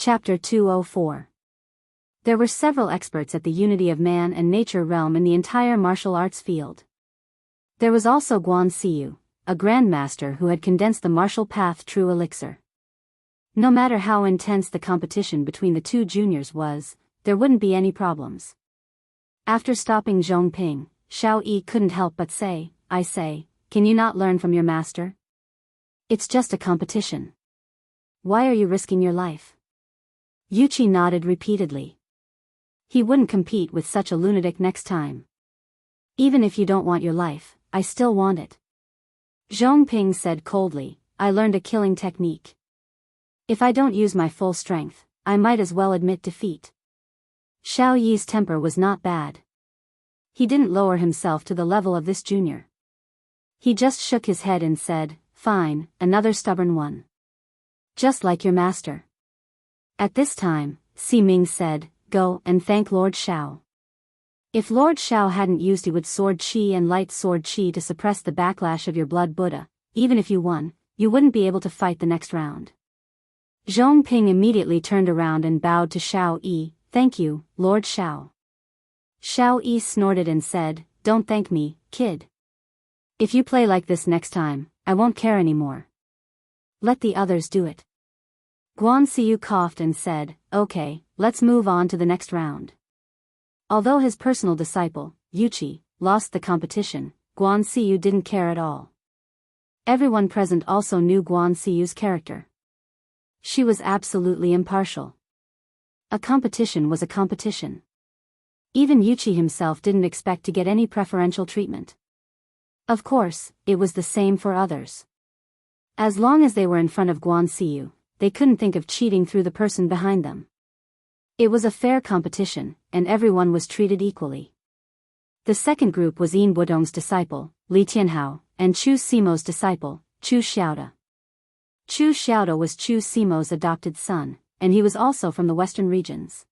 Chapter 204. There were several experts at the unity of man and nature realm in the entire martial arts field. There was also Guan Siyu, a grandmaster who had condensed the martial path true elixir. No matter how intense the competition between the two juniors was, there wouldn't be any problems. After stopping Zhong Ping, Xiao Yi couldn't help but say, "I say, can you not learn from your master? It's just a competition. Why are you risking your life?" Yuqi nodded repeatedly. He wouldn't compete with such a lunatic next time. "Even if you don't want your life, I still want it." Zhong Ping said coldly, "I learned a killing technique. If I don't use my full strength, I might as well admit defeat." Xiao Yi's temper was not bad. He didn't lower himself to the level of this junior. He just shook his head and said, "Fine, another stubborn one. Just like your master." At this time, Si Ming said, "Go and thank Lord Xiao. If Lord Xiao hadn't used wood sword chi and light sword chi to suppress the backlash of your blood Buddha, even if you won, you wouldn't be able to fight the next round." Zhong Ping immediately turned around and bowed to Xiao Yi, "Thank you, Lord Xiao." Xiao Yi snorted and said, "Don't thank me, kid. If you play like this next time, I won't care anymore. Let the others do it." Guan Siyu coughed and said, "Okay, let's move on to the next round." Although his personal disciple, Yuqi, lost the competition, Guan Siyu didn't care at all. Everyone present also knew Guan Siyu's character. She was absolutely impartial. A competition was a competition. Even Yuqi himself didn't expect to get any preferential treatment. Of course, it was the same for others. As long as they were in front of Guan Siyu, they couldn't think of cheating through the person behind them. It was a fair competition, and everyone was treated equally. The second group was Yin Wudong's disciple, Li Tianhao, and Chu Simo's disciple, Chu Xiaoda. Chu Xiaoda was Chu Simo's adopted son, and he was also from the western regions.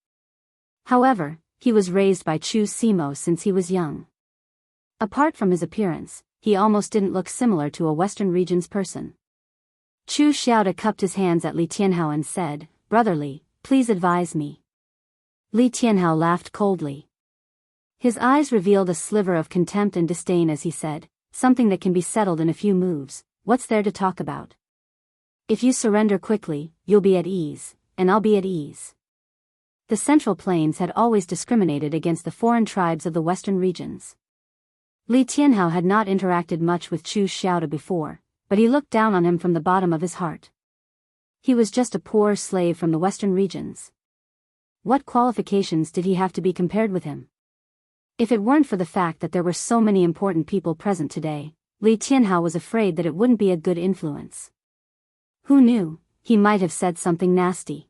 However, he was raised by Chu Simo since he was young. Apart from his appearance, he almost didn't look similar to a western regions person. Chu Xiaoda cupped his hands at Li Tianhao and said, "Brother Li, please advise me." Li Tianhao laughed coldly. His eyes revealed a sliver of contempt and disdain as he said, "Something that can be settled in a few moves, what's there to talk about? If you surrender quickly, you'll be at ease, and I'll be at ease." The Central Plains had always discriminated against the foreign tribes of the western regions. Li Tianhao had not interacted much with Chu Xiaoda before, but he looked down on him from the bottom of his heart. He was just a poor slave from the western regions. What qualifications did he have to be compared with him? If it weren't for the fact that there were so many important people present today, Li Tianhao was afraid that it wouldn't be a good influence. Who knew, he might have said something nasty.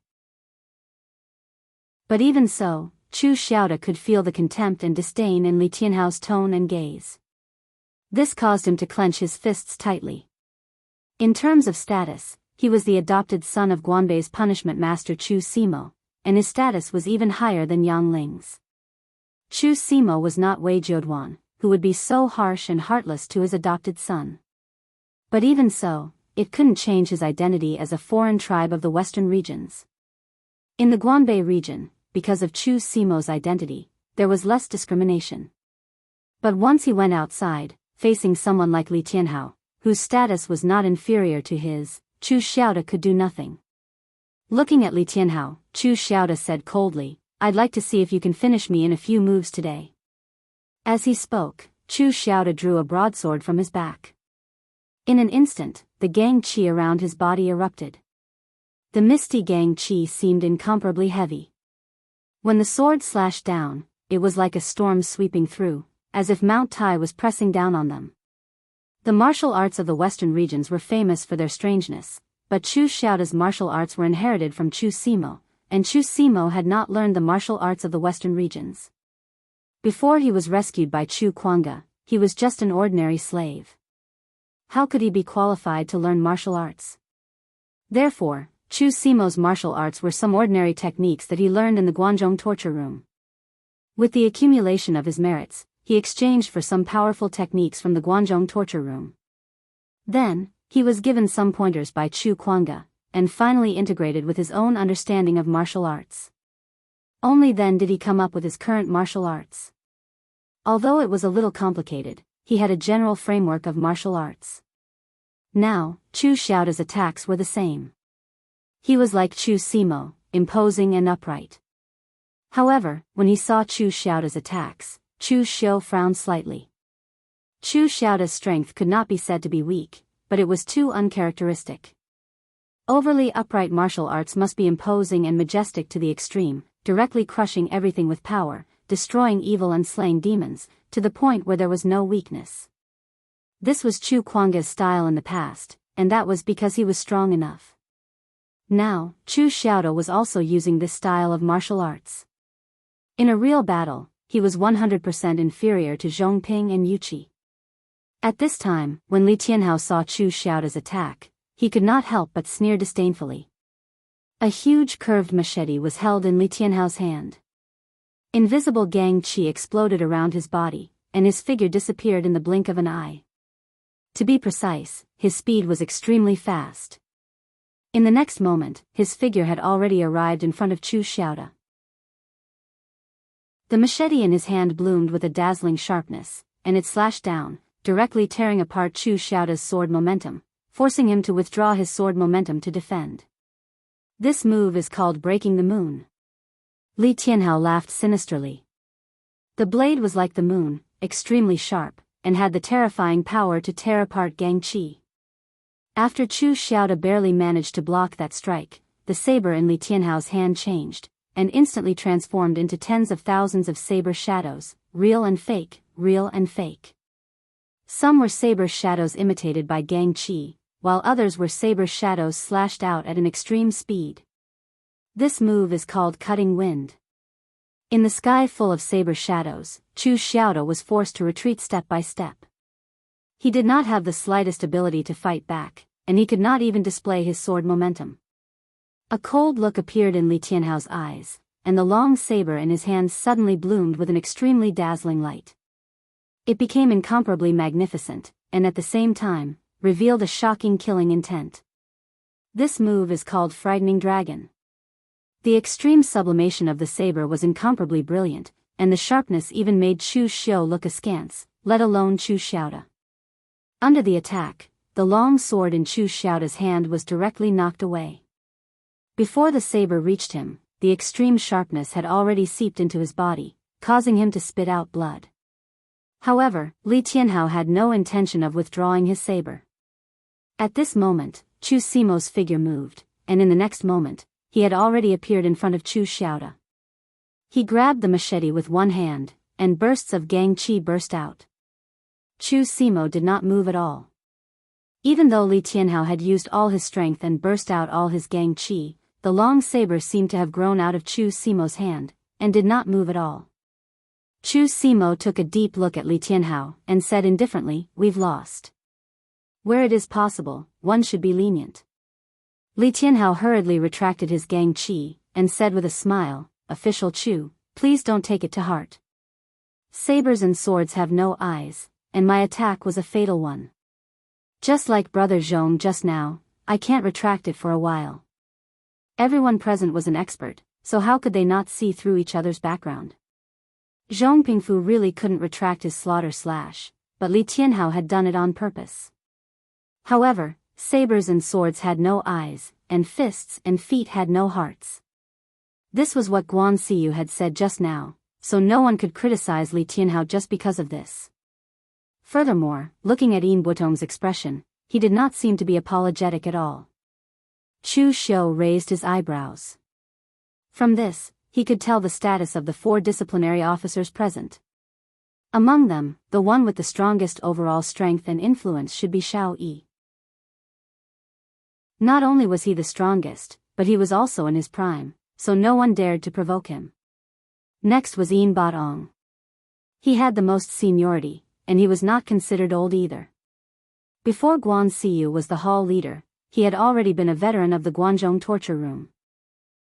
But even so, Chu Xiaoda could feel the contempt and disdain in Li Tianhao's tone and gaze. This caused him to clench his fists tightly. In terms of status, he was the adopted son of Guanbei's punishment master Chu Simo, and his status was even higher than Yang Ling's. Chu Simo was not Wei Jiuduan, who would be so harsh and heartless to his adopted son. But even so, it couldn't change his identity as a foreign tribe of the western regions. In the Guanbei region, because of Chu Simo's identity, there was less discrimination. But once he went outside, facing someone like Li Tianhao, whose status was not inferior to his, Chu Xiaoda could do nothing. Looking at Li Tianhao, Chu Xiaoda said coldly, "I'd like to see if you can finish me in a few moves today." As he spoke, Chu Xiaoda drew a broadsword from his back. In an instant, the gang qi around his body erupted. The misty gang qi seemed incomparably heavy. When the sword slashed down, it was like a storm sweeping through, as if Mount Tai was pressing down on them. The martial arts of the western regions were famous for their strangeness, but Chu Xiaoda's martial arts were inherited from Chu Simo, and Chu Simo had not learned the martial arts of the western regions. Before he was rescued by Chu Kuanga, he was just an ordinary slave. How could he be qualified to learn martial arts? Therefore, Chu Simo's martial arts were some ordinary techniques that he learned in the Guanzhong torture room. With the accumulation of his merits, he exchanged for some powerful techniques from the Guanzhong torture room. Then, he was given some pointers by Chu Kuanga, and finally integrated with his own understanding of martial arts. Only then did he come up with his current martial arts. Although it was a little complicated, he had a general framework of martial arts. Now, Chu Xiaoda's attacks were the same. He was like Chu Simo, imposing and upright. However, when he saw Chu Xiaoda's attacks, Chu Xiao frowned slightly. Chu Xiaoda's strength could not be said to be weak, but it was too uncharacteristic. Overly upright martial arts must be imposing and majestic to the extreme, directly crushing everything with power, destroying evil and slaying demons, to the point where there was no weakness. This was Chu Kuang's style in the past, and that was because he was strong enough. Now, Chu Xiaoda was also using this style of martial arts. In a real battle, he was 100% inferior to Zhongping and Yuqi. At this time, when Li Tianhao saw Chu Xiaoda's attack, he could not help but sneer disdainfully. A huge curved machete was held in Li Tianhao's hand. Invisible Gang Qi exploded around his body, and his figure disappeared in the blink of an eye. To be precise, his speed was extremely fast. In the next moment, his figure had already arrived in front of Chu Xiaoda. The machete in his hand bloomed with a dazzling sharpness, and it slashed down, directly tearing apart Chu Xiaoda's sword momentum, forcing him to withdraw his sword momentum to defend. This move is called breaking the moon. Li Tianhao laughed sinisterly. The blade was like the moon, extremely sharp, and had the terrifying power to tear apart Gang Qi. After Chu Xiaoda barely managed to block that strike, the saber in Li Tianhao's hand changed, and instantly transformed into tens of thousands of saber shadows, real and fake, real and fake. Some were saber shadows imitated by Gang Qi, while others were saber shadows slashed out at an extreme speed. This move is called cutting wind. In the sky full of saber shadows, Chu Xiaoda was forced to retreat step by step. He did not have the slightest ability to fight back, and he could not even display his sword momentum. A cold look appeared in Li Tianhao's eyes, and the long saber in his hands suddenly bloomed with an extremely dazzling light. It became incomparably magnificent, and at the same time, revealed a shocking killing intent. This move is called Frightening Dragon. The extreme sublimation of the saber was incomparably brilliant, and the sharpness even made Chu Xiao look askance, let alone Chu Xiaoda. Under the attack, the long sword in Chu Xiaoda's hand was directly knocked away. Before the saber reached him, the extreme sharpness had already seeped into his body, causing him to spit out blood. However, Li Tianhao had no intention of withdrawing his saber. At this moment, Chu Simo's figure moved, and in the next moment, he had already appeared in front of Chu Xiaoda. He grabbed the machete with one hand, and bursts of Gang Qi burst out. Chu Simo did not move at all. Even though Li Tianhao had used all his strength and burst out all his Gang Qi, the long saber seemed to have grown out of Chu Simo's hand, and did not move at all. Chu Simo took a deep look at Li Tianhao, and said indifferently, "We've lost. Where it is possible, one should be lenient." Li Tianhao hurriedly retracted his Gang Qi, and said with a smile, "Official Chu, please don't take it to heart. Sabers and swords have no eyes, and my attack was a fatal one. Just like Brother Zhong just now, I can't retract it for a while." Everyone present was an expert, so how could they not see through each other's background? Zhong Pingfu really couldn't retract his slaughter slash, but Li Tianhao had done it on purpose. However, sabers and swords had no eyes, and fists and feet had no hearts. This was what Guan Siyu had said just now, so no one could criticize Li Tianhao just because of this. Furthermore, looking at Yin Butong's expression, he did not seem to be apologetic at all. Chu Xiao raised his eyebrows. From this, he could tell the status of the 4 disciplinary officers present. Among them, the one with the strongest overall strength and influence should be Shao Yi. Not only was he the strongest, but he was also in his prime, so no one dared to provoke him. Next was Yin Batong. He had the most seniority, and he was not considered old either. Before Guan Siyu was the hall leader, he had already been a veteran of the Guanzhong torture room.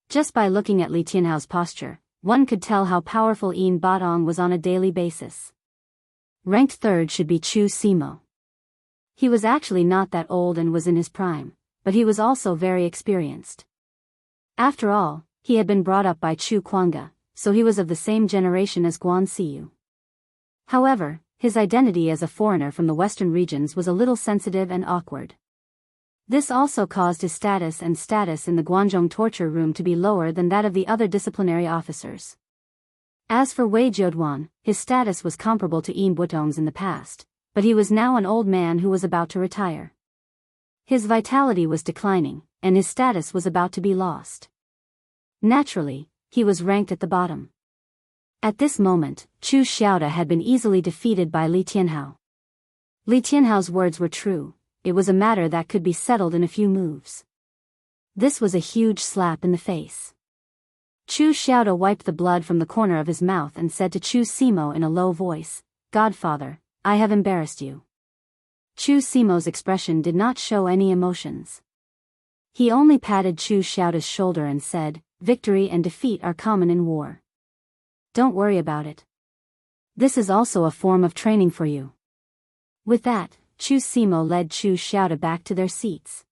Just by looking at Li Tianhao's posture, one could tell how powerful Yin Batong was on a daily basis. Ranked 3rd should be Chu Simo. He was actually not that old and was in his prime, but but he was also very experienced. After all, he had been brought up by Chu Kuanga, so he was of the same generation as Guan Xiyu. However, his identity as a foreigner from the western regions was a little sensitive and awkward. This also caused his status in the Guangzhong torture room to be lower than that of the other disciplinary officers. As for Wei Jiuduan, his status was comparable to Yin Butong's in the past, but he was now an old man who was about to retire. His vitality was declining, and his status was about to be lost. Naturally, he was ranked at the bottom. At this moment, Chu Xiaoda had been easily defeated by Li Tianhao. Li Tianhao's words were true, it was a matter that could be settled in a few moves. This was a huge slap in the face. Chu Xiaoda wiped the blood from the corner of his mouth and said to Chu Simo in a low voice, "Godfather, I have embarrassed you." Chu Simo's expression did not show any emotions. He only patted Chu Xiaoda's shoulder and said, "Victory and defeat are common in war. Don't worry about it. This is also a form of training for you." With that, Chu Simo led Chu Xiaoda back to their seats.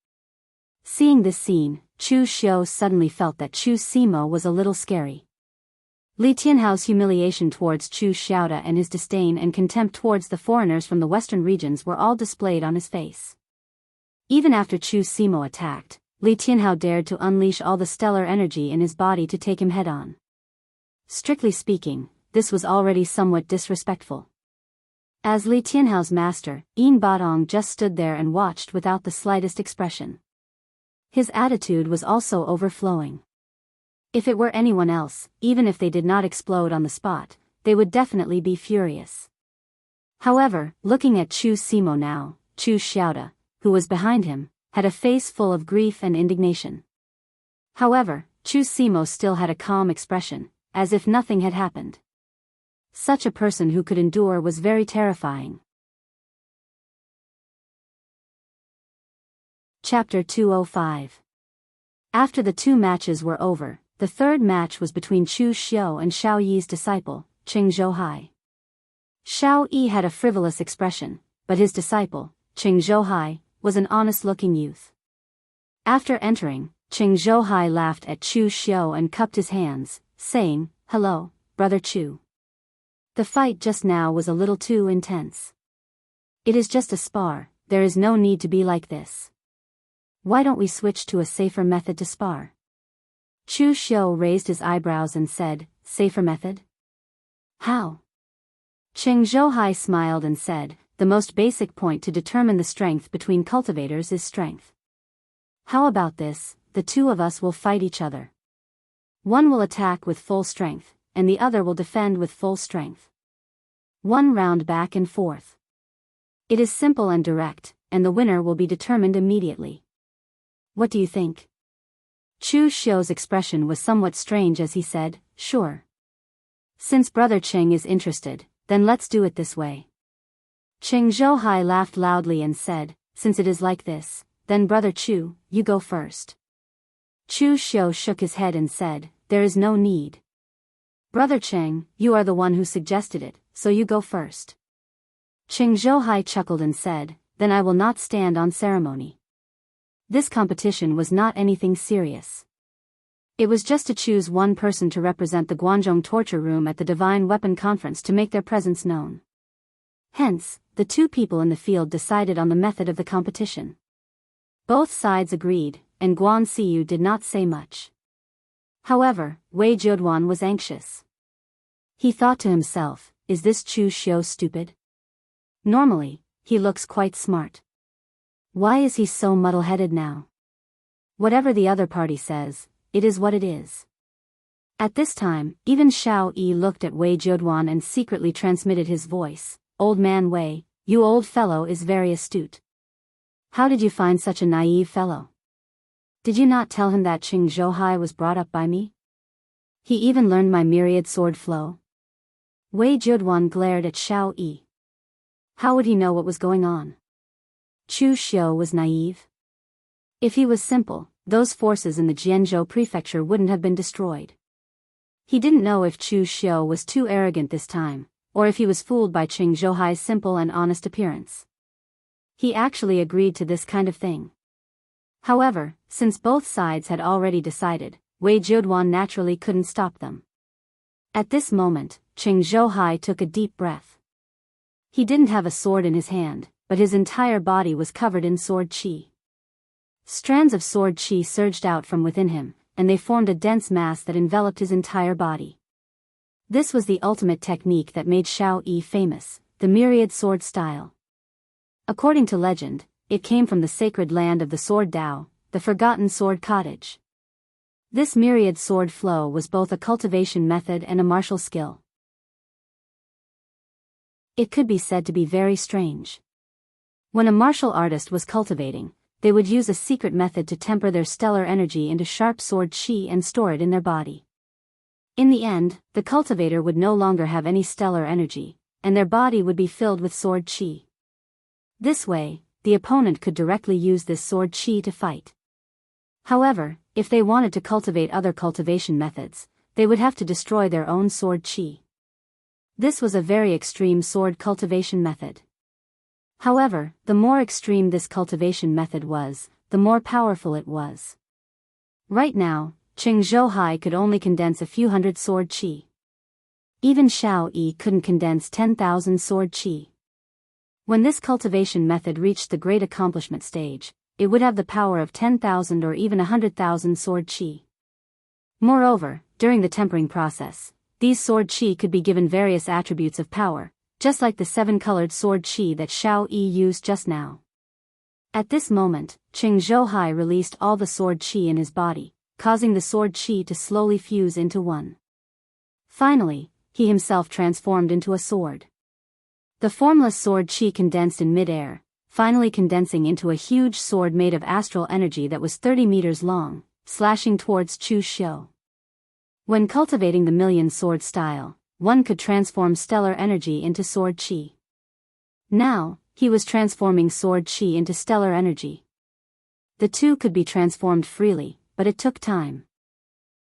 Seeing this scene, Chu Xiao suddenly felt that Chu Simo was a little scary. Li Tianhao's humiliation towards Chu Xiaoda and his disdain and contempt towards the foreigners from the western regions were all displayed on his face. Even after Chu Simo attacked, Li Tianhao dared to unleash all the stellar energy in his body to take him head-on. Strictly speaking, this was already somewhat disrespectful. As Li Tianhao's master, Yin Batong just stood there and watched without the slightest expression. His attitude was also overflowing. If it were anyone else, even if they did not explode on the spot, they would definitely be furious. However, looking at Chu Simo now, Chu Xiaoda, who was behind him, had a face full of grief and indignation. However, Chu Simo still had a calm expression, as if nothing had happened. Such a person who could endure was very terrifying. Chapter 205. After the two matches were over, the third match was between Chu Xiao and Shao Yi's disciple, Qing Zhouhai. Shao Yi had a frivolous expression, but his disciple, Qing Zhouhai, was an honest-looking youth. After entering, Qing Zhouhai laughed at Chu Xiao and cupped his hands, saying, "Hello, Brother Chu. The fight just now was a little too intense. It is just a spar, there is no need to be like this. Why don't we switch to a safer method to spar?" Chu Xiao raised his eyebrows and said, "Safer method? How?" Qing Zhouhai smiled and said, "The most basic point to determine the strength between cultivators is strength. How about this, the two of us will fight each other. One will attack with full strength, and the other will defend with full strength. 1 round back and forth. It is simple and direct, and the winner will be determined immediately. What do you think?" Chu Xiao's expression was somewhat strange as he said, "Sure. Since Brother Qing is interested, then let's do it this way." Qing Zhouhai laughed loudly and said, "Since it is like this, then Brother Chu, you go first." Chu Xiao shook his head and said, "There is no need. Brother Qing, you are the one who suggested it, so you go first." Qing Zhouhai chuckled and said, "Then I will not stand on ceremony." This competition was not anything serious. It was just to choose one person to represent the Guangzhong torture room at the Divine Weapon Conference to make their presence known. Hence, the two people in the field decided on the method of the competition. Both sides agreed, and Guan Xiyu did not say much. However, Wei Jiuduan was anxious. He thought to himself, "Is this Chu Xiao stupid? Normally, he looks quite smart. Why is he so muddle-headed now? Whatever the other party says, it is what it is." At this time, even Shao Yi looked at Wei Jiuduan and secretly transmitted his voice, "Old man Wei, you old fellow is very astute. How did you find such a naive fellow? Did you not tell him that Qing Zhouhai was brought up by me? He even learned my myriad sword flow." Wei Jiuduan glared at Shao Yi. How would he know what was going on? Chu Xiao was naive. If he was simple, those forces in the Jianzhou prefecture wouldn't have been destroyed. He didn't know if Chu Xiao was too arrogant this time, or if he was fooled by Qing Zhouhai's simple and honest appearance. He actually agreed to this kind of thing. However, since both sides had already decided, Wei Zheduan naturally couldn't stop them. At this moment, Cheng Zhouhai took a deep breath. He didn't have a sword in his hand, but his entire body was covered in sword qi. Strands of sword qi surged out from within him, and they formed a dense mass that enveloped his entire body. This was the ultimate technique that made Xiao Yi famous, the myriad sword style. According to legend, it came from the sacred land of the sword Dao, the forgotten sword cottage. This myriad sword flow was both a cultivation method and a martial skill. It could be said to be very strange. When a martial artist was cultivating, they would use a secret method to temper their stellar energy into sharp sword qi and store it in their body. In the end, the cultivator would no longer have any stellar energy, and their body would be filled with sword qi. This way, the opponent could directly use this sword qi to fight. However, if they wanted to cultivate other cultivation methods, they would have to destroy their own sword qi. This was a very extreme sword cultivation method. However, the more extreme this cultivation method was, the more powerful it was. Right now, Cheng Zhouhai could only condense a few hundred sword qi. Even Xiao Yi couldn't condense 10,000 sword qi. When this cultivation method reached the great accomplishment stage, it would have the power of 10,000 or even 100,000 sword qi. Moreover, during the tempering process, these sword qi could be given various attributes of power, just like the 7-colored sword qi that Xiao Yi used just now. At this moment, Cheng Zhouhai released all the sword qi in his body, causing the sword qi to slowly fuse into one. Finally, he himself transformed into a sword. The formless sword qi condensed in mid-air, finally condensing into a huge sword made of astral energy that was 30 meters long, slashing towards Chu Xiu. When cultivating the million sword style, one could transform stellar energy into sword qi. Now, he was transforming sword qi into stellar energy. The two could be transformed freely, but it took time.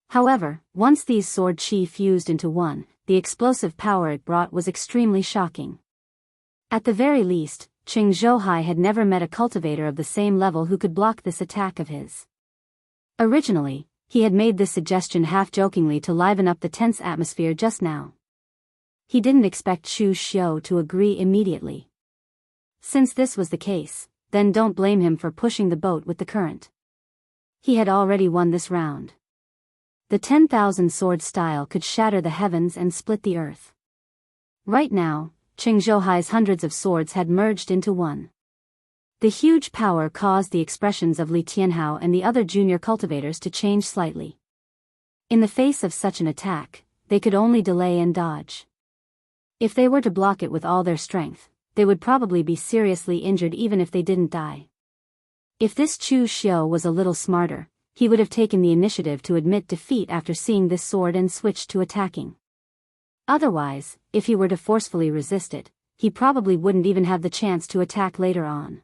However, once these sword qi fused into one, the explosive power it brought was extremely shocking. At the very least, Cheng Zhouhai had never met a cultivator of the same level who could block this attack of his. Originally, he had made this suggestion half-jokingly to liven up the tense atmosphere just now. He didn't expect Chu Xiu to agree immediately. Since this was the case, then don't blame him for pushing the boat with the current. He had already won this round. The 10,000 sword style could shatter the heavens and split the earth. Right now, Cheng Zhouhai's hundreds of swords had merged into one. The huge power caused the expressions of Li Tianhao and the other junior cultivators to change slightly. In the face of such an attack, they could only delay and dodge. If they were to block it with all their strength, they would probably be seriously injured even if they didn't die. If this Chu Xiu was a little smarter, he would have taken the initiative to admit defeat after seeing this sword and switched to attacking. Otherwise, if he were to forcefully resist it, he probably wouldn't even have the chance to attack later on.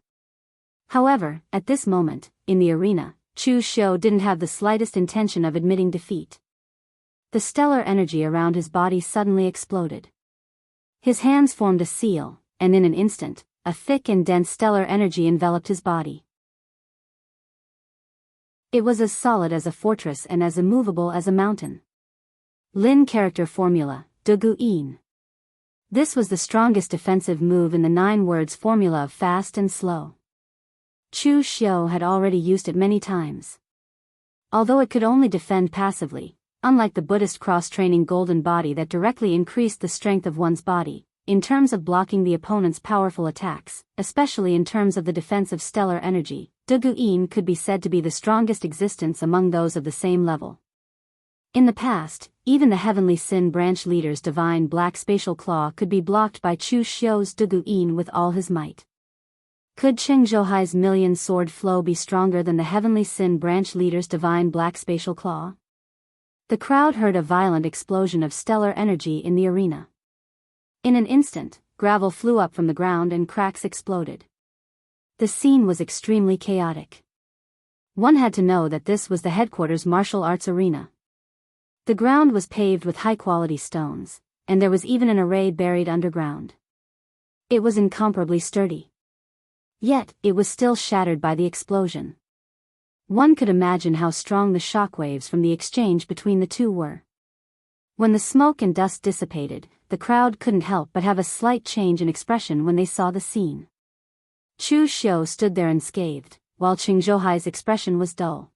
However, at this moment, in the arena, Chu Xiu didn't have the slightest intention of admitting defeat. The stellar energy around his body suddenly exploded. His hands formed a seal, and in an instant, a thick and dense stellar energy enveloped his body. It was as solid as a fortress and as immovable as a mountain. Lin character formula, De Gu Yin. This was the strongest defensive move in the 9 words formula of fast and slow. Chu Xiu had already used it many times. Although it could only defend passively, unlike the Buddhist cross-training golden body that directly increased the strength of one's body, in terms of blocking the opponent's powerful attacks, especially in terms of the defense of stellar energy, De Gu Yin could be said to be the strongest existence among those of the same level. In the past, even the Heavenly Sin branch leader's divine black spatial claw could be blocked by Chu Xiu's De Gu Yin with all his might. Could Cheng Zhouhai's million sword flow be stronger than the Heavenly Sin branch leader's divine black spatial claw? The crowd heard a violent explosion of stellar energy in the arena. In an instant, gravel flew up from the ground and cracks exploded. The scene was extremely chaotic. One had to know that this was the headquarters martial arts arena. The ground was paved with high-quality stones, and there was even an array buried underground. It was incomparably sturdy. Yet, it was still shattered by the explosion. One could imagine how strong the shockwaves from the exchange between the two were. When the smoke and dust dissipated, the crowd couldn't help but have a slight change in expression when they saw the scene. Chu Xiu stood there unscathed, while Qing Zhouhai's expression was dull.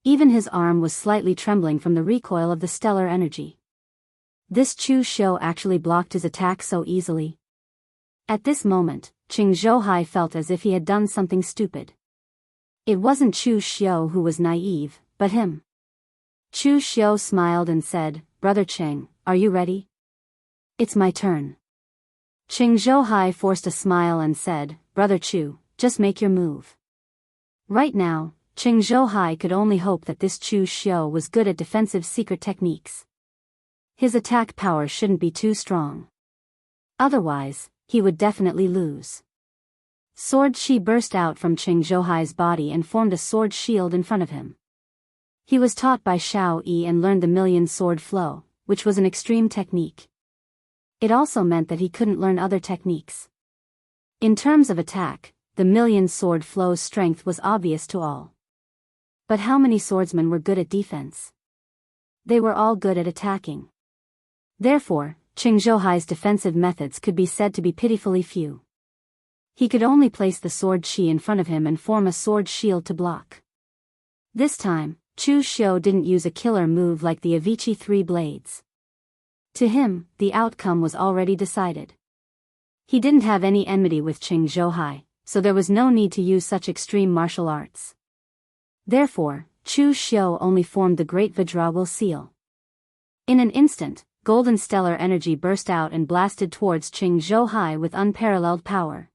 Even his arm was slightly trembling from the recoil of the stellar energy. This Chu Xiu actually blocked his attack so easily. At this moment, Qing Zhouhai felt as if he had done something stupid. It wasn't Chu Xiu who was naive, but him. Chu Xiu smiled and said, "Brother Qing, are you ready?" "It's my turn." Qing Zhouhai forced a smile and said, "Brother Chu, just make your move." Right now, Qing Zhouhai could only hope that this Chu Xiu was good at defensive secret techniques. His attack power shouldn't be too strong. Otherwise, he would definitely lose. Sword Qi burst out from Qing Zhouhai's body and formed a sword shield in front of him. He was taught by Shao Yi and learned the million sword flow, which was an extreme technique. It also meant that he couldn't learn other techniques. In terms of attack, the million sword flow's strength was obvious to all. But how many swordsmen were good at defense? They were all good at attacking. Therefore, Qing Zhouhai's defensive methods could be said to be pitifully few. He could only place the sword Qi in front of him and form a sword shield to block. This time, Chu Xiu didn't use a killer move like the Avicii Three Blades. To him, the outcome was already decided. He didn't have any enmity with Qing Zhouhai, so there was no need to use such extreme martial arts. Therefore, Chu Xiu only formed the Great Vajra will seal. In an instant, golden stellar energy burst out and blasted towards Qing Zhouhai with unparalleled power.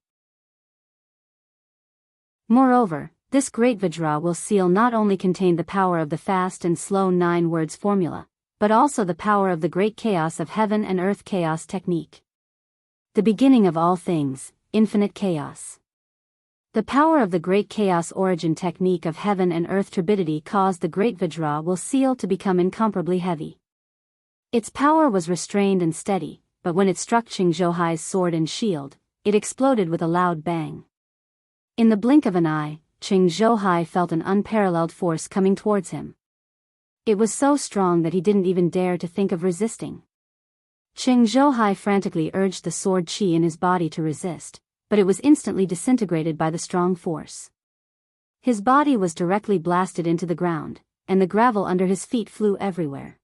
Moreover, this Great Vajra will seal not only contained the power of the fast and slow 9 words formula, but also the power of the great chaos of heaven and earth chaos technique. The beginning of all things, infinite chaos. The power of the great chaos origin technique of heaven and earth turbidity caused the Great Vajra will seal to become incomparably heavy. Its power was restrained and steady, but when it struck Qing Zhouhai's sword and shield, it exploded with a loud bang. In the blink of an eye, Qing Zhouhai felt an unparalleled force coming towards him. It was so strong that he didn't even dare to think of resisting. Qing Zhouhai frantically urged the sword Qi in his body to resist, but it was instantly disintegrated by the strong force. His body was directly blasted into the ground, and the gravel under his feet flew everywhere.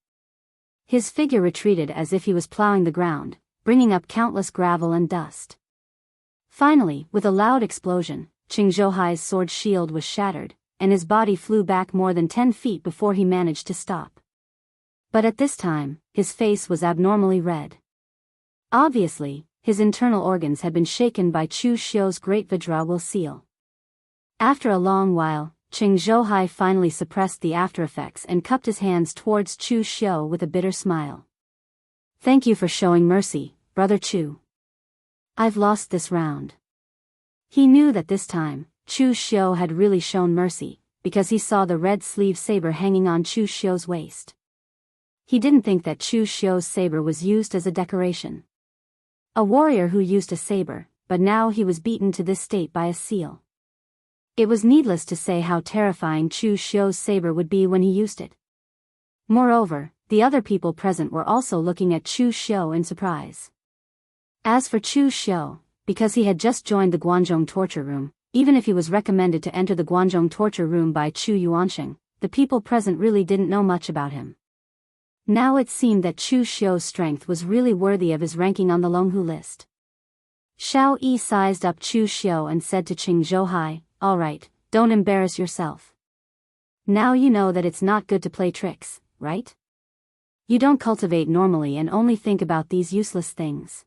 His figure retreated as if he was plowing the ground, bringing up countless gravel and dust. Finally, with a loud explosion, Qing Zhouhai's sword shield was shattered, and his body flew back more than 10 feet before he managed to stop. But at this time, his face was abnormally red. Obviously, his internal organs had been shaken by Chu Xiu's Great Vajra will seal. After a long while, Qing Zhouhai finally suppressed the aftereffects and cupped his hands towards Chu Xiu with a bitter smile. "Thank you for showing mercy, Brother Chu. I've lost this round." He knew that this time, Chu Xiu had really shown mercy, because he saw the red sleeve saber hanging on Chu Xiu's waist. He didn't think that Chu Xiu's saber was used as a decoration. A warrior who used a saber, but now he was beaten to this state by a seal. It was needless to say how terrifying Chu Xiu's saber would be when he used it. Moreover, the other people present were also looking at Chu Xiu in surprise. As for Chu Xiu, because he had just joined the Guanzhong torture room, even if he was recommended to enter the Guanzhong torture room by Chu Yuansheng, the people present really didn't know much about him. Now it seemed that Chu Xiu's strength was really worthy of his ranking on the Longhu list. Shao Yi sized up Chu Xiu and said to Qing Zhouhai, "All right, don't embarrass yourself. Now you know that it's not good to play tricks, right? You don't cultivate normally and only think about these useless things."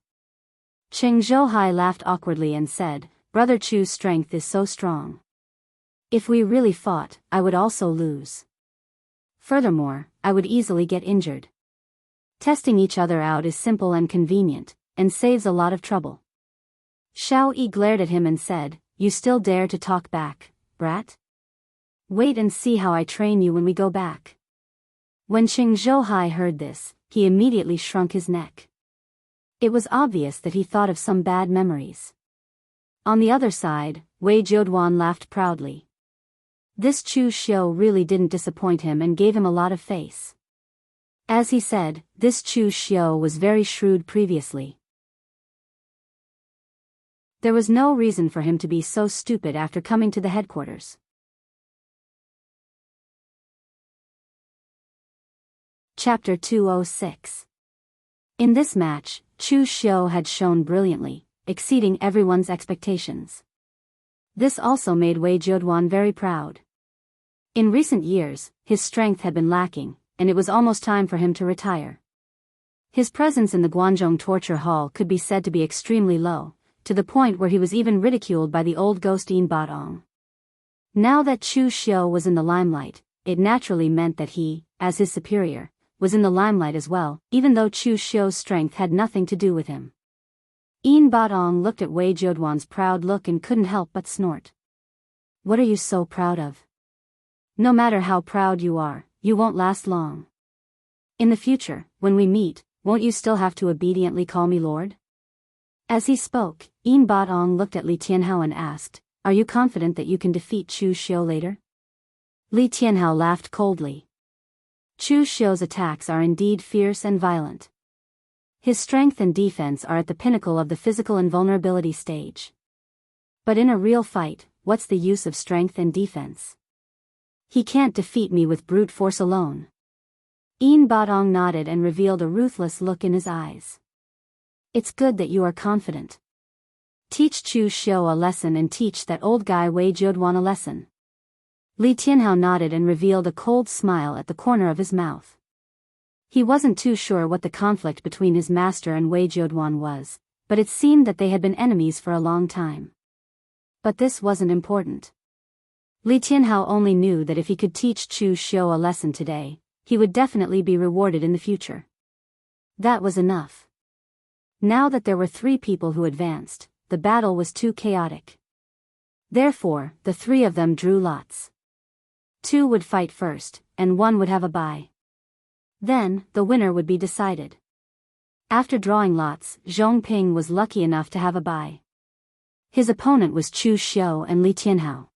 Qing Zhouhai laughed awkwardly and said, "Brother Chu's strength is so strong. If we really fought, I would also lose. Furthermore, I would easily get injured. Testing each other out is simple and convenient, and saves a lot of trouble." Shao Yi glared at him and said, "You still dare to talk back, brat? Wait and see how I train you when we go back." When Qing Zhouhai heard this, he immediately shrunk his neck. It was obvious that he thought of some bad memories. On the other side, Wei Jiuduan laughed proudly. This Chu Xiu really didn't disappoint him and gave him a lot of face. As he said, this Chu Xiu was very shrewd previously. There was no reason for him to be so stupid after coming to the headquarters. Chapter 206. In this match, Chu Xiu had shown brilliantly, exceeding everyone's expectations. This also made Wei Jiuduan very proud. In recent years, his strength had been lacking, and it was almost time for him to retire. His presence in the Guanzhong torture hall could be said to be extremely low, to the point where he was even ridiculed by the old ghost Yin Batong. Now that Chu Xiu was in the limelight, it naturally meant that he, as his superior, was in the limelight as well, even though Chu Xiu's strength had nothing to do with him. Yin Batong looked at Wei Jiuduan's proud look and couldn't help but snort. What are you so proud of? No matter how proud you are, you won't last long. In the future, when we meet, won't you still have to obediently call me Lord? As he spoke, Yin Batong looked at Li Tianhao and asked, Are you confident that you can defeat Chu Xiu later? Li Tianhao laughed coldly. Chu Xiu's attacks are indeed fierce and violent. His strength and defense are at the pinnacle of the physical invulnerability stage. But in a real fight, what's the use of strength and defense? He can't defeat me with brute force alone. Yin Batong nodded and revealed a ruthless look in his eyes. It's good that you are confident. Teach Chu Xiu a lesson and teach that old guy Wei Jiuduan a lesson. Li Tianhao nodded and revealed a cold smile at the corner of his mouth. He wasn't too sure what the conflict between his master and Wei Jiuduan was, but it seemed that they had been enemies for a long time. But this wasn't important. Li Tianhao only knew that if he could teach Chu Xiu a lesson today, he would definitely be rewarded in the future. That was enough. Now that there were 3 people who advanced, the battle was too chaotic. Therefore, the 3 of them drew lots. 2 would fight first, and 1 would have a bye. Then, the winner would be decided. After drawing lots, Zhong Ping was lucky enough to have a bye. His opponent was Chu Xiu and Li Tianhao.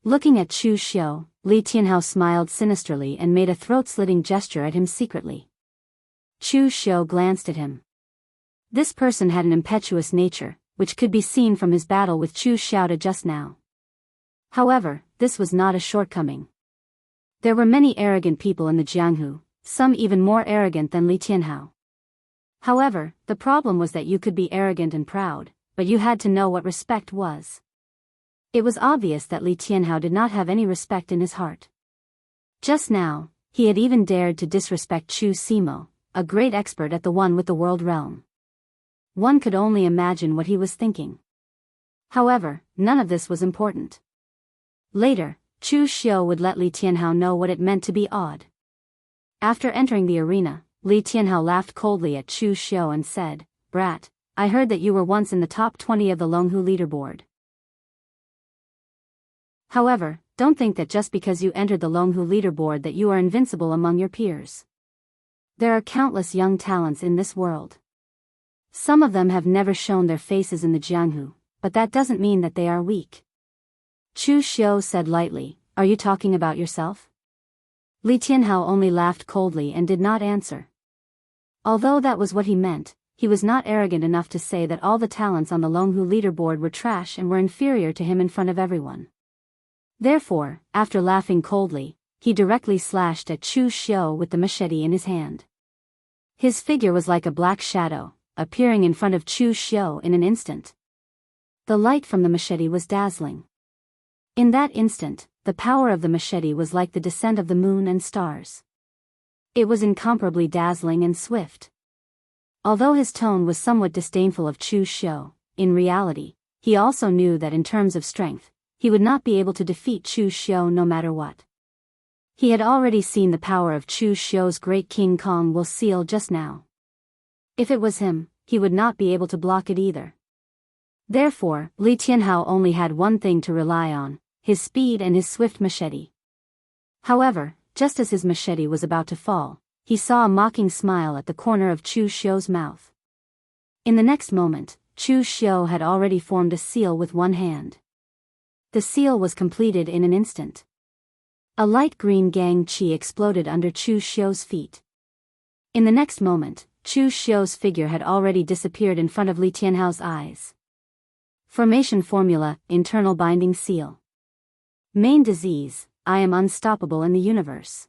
Looking at Chu Xiu, Li Tianhao smiled sinisterly and made a throat-slitting gesture at him secretly. Chu Xiu glanced at him. This person had an impetuous nature, which could be seen from his battle with Chu Xiao just now. However, this was not a shortcoming. There were many arrogant people in the Jianghu, some even more arrogant than Li Tianhao. However, the problem was that you could be arrogant and proud, but you had to know what respect was. It was obvious that Li Tianhao did not have any respect in his heart. Just now, he had even dared to disrespect Chu Simo, a great expert at the one with the world realm. One could only imagine what he was thinking. However, none of this was important. Later, Chu Xiu would let Li Tianhao know what it meant to be awed. After entering the arena, Li Tianhao laughed coldly at Chu Xiu and said, Brat, I heard that you were once in the top 20 of the Longhu leaderboard. However, don't think that just because you entered the Longhu leaderboard that you are invincible among your peers. There are countless young talents in this world. Some of them have never shown their faces in the Jianghu, but that doesn't mean that they are weak. Chu Xiu said lightly, Are you talking about yourself? Li Tianhao only laughed coldly and did not answer. Although that was what he meant, he was not arrogant enough to say that all the talents on the Longhu leaderboard were trash and were inferior to him in front of everyone. Therefore, after laughing coldly, he directly slashed at Chu Xiu with the machete in his hand. His figure was like a black shadow, appearing in front of Chu Xiu in an instant. The light from the machete was dazzling. In that instant, the power of the machete was like the descent of the moon and stars. It was incomparably dazzling and swift. Although his tone was somewhat disdainful of Chu Xiu, in reality, he also knew that in terms of strength, he would not be able to defeat Chu Xiu no matter what. He had already seen the power of Chu Xiu's great King Kong will seal just now. If it was him, he would not be able to block it either. Therefore, Li Tianhao only had one thing to rely on, his speed and his swift machete. However, just as his machete was about to fall, he saw a mocking smile at the corner of Chu Xiu's mouth. In the next moment, Chu Xiu had already formed a seal with one hand. The seal was completed in an instant. A light green gang qi exploded under Chu Xiu's feet. In the next moment, Chu Xiu's figure had already disappeared in front of Li Tianhao's eyes. Formation formula, internal binding seal. Main disease, I am unstoppable in the universe.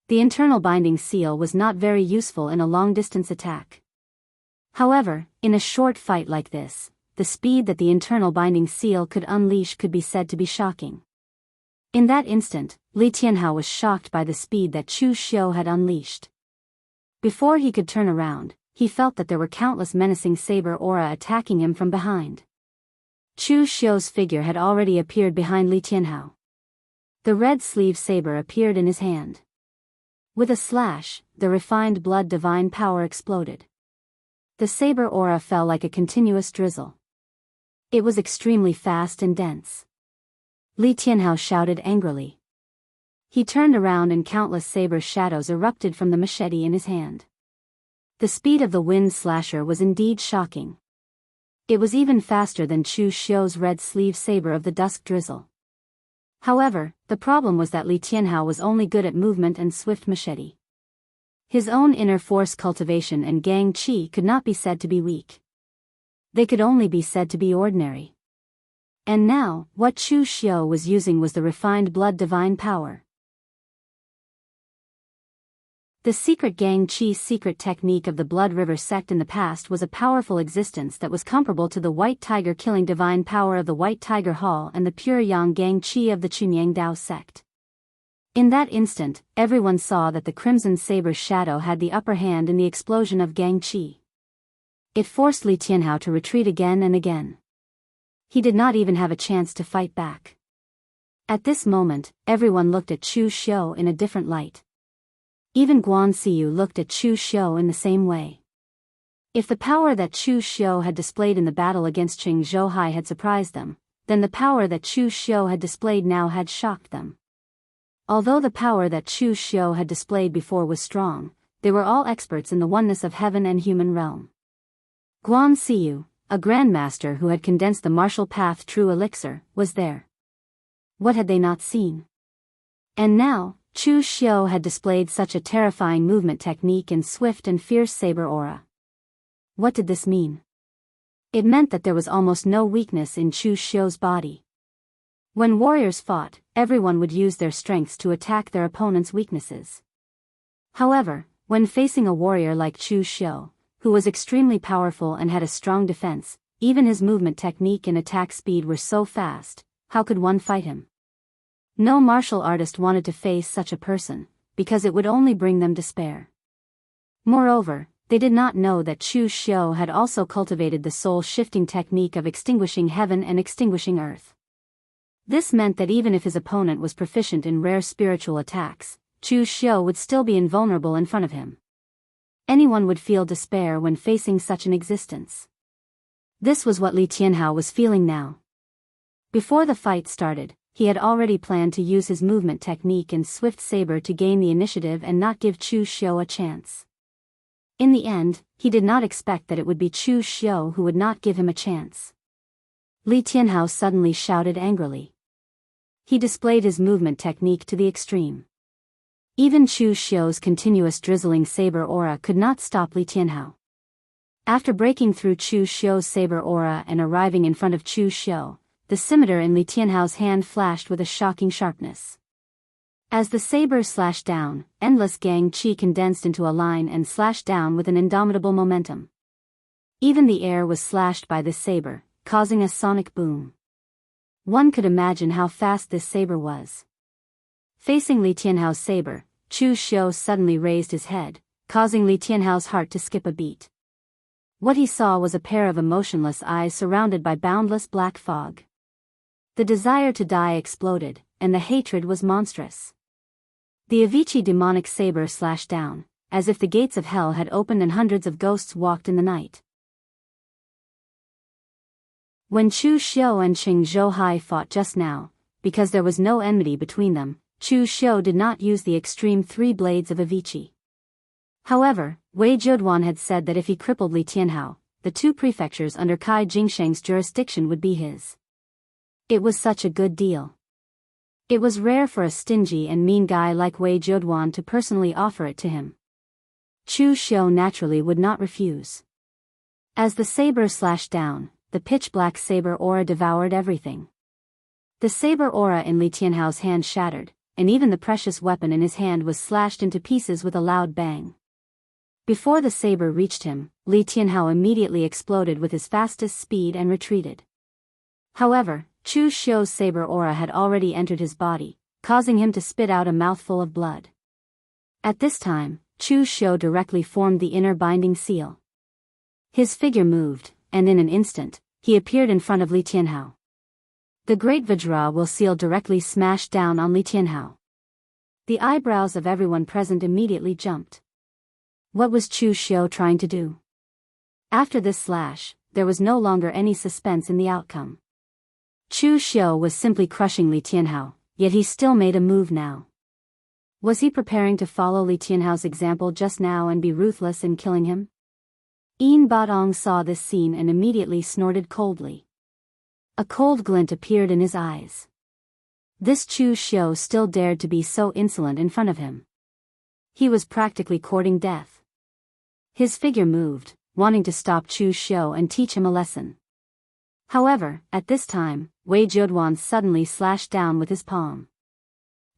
The internal binding seal was not very useful in a long-distance attack. However, in a short fight like this, the speed that the internal binding seal could unleash could be said to be shocking. In that instant, Li Tianhao was shocked by the speed that Chu Xiu had unleashed. Before he could turn around, he felt that there were countless menacing saber aura attacking him from behind. Chu Xiu's figure had already appeared behind Li Tianhao. The red sleeve saber appeared in his hand. With a slash, the refined blood divine power exploded. The saber aura fell like a continuous drizzle. It was extremely fast and dense. Li Tianhao shouted angrily. He turned around and countless saber shadows erupted from the machete in his hand. The speed of the wind slasher was indeed shocking. It was even faster than Chu Xiu's red sleeve saber of the dusk drizzle. However, the problem was that Li Tianhao was only good at movement and swift machete. His own inner force cultivation and gang qi could not be said to be weak. They could only be said to be ordinary. And now, what Chu Xiu was using was the refined blood divine power. The secret gang qi secret technique of the Blood River sect in the past was a powerful existence that was comparable to the White Tiger killing divine power of the White Tiger Hall and the pure yang gang qi of the Chunyang Dao sect. In that instant, everyone saw that the Crimson Saber's shadow had the upper hand in the explosion of gang qi. It forced Li Tianhao to retreat again and again. He did not even have a chance to fight back. At this moment, everyone looked at Chu Xiu in a different light. Even Guan Xiu looked at Chu Xiu in the same way. If the power that Chu Xiu had displayed in the battle against Qing Zhouhai had surprised them, then the power that Chu Xiu had displayed now had shocked them. Although the power that Chu Xiu had displayed before was strong, they were all experts in the oneness of heaven and human realm. Guan Xiu, a grandmaster who had condensed the martial path true elixir, was there. What had they not seen? And now, Chu Xiu had displayed such a terrifying movement technique and swift and fierce saber aura. What did this mean? It meant that there was almost no weakness in Chu Xiu's body. When warriors fought, everyone would use their strengths to attack their opponent's weaknesses. However, when facing a warrior like Chu Xiu, who was extremely powerful and had a strong defense, even his movement technique and attack speed were so fast, how could one fight him? No martial artist wanted to face such a person, because it would only bring them despair. Moreover, they did not know that Chu Xiu had also cultivated the soul-shifting technique of extinguishing heaven and extinguishing earth. This meant that even if his opponent was proficient in rare spiritual attacks, Chu Xiu would still be invulnerable in front of him. Anyone would feel despair when facing such an existence. This was what Li Tianhao was feeling now. Before the fight started, he had already planned to use his movement technique and swift saber to gain the initiative and not give Chu Xiu a chance. In the end, he did not expect that it would be Chu Xiu who would not give him a chance. Li Tianhao suddenly shouted angrily. He displayed his movement technique to the extreme. Even Chu Xiu's continuous drizzling saber aura could not stop Li Tianhao. After breaking through Chu Xiu's saber aura and arriving in front of Chu Xiu, the scimitar in Li Tianhao's hand flashed with a shocking sharpness. As the saber slashed down, endless gang qi condensed into a line and slashed down with an indomitable momentum. Even the air was slashed by this saber, causing a sonic boom. One could imagine how fast this saber was. Facing Li Tianhao's saber, Chu Xiu suddenly raised his head, causing Li Tianhao's heart to skip a beat. What he saw was a pair of emotionless eyes surrounded by boundless black fog. The desire to die exploded, and the hatred was monstrous. The Avicii demonic saber slashed down, as if the gates of hell had opened and hundreds of ghosts walked in the night. When Chu Xiu and Qing Zhouhai fought just now, because there was no enmity between them, Chu Xiu did not use the extreme three blades of Avicii. However, Wei Zheduan had said that if he crippled Li Tianhao, the two prefectures under Kai Jingsheng's jurisdiction would be his. It was such a good deal. It was rare for a stingy and mean guy like Wei Zheduan to personally offer it to him. Chu Xiu naturally would not refuse. As the saber slashed down, the pitch-black saber aura devoured everything. The saber aura in Li Tianhao's hand shattered, and even the precious weapon in his hand was slashed into pieces with a loud bang. Before the saber reached him, Li Tianhao immediately exploded with his fastest speed and retreated. However, Chu Xiu's saber aura had already entered his body, causing him to spit out a mouthful of blood. At this time, Chu Xiu directly formed the inner binding seal. His figure moved, and in an instant, he appeared in front of Li Tianhao. The great Vajra will seal directly smashed down on Li Tianhao. The eyebrows of everyone present immediately jumped. What was Chu Xiu trying to do? After this slash, there was no longer any suspense in the outcome. Chu Xiu was simply crushing Li Tianhao, yet he still made a move now. Was he preparing to follow Li Tianhao's example just now and be ruthless in killing him? Yin Baotong saw this scene and immediately snorted coldly. A cold glint appeared in his eyes. This Chu Xiu still dared to be so insolent in front of him. He was practically courting death. His figure moved, wanting to stop Chu Xiu and teach him a lesson. However, at this time, Wei Zheduan suddenly slashed down with his palm.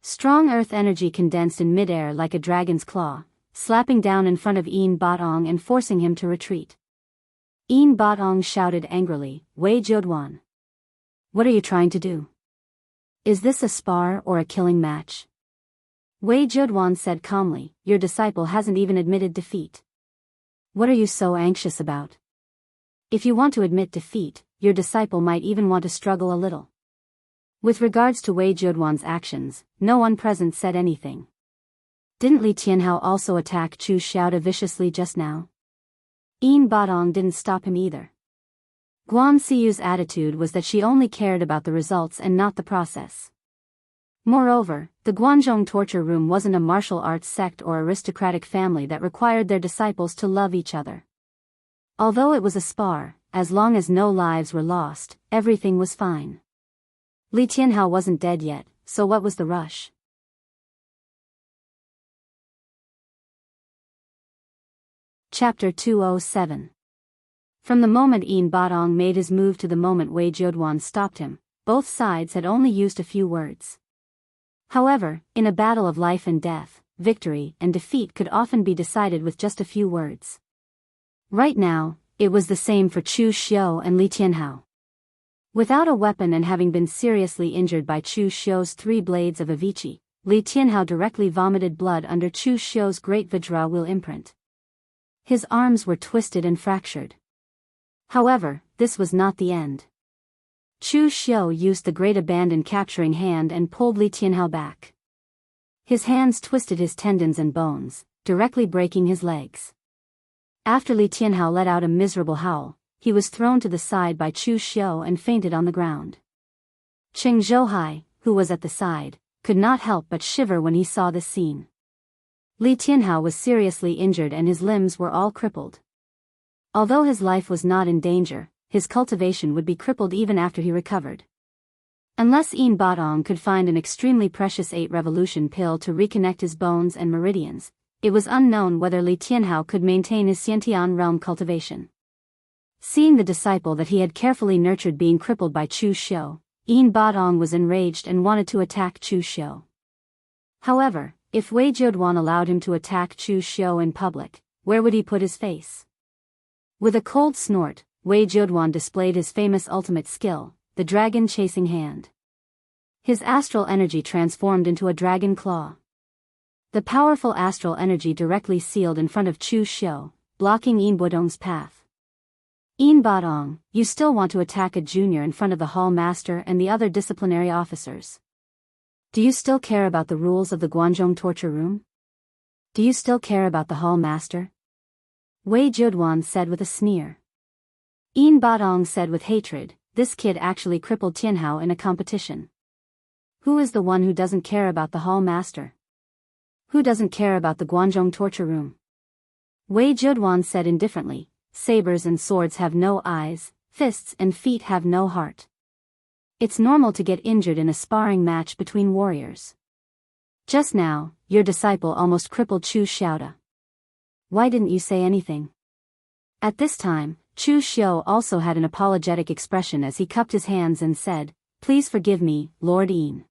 Strong earth energy condensed in midair like a dragon's claw, slapping down in front of Yin Baotong and forcing him to retreat. Yin Baotong shouted angrily, "Wei Zheduan! What are you trying to do? Is this a spar or a killing match?" Wei Zheduan said calmly, "Your disciple hasn't even admitted defeat. What are you so anxious about? If you want to admit defeat, your disciple might even want to struggle a little." With regards to Wei Zheduan's actions, no one present said anything. Didn't Li Tianhao also attack Chu Xiu viciously just now? Yin Baotong didn't stop him either. Guan Xiyu's attitude was that she only cared about the results and not the process. Moreover, the Guanzhong torture room wasn't a martial arts sect or aristocratic family that required their disciples to love each other. Although it was a spar, as long as no lives were lost, everything was fine. Li Tianhao wasn't dead yet, so what was the rush? Chapter 207. From the moment Yin Baotong made his move to the moment Wei Zheduan stopped him, both sides had only used a few words. However, in a battle of life and death, victory and defeat could often be decided with just a few words. Right now, it was the same for Chu Xiu and Li Tianhao. Without a weapon and having been seriously injured by Chu Xiu's 3 blades of Avici, Li Tianhao directly vomited blood under Chu Xiu's great Vajra will imprint. His arms were twisted and fractured. However, this was not the end. Chu Xiu used the great abandon capturing hand and pulled Li Tianhao back. His hands twisted his tendons and bones, directly breaking his legs. After Li Tianhao let out a miserable howl, he was thrown to the side by Chu Xiu and fainted on the ground. Cheng Zhouhai, who was at the side, could not help but shiver when he saw this scene. Li Tianhao was seriously injured and his limbs were all crippled. Although his life was not in danger, his cultivation would be crippled even after he recovered. Unless Yin Baotong could find an extremely precious 8 revolution pill to reconnect his bones and meridians, it was unknown whether Li Tianhao could maintain his Xiantian realm cultivation. Seeing the disciple that he had carefully nurtured being crippled by Chu Xiu, Yin Baotong was enraged and wanted to attack Chu Xiu. However, if Wei Zheduan allowed him to attack Chu Xiu in public, where would he put his face? With a cold snort, Wei Zheduan displayed his famous ultimate skill, the dragon chasing hand. His astral energy transformed into a dragon claw. The powerful astral energy directly sealed in front of Chu Xiu, blocking Yin Baotong's path. Yin Baotong, you still want to attack a junior in front of the hall master and the other disciplinary officers? Do you still care about the rules of the Guanzhong torture room? Do you still care about the hall master? Wei Zheduan said with a sneer. Yin Baotong said with hatred, this kid actually crippled Tianhao in a competition. Who is the one who doesn't care about the hall master? Who doesn't care about the Guanzhong torture room? Wei Zheduan said indifferently, sabers and swords have no eyes, fists and feet have no heart. It's normal to get injured in a sparring match between warriors. Just now, your disciple almost crippled Chu Xiaoda. Why didn't you say anything? At this time, Chu Xiao also had an apologetic expression as he cupped his hands and said, "Please forgive me, Lord Yin.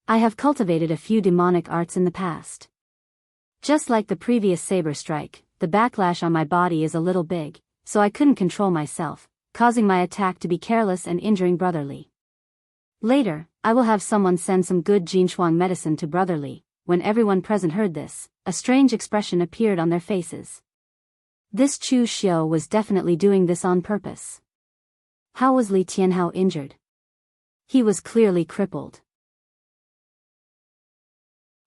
I have cultivated a few demonic arts in the past. Just like the previous saber strike, the backlash on my body is a little big, so I couldn't control myself, causing my attack to be careless and injuring Brotherly. Later, I will have someone send some good Jinshuang medicine to Brotherly." When everyone present heard this, a strange expression appeared on their faces. This Chu Xiao was definitely doing this on purpose. How was Li Tianhao injured? He was clearly crippled.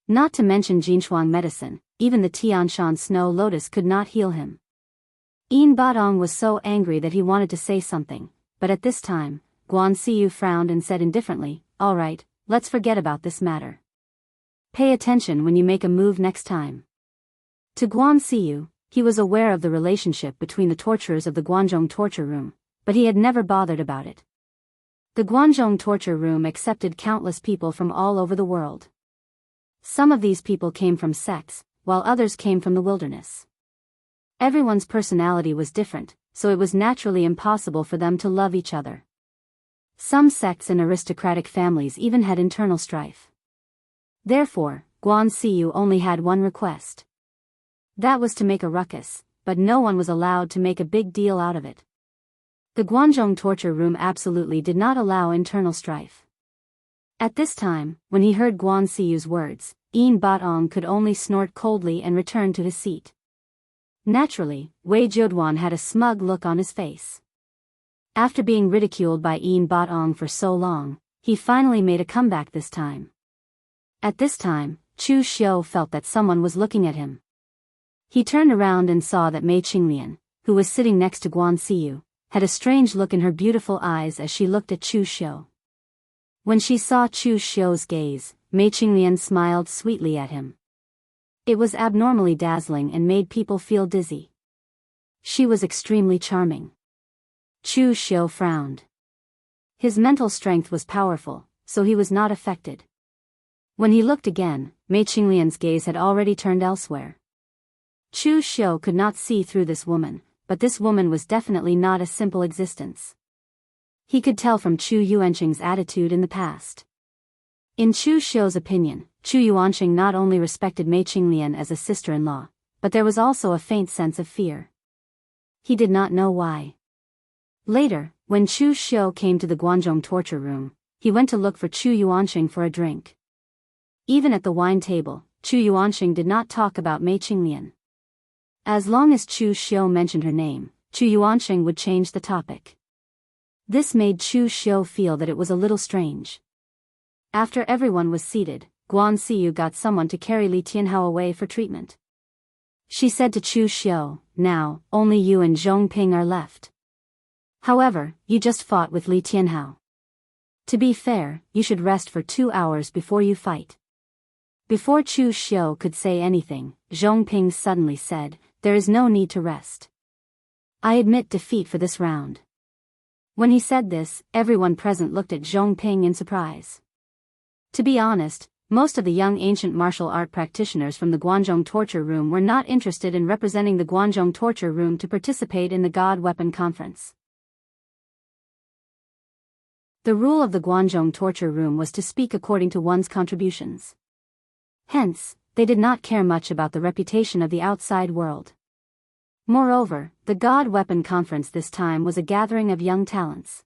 Not to mention Jinshuang medicine, even the Tianshan snow lotus could not heal him. Yin Badong was so angry that he wanted to say something, but at this time, Guan Siyu frowned and said indifferently, "All right, let's forget about this matter. Pay attention when you make a move next time." To Guan Siyu, he was aware of the relationship between the torturers of the Guanzhong torture room, but he had never bothered about it. The Guanzhong torture room accepted countless people from all over the world. Some of these people came from sects, while others came from the wilderness. Everyone's personality was different, so it was naturally impossible for them to love each other. Some sects and aristocratic families even had internal strife. Therefore, Guan Siyu only had one request. That was to make a ruckus, but no one was allowed to make a big deal out of it. The Guanzhong torture room absolutely did not allow internal strife. At this time, when he heard Guan Siyu's words, Yin Batong could only snort coldly and return to his seat. Naturally, Wei Jiuduan had a smug look on his face. After being ridiculed by Yin Batong for so long, he finally made a comeback this time. At this time, Chu Xiao felt that someone was looking at him. He turned around and saw that Mei Qinglian, who was sitting next to Guan Siyu, had a strange look in her beautiful eyes as she looked at Chu Xiao. When she saw Chu Xiao's gaze, Mei Qinglian smiled sweetly at him. It was abnormally dazzling and made people feel dizzy. She was extremely charming. Chu Xiao frowned. His mental strength was powerful, so he was not affected. When he looked again, Mei Qinglian's gaze had already turned elsewhere. Chu Xiao could not see through this woman, but this woman was definitely not a simple existence. He could tell from Chu Yuanqing's attitude in the past. In Chu Xiao's opinion, Chu Yuanqing not only respected Mei Qinglian as a sister-in-law, but there was also a faint sense of fear. He did not know why. Later, when Chu Xiao came to the Guanzhong torture room, he went to look for Chu Yuanqing for a drink. Even at the wine table, Chu Yuanqing did not talk about Mei Qinglian. As long as Chu Xiao mentioned her name, Chu Yuanqing would change the topic. This made Chu Xiao feel that it was a little strange. After everyone was seated, Guan Siyu got someone to carry Li Tianhao away for treatment. She said to Chu Xiao, "Now, only you and Zhong Ping are left. However, you just fought with Li Tianhao. To be fair, you should rest for 2 hours before you fight." Before Chu Xiao could say anything, Zhong Ping suddenly said, "There is no need to rest. I admit defeat for this round." When he said this, everyone present looked at Zhong Ping in surprise. To be honest, most of the young ancient martial art practitioners from the Guanzhong torture room were not interested in representing the Guanzhong torture room to participate in the God Weapon Conference. The rule of the Guanzhong torture room was to speak according to one's contributions. Hence, they did not care much about the reputation of the outside world. Moreover, the God Weapon Conference this time was a gathering of young talents.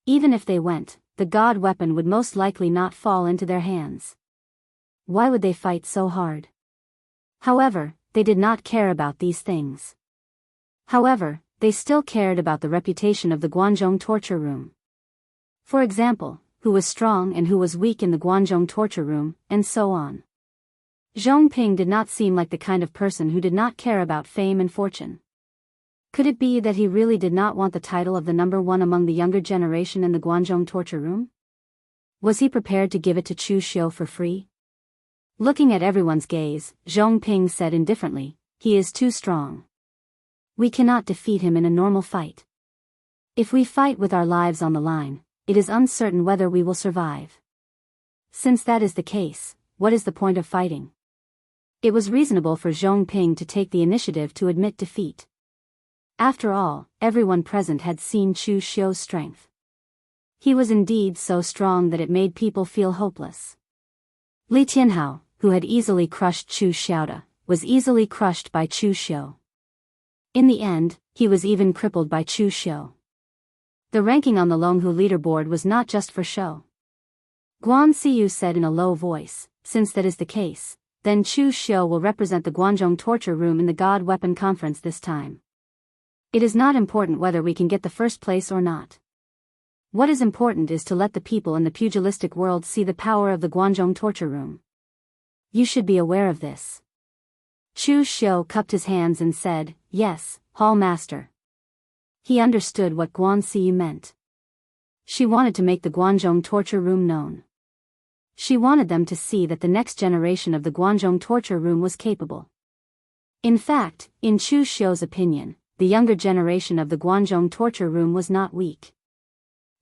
Even if they went, the God Weapon would most likely not fall into their hands. Why would they fight so hard? However, they did not care about these things. However, they still cared about the reputation of the Guanzhong torture room. For example, who was strong and who was weak in the Guanzhong torture room, and so on. Zhong Ping did not seem like the kind of person who did not care about fame and fortune. Could it be that he really did not want the title of the number one among the younger generation in the Guanzhong torture room? Was he prepared to give it to Chu Xiao for free? Looking at everyone's gaze, Zhong Ping said indifferently, "He is too strong. We cannot defeat him in a normal fight. If we fight with our lives on the line, it is uncertain whether we will survive. Since that is the case, what is the point of fighting? It was reasonable for Zhong Ping to take the initiative to admit defeat. After all, everyone present had seen Chu Xiu's strength. He was indeed so strong that it made people feel hopeless. Li Tianhao, who had easily crushed Chu Xiaoda, was easily crushed by Chu Xiu. In the end, he was even crippled by Chu Xiu. The ranking on the Longhu leaderboard was not just for show. Guan Siyu said in a low voice, since that is the case, then Chu Xiu will represent the Guanzhong torture room in the God Weapon Conference this time. It is not important whether we can get the first place or not. What is important is to let the people in the pugilistic world see the power of the Guanzhong torture room. You should be aware of this. Chu Xiu cupped his hands and said, yes, Hall Master. He understood what Guan Siyu meant. She wanted to make the Guanzhong torture room known. She wanted them to see that the next generation of the Guanzhong torture room was capable. In fact, in Chu Xiu's opinion, the younger generation of the Guanzhong torture room was not weak.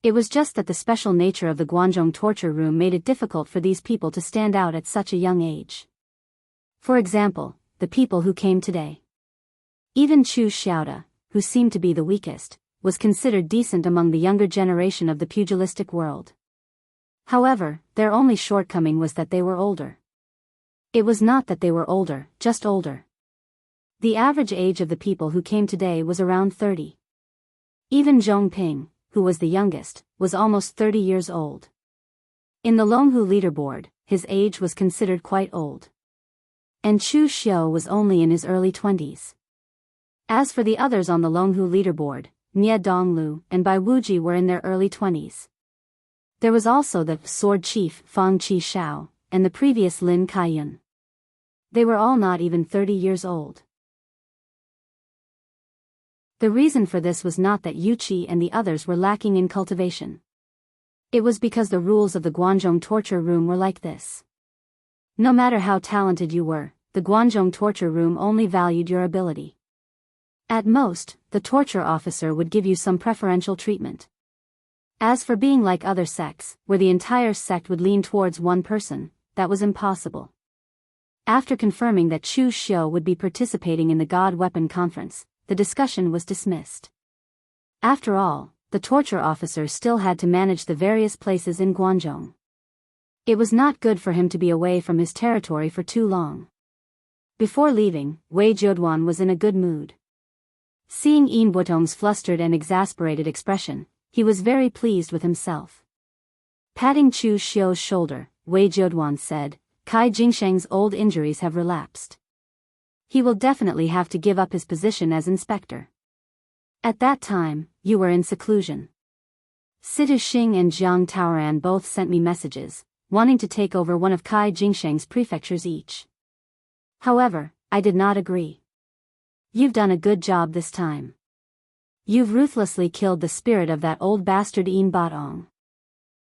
It was just that the special nature of the Guanzhong torture room made it difficult for these people to stand out at such a young age. For example, the people who came today. Even Chu Xiaoda, who seemed to be the weakest, was considered decent among the younger generation of the pugilistic world. However, their only shortcoming was that they were older. It was not that they were older, just older. The average age of the people who came today was around 30. Even Zhong Ping, who was the youngest, was almost 30 years old. In the Longhu leaderboard, his age was considered quite old. And Chu Xiu was only in his early 20s. As for the others on the Longhu leaderboard, Nie Donglu and Bai Wuji were in their early 20s. There was also the sword chief Fang Qi Shao, and the previous Lin Kaiyun. They were all not even 30 years old. The reason for this was not that Yuqi and the others were lacking in cultivation. It was because the rules of the Guanzhong torture room were like this. No matter how talented you were, the Guanzhong torture room only valued your ability. At most, the torture officer would give you some preferential treatment. As for being like other sects, where the entire sect would lean towards one person, that was impossible. After confirming that Chu Xiu would be participating in the God Weapon Conference, the discussion was dismissed. After all, the torture officer still had to manage the various places in Guanzhong. It was not good for him to be away from his territory for too long. Before leaving, Wei Zheduan was in a good mood. Seeing Yin Butong's flustered and exasperated expression, he was very pleased with himself. Patting Chu Xiu's shoulder, Wei Zheduan said, Kai Jingsheng's old injuries have relapsed. He will definitely have to give up his position as inspector. At that time, you were in seclusion. Situ Xing and Jiang Taoran both sent me messages, wanting to take over one of Kai Jingsheng's prefectures each. However, I did not agree. You've done a good job this time. You've ruthlessly killed the spirit of that old bastard Yin Batong.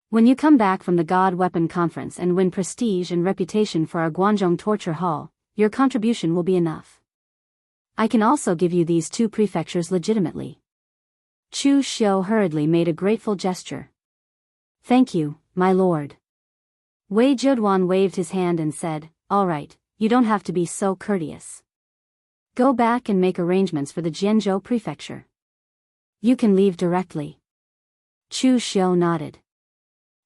When you come back from the God Weapon Conference and win prestige and reputation for our Guanzhong Torture Hall, your contribution will be enough. I can also give you these 2 prefectures legitimately. Chu Xiu hurriedly made a grateful gesture. Thank you, my lord. Wei Zheduan waved his hand and said, all right, you don't have to be so courteous. Go back and make arrangements for the Jianzhou prefecture. You can leave directly. Chu Xiu nodded.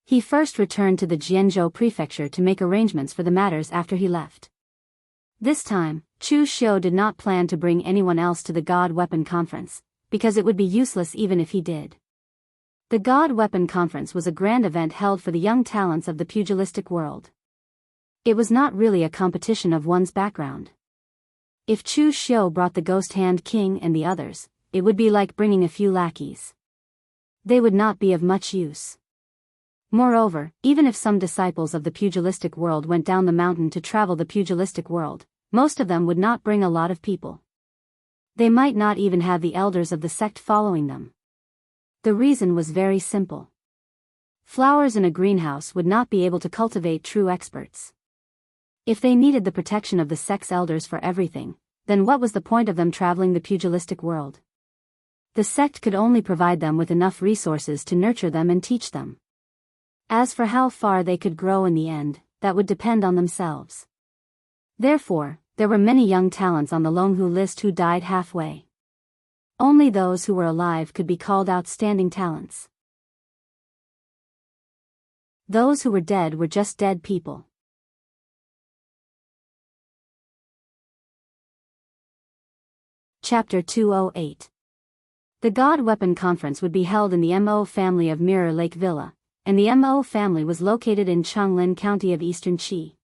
He first returned to the Jianzhou prefecture to make arrangements for the matters after he left. This time, Chu Xiu did not plan to bring anyone else to the God Weapon Conference, because it would be useless even if he did. The God Weapon Conference was a grand event held for the young talents of the pugilistic world. It was not really a competition of one's background. If Chu Xiu brought the Ghost Hand King and the others, it would be like bringing a few lackeys. They would not be of much use. Moreover, even if some disciples of the pugilistic world went down the mountain to travel the pugilistic world, most of them would not bring a lot of people. They might not even have the elders of the sect following them. The reason was very simple. Flowers in a greenhouse would not be able to cultivate true experts. If they needed the protection of the sect's elders for everything, then what was the point of them traveling the pugilistic world? the sect could only provide them with enough resources to nurture them and teach them. As for how far they could grow in the end, that would depend on themselves. Therefore, there were many young talents on the Longhu list who died halfway. Only those who were alive could be called outstanding talents. Those who were dead were just dead people. Chapter 208. The God Weapon Conference would be held in the Mo family of Mirror Lake Villa, and the Mo family was located in Changlin County of Eastern Qi.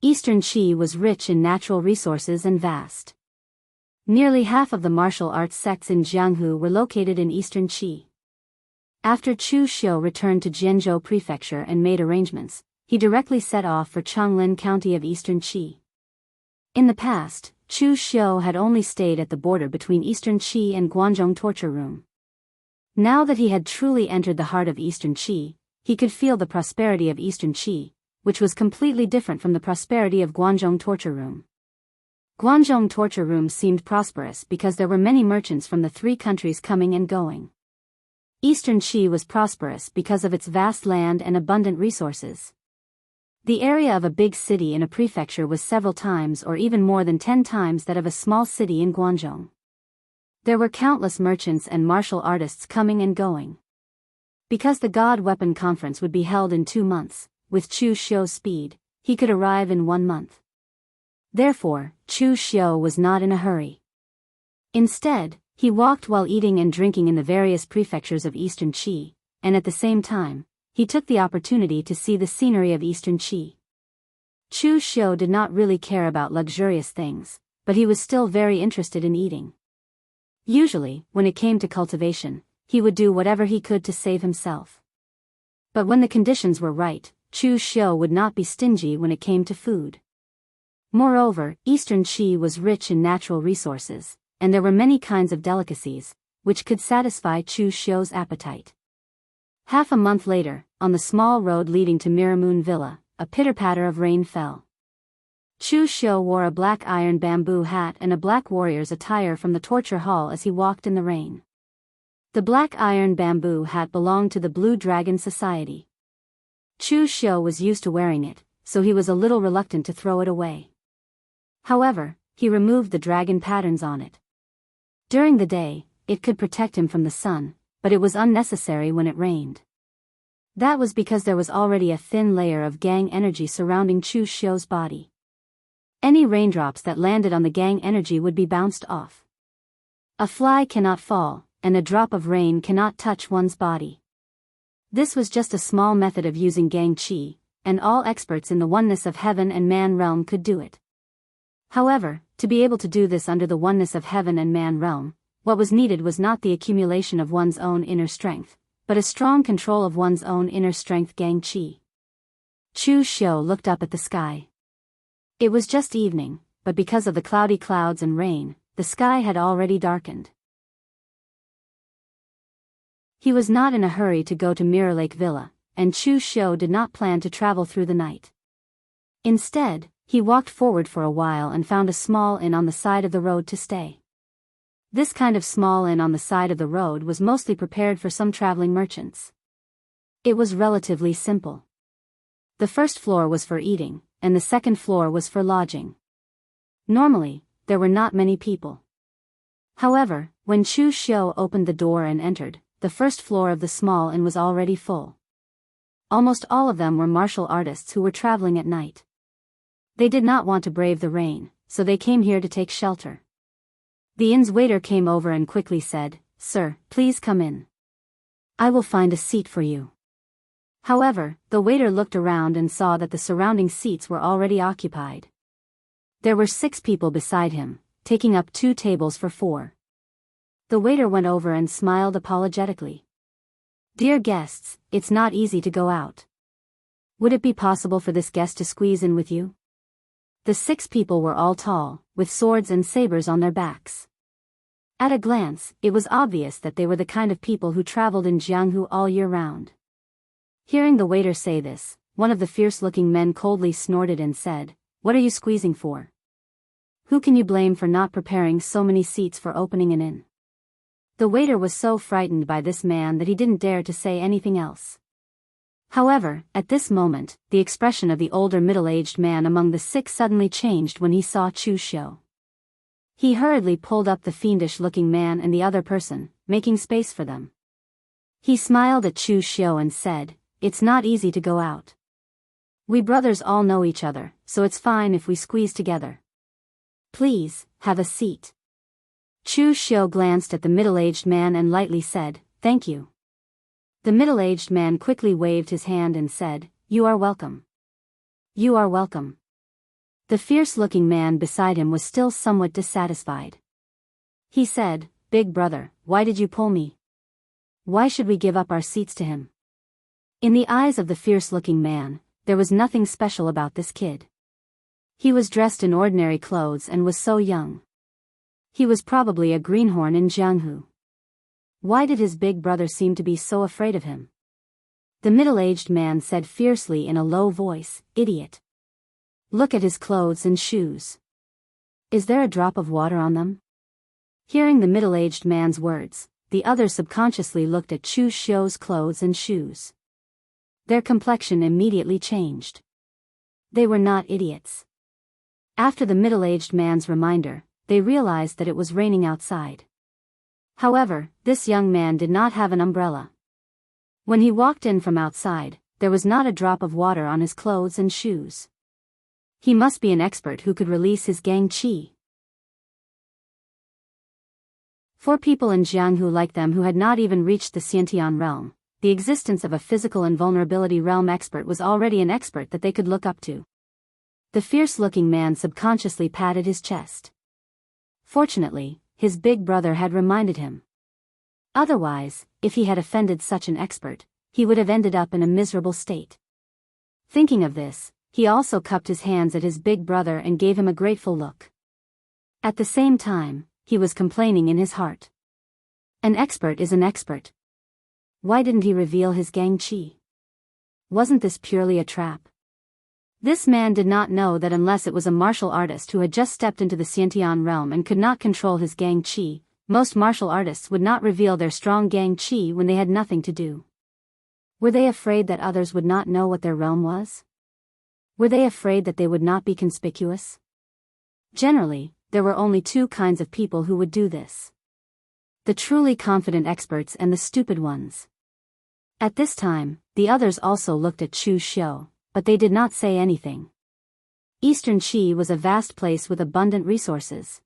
Eastern Qi was rich in natural resources and vast. Nearly half of the martial arts sects in Jianghu were located in Eastern Qi. After Chu Xiu returned to Jianzhou Prefecture and made arrangements, he directly set off for Changlin County of Eastern Qi. In the past, Chu Xiu had only stayed at the border between Eastern Qi and Guangzhong torture room. Now that he had truly entered the heart of Eastern Qi, he could feel the prosperity of Eastern Qi, which was completely different from the prosperity of Guangzhong torture room. Guangzhong torture room seemed prosperous because there were many merchants from the three countries coming and going. Eastern Qi was prosperous because of its vast land and abundant resources. The area of a big city in a prefecture was several times or even more than 10 times that of a small city in Guangzhong. There were countless merchants and martial artists coming and going. Because the God Weapon Conference would be held in 2 months, with Chu Xiu's speed, he could arrive in 1 month. Therefore, Chu Xiu was not in a hurry. Instead, he walked while eating and drinking in the various prefectures of Eastern Qi, and at the same time, he took the opportunity to see the scenery of Eastern Qi. Chu Xiu did not really care about luxurious things, but he was still very interested in eating. Usually, when it came to cultivation, he would do whatever he could to save himself. But when the conditions were right, Chu Xiu would not be stingy when it came to food. Moreover, Eastern Qi was rich in natural resources, and there were many kinds of delicacies, which could satisfy Chu Xiu's appetite. Half a month later, on the small road leading to Miramoon Villa, a pitter-patter of rain fell. Chu Xiu wore a black iron bamboo hat and a black warrior's attire from the torture hall as he walked in the rain. The black iron bamboo hat belonged to the Blue Dragon Society. Chu Xiu was used to wearing it, so he was a little reluctant to throw it away. However, he removed the dragon patterns on it. During the day, it could protect him from the sun, but it was unnecessary when it rained. That was because there was already a thin layer of gang energy surrounding Chu Xiu's body. Any raindrops that landed on the gang energy would be bounced off. A fly cannot fall, and a drop of rain cannot touch one's body. This was just a small method of using gang qi, and all experts in the oneness of heaven and man realm could do it. However, to be able to do this under the oneness of heaven and man realm, what was needed was not the accumulation of one's own inner strength, but a strong control of one's own inner strength gang qi. Chu Xiu looked up at the sky. It was just evening, but because of the cloudy clouds and rain, the sky had already darkened. He was not in a hurry to go to Mirror Lake Villa, and Chu Xiu did not plan to travel through the night. Instead, he walked forward for a while and found a small inn on the side of the road to stay. This kind of small inn on the side of the road was mostly prepared for some traveling merchants. It was relatively simple. The first floor was for eating, and the second floor was for lodging. Normally, there were not many people. However, when Chu Xiu opened the door and entered, the first floor of the small inn was already full. Almost all of them were martial artists who were traveling at night. They did not want to brave the rain, so they came here to take shelter. The inn's waiter came over and quickly said, "Sir, please come in. I will find a seat for you." However, the waiter looked around and saw that the surrounding seats were already occupied. There were 6 people beside him, taking up 2 tables for 4. The waiter went over and smiled apologetically. "Dear guests, it's not easy to go out. Would it be possible for this guest to squeeze in with you?" The 6 people were all tall, with swords and sabers on their backs. At a glance, it was obvious that they were the kind of people who traveled in Jianghu all year round. Hearing the waiter say this, one of the fierce-looking men coldly snorted and said, "What are you squeezing for? Who can you blame for not preparing so many seats for opening an inn? The waiter was so frightened by this man that he didn't dare to say anything else. However, at this moment, the expression of the older middle-aged man among the six suddenly changed when he saw Chu Xiu. He hurriedly pulled up the fiendish-looking man and the other person, making space for them. He smiled at Chu Xiu and said, "It's not easy to go out. We brothers all know each other, so it's fine if we squeeze together. Please, have a seat." Chu Xiu glanced at the middle-aged man and lightly said, "Thank you." The middle-aged man quickly waved his hand and said, "You are welcome. You are welcome." The fierce-looking man beside him was still somewhat dissatisfied. He said, "Big brother, why did you pull me? Why should we give up our seats to him?" In the eyes of the fierce-looking man, there was nothing special about this kid. He was dressed in ordinary clothes and was so young. He was probably a greenhorn in Jianghu. Why did his big brother seem to be so afraid of him? The middle-aged man said fiercely in a low voice, "Idiot. Look at his clothes and shoes. Is there a drop of water on them?" Hearing the middle-aged man's words, the others subconsciously looked at Chu Xiu's clothes and shoes. Their complexion immediately changed. They were not idiots. After the middle-aged man's reminder, they realized that it was raining outside. However, this young man did not have an umbrella. When he walked in from outside, there was not a drop of water on his clothes and shoes. He must be an expert who could release his gang qi. For people in Jianghu like them who had not even reached the Xiantian realm, the existence of a physical invulnerability realm expert was already an expert that they could look up to. The fierce-looking man subconsciously patted his chest. Fortunately, his big brother had reminded him. Otherwise, if he had offended such an expert, he would have ended up in a miserable state. Thinking of this, he also cupped his hands at his big brother and gave him a grateful look. At the same time, he was complaining in his heart. An expert is an expert. Why didn't he reveal his gang qi? Wasn't this purely a trap? This man did not know that unless it was a martial artist who had just stepped into the Xiantian realm and could not control his gang qi, most martial artists would not reveal their strong gang qi when they had nothing to do. Were they afraid that others would not know what their realm was? Were they afraid that they would not be conspicuous? Generally, there were only two kinds of people who would do this: the truly confident experts and the stupid ones. At this time, the others also looked at Chu Xiu, but they did not say anything. Eastern Qi was a vast place with abundant resources.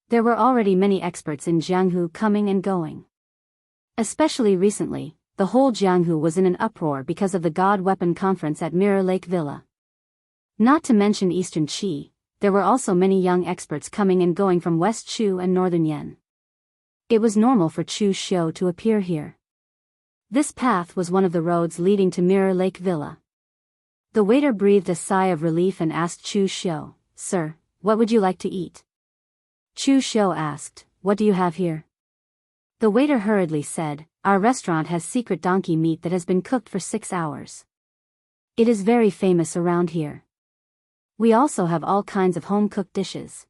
There were already many experts in Jianghu coming and going. Especially recently, the whole Jianghu was in an uproar because of the God Weapon Conference at Mirror Lake Villa. Not to mention Eastern Qi, there were also many young experts coming and going from West Chu and Northern Yan. It was normal for Chu Xiu to appear here. This path was one of the roads leading to Mirror Lake Villa. The waiter breathed a sigh of relief and asked Chu Xiu, "Sir, what would you like to eat?" Chu Xiu asked, "What do you have here?" The waiter hurriedly said, "Our restaurant has secret donkey meat that has been cooked for 6 hours. It is very famous around here. We also have all kinds of home-cooked dishes."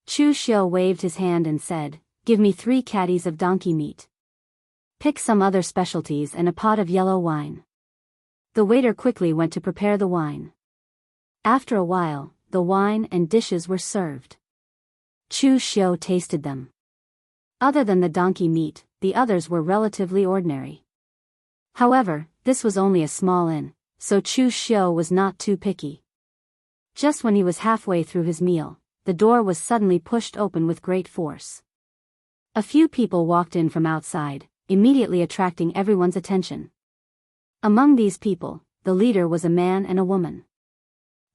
Chu Xiu waved his hand and said, "Give me 3 caddies of donkey meat. Pick some other specialties and a pot of yellow wine." The waiter quickly went to prepare the wine. After a while, the wine and dishes were served. Chu Xiu tasted them. Other than the donkey meat, the others were relatively ordinary. However, this was only a small inn, so Chu Xiu was not too picky. Just when he was halfway through his meal, the door was suddenly pushed open with great force. A few people walked in from outside, immediately attracting everyone's attention. Among these people, the leader was a man and a woman.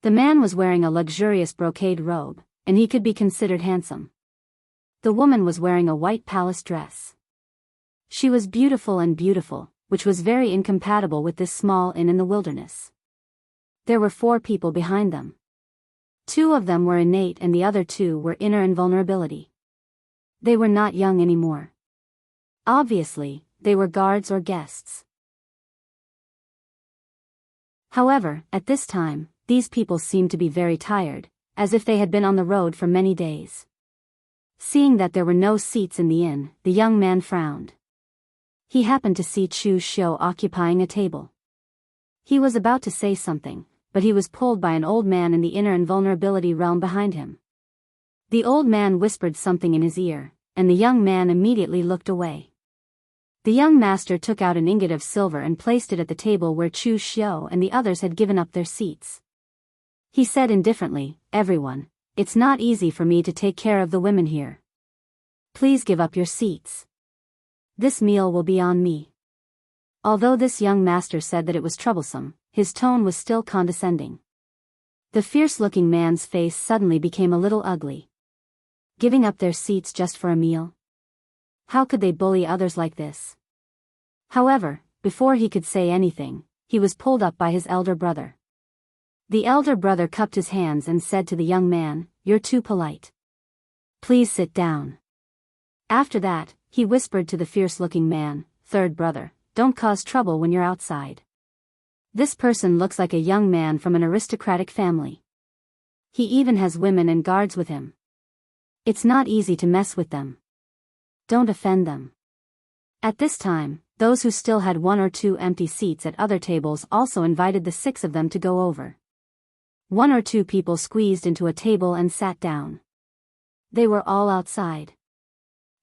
The man was wearing a luxurious brocade robe, and he could be considered handsome. The woman was wearing a white palace dress. She was beautiful, which was very incompatible with this small inn in the wilderness. There were 4 people behind them. 2 of them were innate and the other 2 were inner invulnerability. They were not young anymore. Obviously, they were guards or guests. However, at this time, these people seemed to be very tired, as if they had been on the road for many days. Seeing that there were no seats in the inn, the young man frowned. He happened to see Chu Xiu occupying a table. He was about to say something, but he was pulled by an old man in the inner invulnerability realm behind him. The old man whispered something in his ear, and the young man immediately looked away. The young master took out an ingot of silver and placed it at the table where Chu Xiu and the others had given up their seats. He said indifferently, "Everyone, it's not easy for me to take care of the women here. Please give up your seats. This meal will be on me." Although this young master said that it was troublesome, his tone was still condescending. The fierce-looking man's face suddenly became a little ugly. Giving up their seats just for a meal? How could they bully others like this? However, before he could say anything, he was pulled up by his elder brother. The elder brother cupped his hands and said to the young man, "You're too polite. Please sit down." After that, he whispered to the fierce-looking man, "Third brother, don't cause trouble when you're outside. This person looks like a young man from an aristocratic family. He even has women and guards with him. It's not easy to mess with them. Don't offend them." At this time, those who still had 1 or 2 empty seats at other tables also invited the 6 of them to go over. 1 or 2 people squeezed into a table and sat down. They were all outside.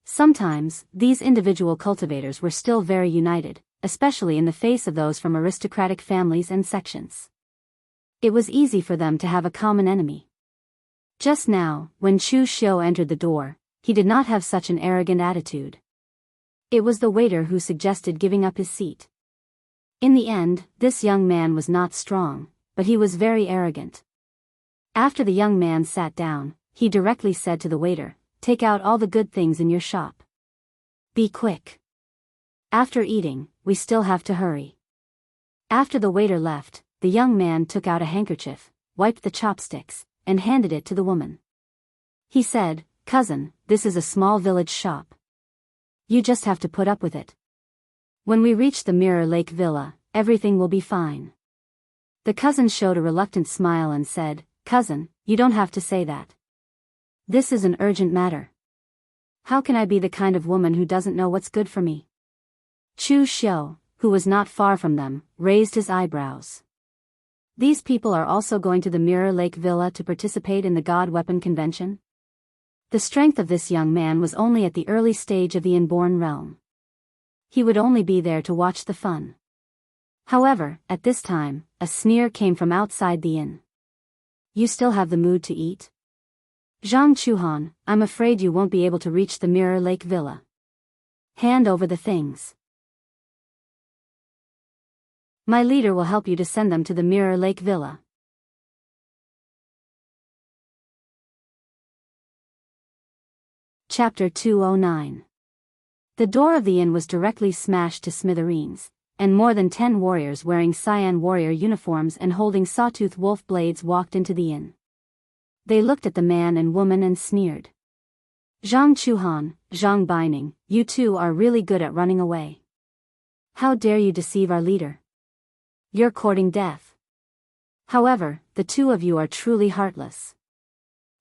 Sometimes, these individual cultivators were still very united, especially in the face of those from aristocratic families and sections. It was easy for them to have a common enemy. Just now, when Chu Xiu entered the door, he did not have such an arrogant attitude. It was the waiter who suggested giving up his seat. In the end, this young man was not strong, but he was very arrogant. After the young man sat down, he directly said to the waiter, "Take out all the good things in your shop. Be quick. After eating, we still have to hurry." After the waiter left, the young man took out a handkerchief, wiped the chopsticks, and handed it to the woman. He said, "Cousin, this is a small village shop. You just have to put up with it. When we reach the Mirror Lake Villa, everything will be fine." The cousin showed a reluctant smile and said, "Cousin, you don't have to say that. This is an urgent matter. How can I be the kind of woman who doesn't know what's good for me?" Chu Xiu, who was not far from them, raised his eyebrows. These people are also going to the Mirror Lake Villa to participate in the God Weapon Convention? The strength of this young man was only at the early stage of the inborn realm. He would only be there to watch the fun. However, at this time, a sneer came from outside the inn. "You still have the mood to eat? Zhang Chuhan, I'm afraid you won't be able to reach the Mirror Lake Villa. Hand over the things. My leader will help you to send them to the Mirror Lake Villa." Chapter 209. The door of the inn was directly smashed to smithereens, and more than 10 warriors wearing cyan warrior uniforms and holding sawtooth wolf blades walked into the inn. They looked at the man and woman and sneered. "Zhang Chuhan, Zhang Baining, you two are really good at running away. How dare you deceive our leader? You're courting death. However, the 2 of you are truly heartless.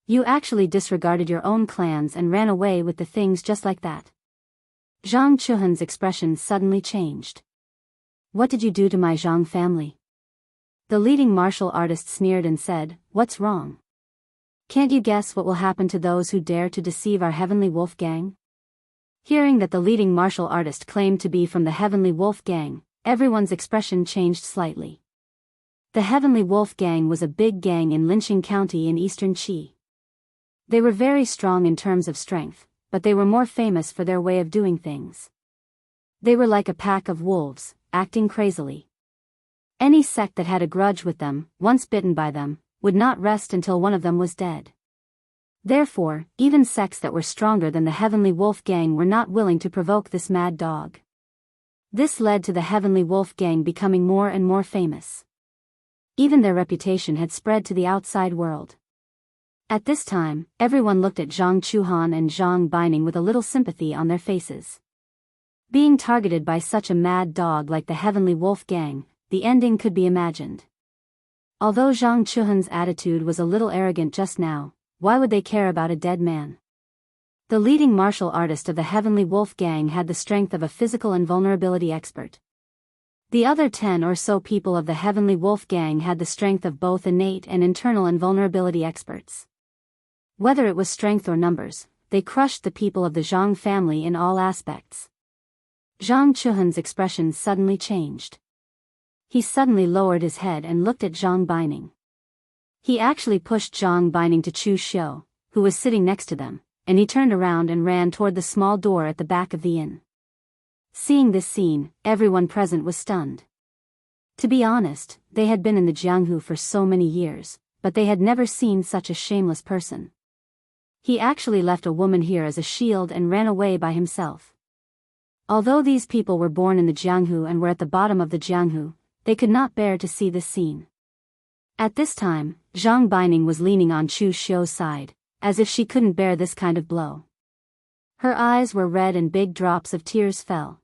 You actually disregarded your own clans and ran away with the things just like that." Zhang Chuhan's expression suddenly changed. "What did you do to my Zhang family?" The leading martial artist sneered and said, "What's wrong? Can't you guess what will happen to those who dare to deceive our Heavenly Wolf Gang?" Hearing that the leading martial artist claimed to be from the Heavenly Wolf Gang, everyone's expression changed slightly. The Heavenly Wolf Gang was a big gang in Linqing County in eastern Qi. They were very strong in terms of strength, but they were more famous for their way of doing things. They were like a pack of wolves, acting crazily. Any sect that had a grudge with them, once bitten by them, would not rest until one of them was dead. Therefore, even sects that were stronger than the Heavenly Wolf Gang were not willing to provoke this mad dog. This led to the Heavenly Wolf Gang becoming more and more famous. Even their reputation had spread to the outside world. At this time, everyone looked at Zhang Chuhan and Zhang Baining with a little sympathy on their faces. Being targeted by such a mad dog like the Heavenly Wolf Gang, the ending could be imagined. Although Zhang Chuhan's attitude was a little arrogant just now, why would they care about a dead man? The leading martial artist of the Heavenly Wolf Gang had the strength of a physical invulnerability expert. The other 10 or so people of the Heavenly Wolf Gang had the strength of both innate and internal invulnerability experts. Whether it was strength or numbers, they crushed the people of the Zhang family in all aspects. Zhang Chuhan's expression suddenly changed. He suddenly lowered his head and looked at Zhang Baining. He actually pushed Zhang Baining to Chu Xiu, who was sitting next to them, and he turned around and ran toward the small door at the back of the inn. Seeing this scene, everyone present was stunned. To be honest, they had been in the Jianghu for so many years, but they had never seen such a shameless person. He actually left a woman here as a shield and ran away by himself. Although these people were born in the Jianghu and were at the bottom of the Jianghu, they could not bear to see this scene. At this time, Zhang Baining was leaning on Chu Xiu's side, as if she couldn't bear this kind of blow. Her eyes were red and big drops of tears fell.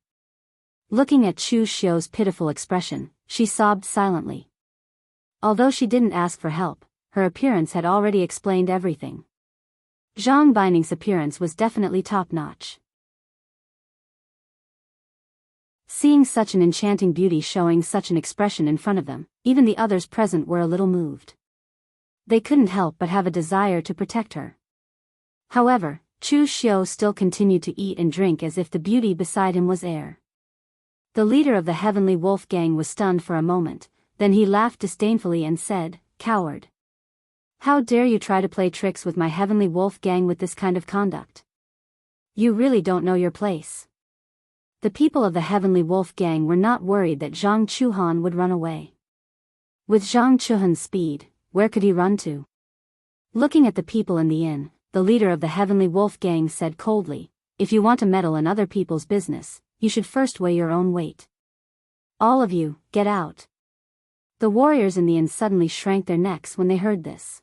Looking at Chu Xiu's pitiful expression, she sobbed silently. Although she didn't ask for help, her appearance had already explained everything. Zhang Baining's appearance was definitely top-notch. Seeing such an enchanting beauty showing such an expression in front of them, even the others present were a little moved. They couldn't help but have a desire to protect her. However, Chu Xiu still continued to eat and drink as if the beauty beside him was air. The leader of the Heavenly Wolf Gang was stunned for a moment, then he laughed disdainfully and said, "Coward. How dare you try to play tricks with my Heavenly Wolf Gang with this kind of conduct? You really don't know your place." The people of the Heavenly Wolf Gang were not worried that Zhang Chuhan would run away. With Zhang Chuhan's speed, where could he run to? Looking at the people in the inn, the leader of the Heavenly Wolf Gang said coldly, "If you want to meddle in other people's business, you should first weigh your own weight. All of you, get out." The warriors in the inn suddenly shrank their necks when they heard this.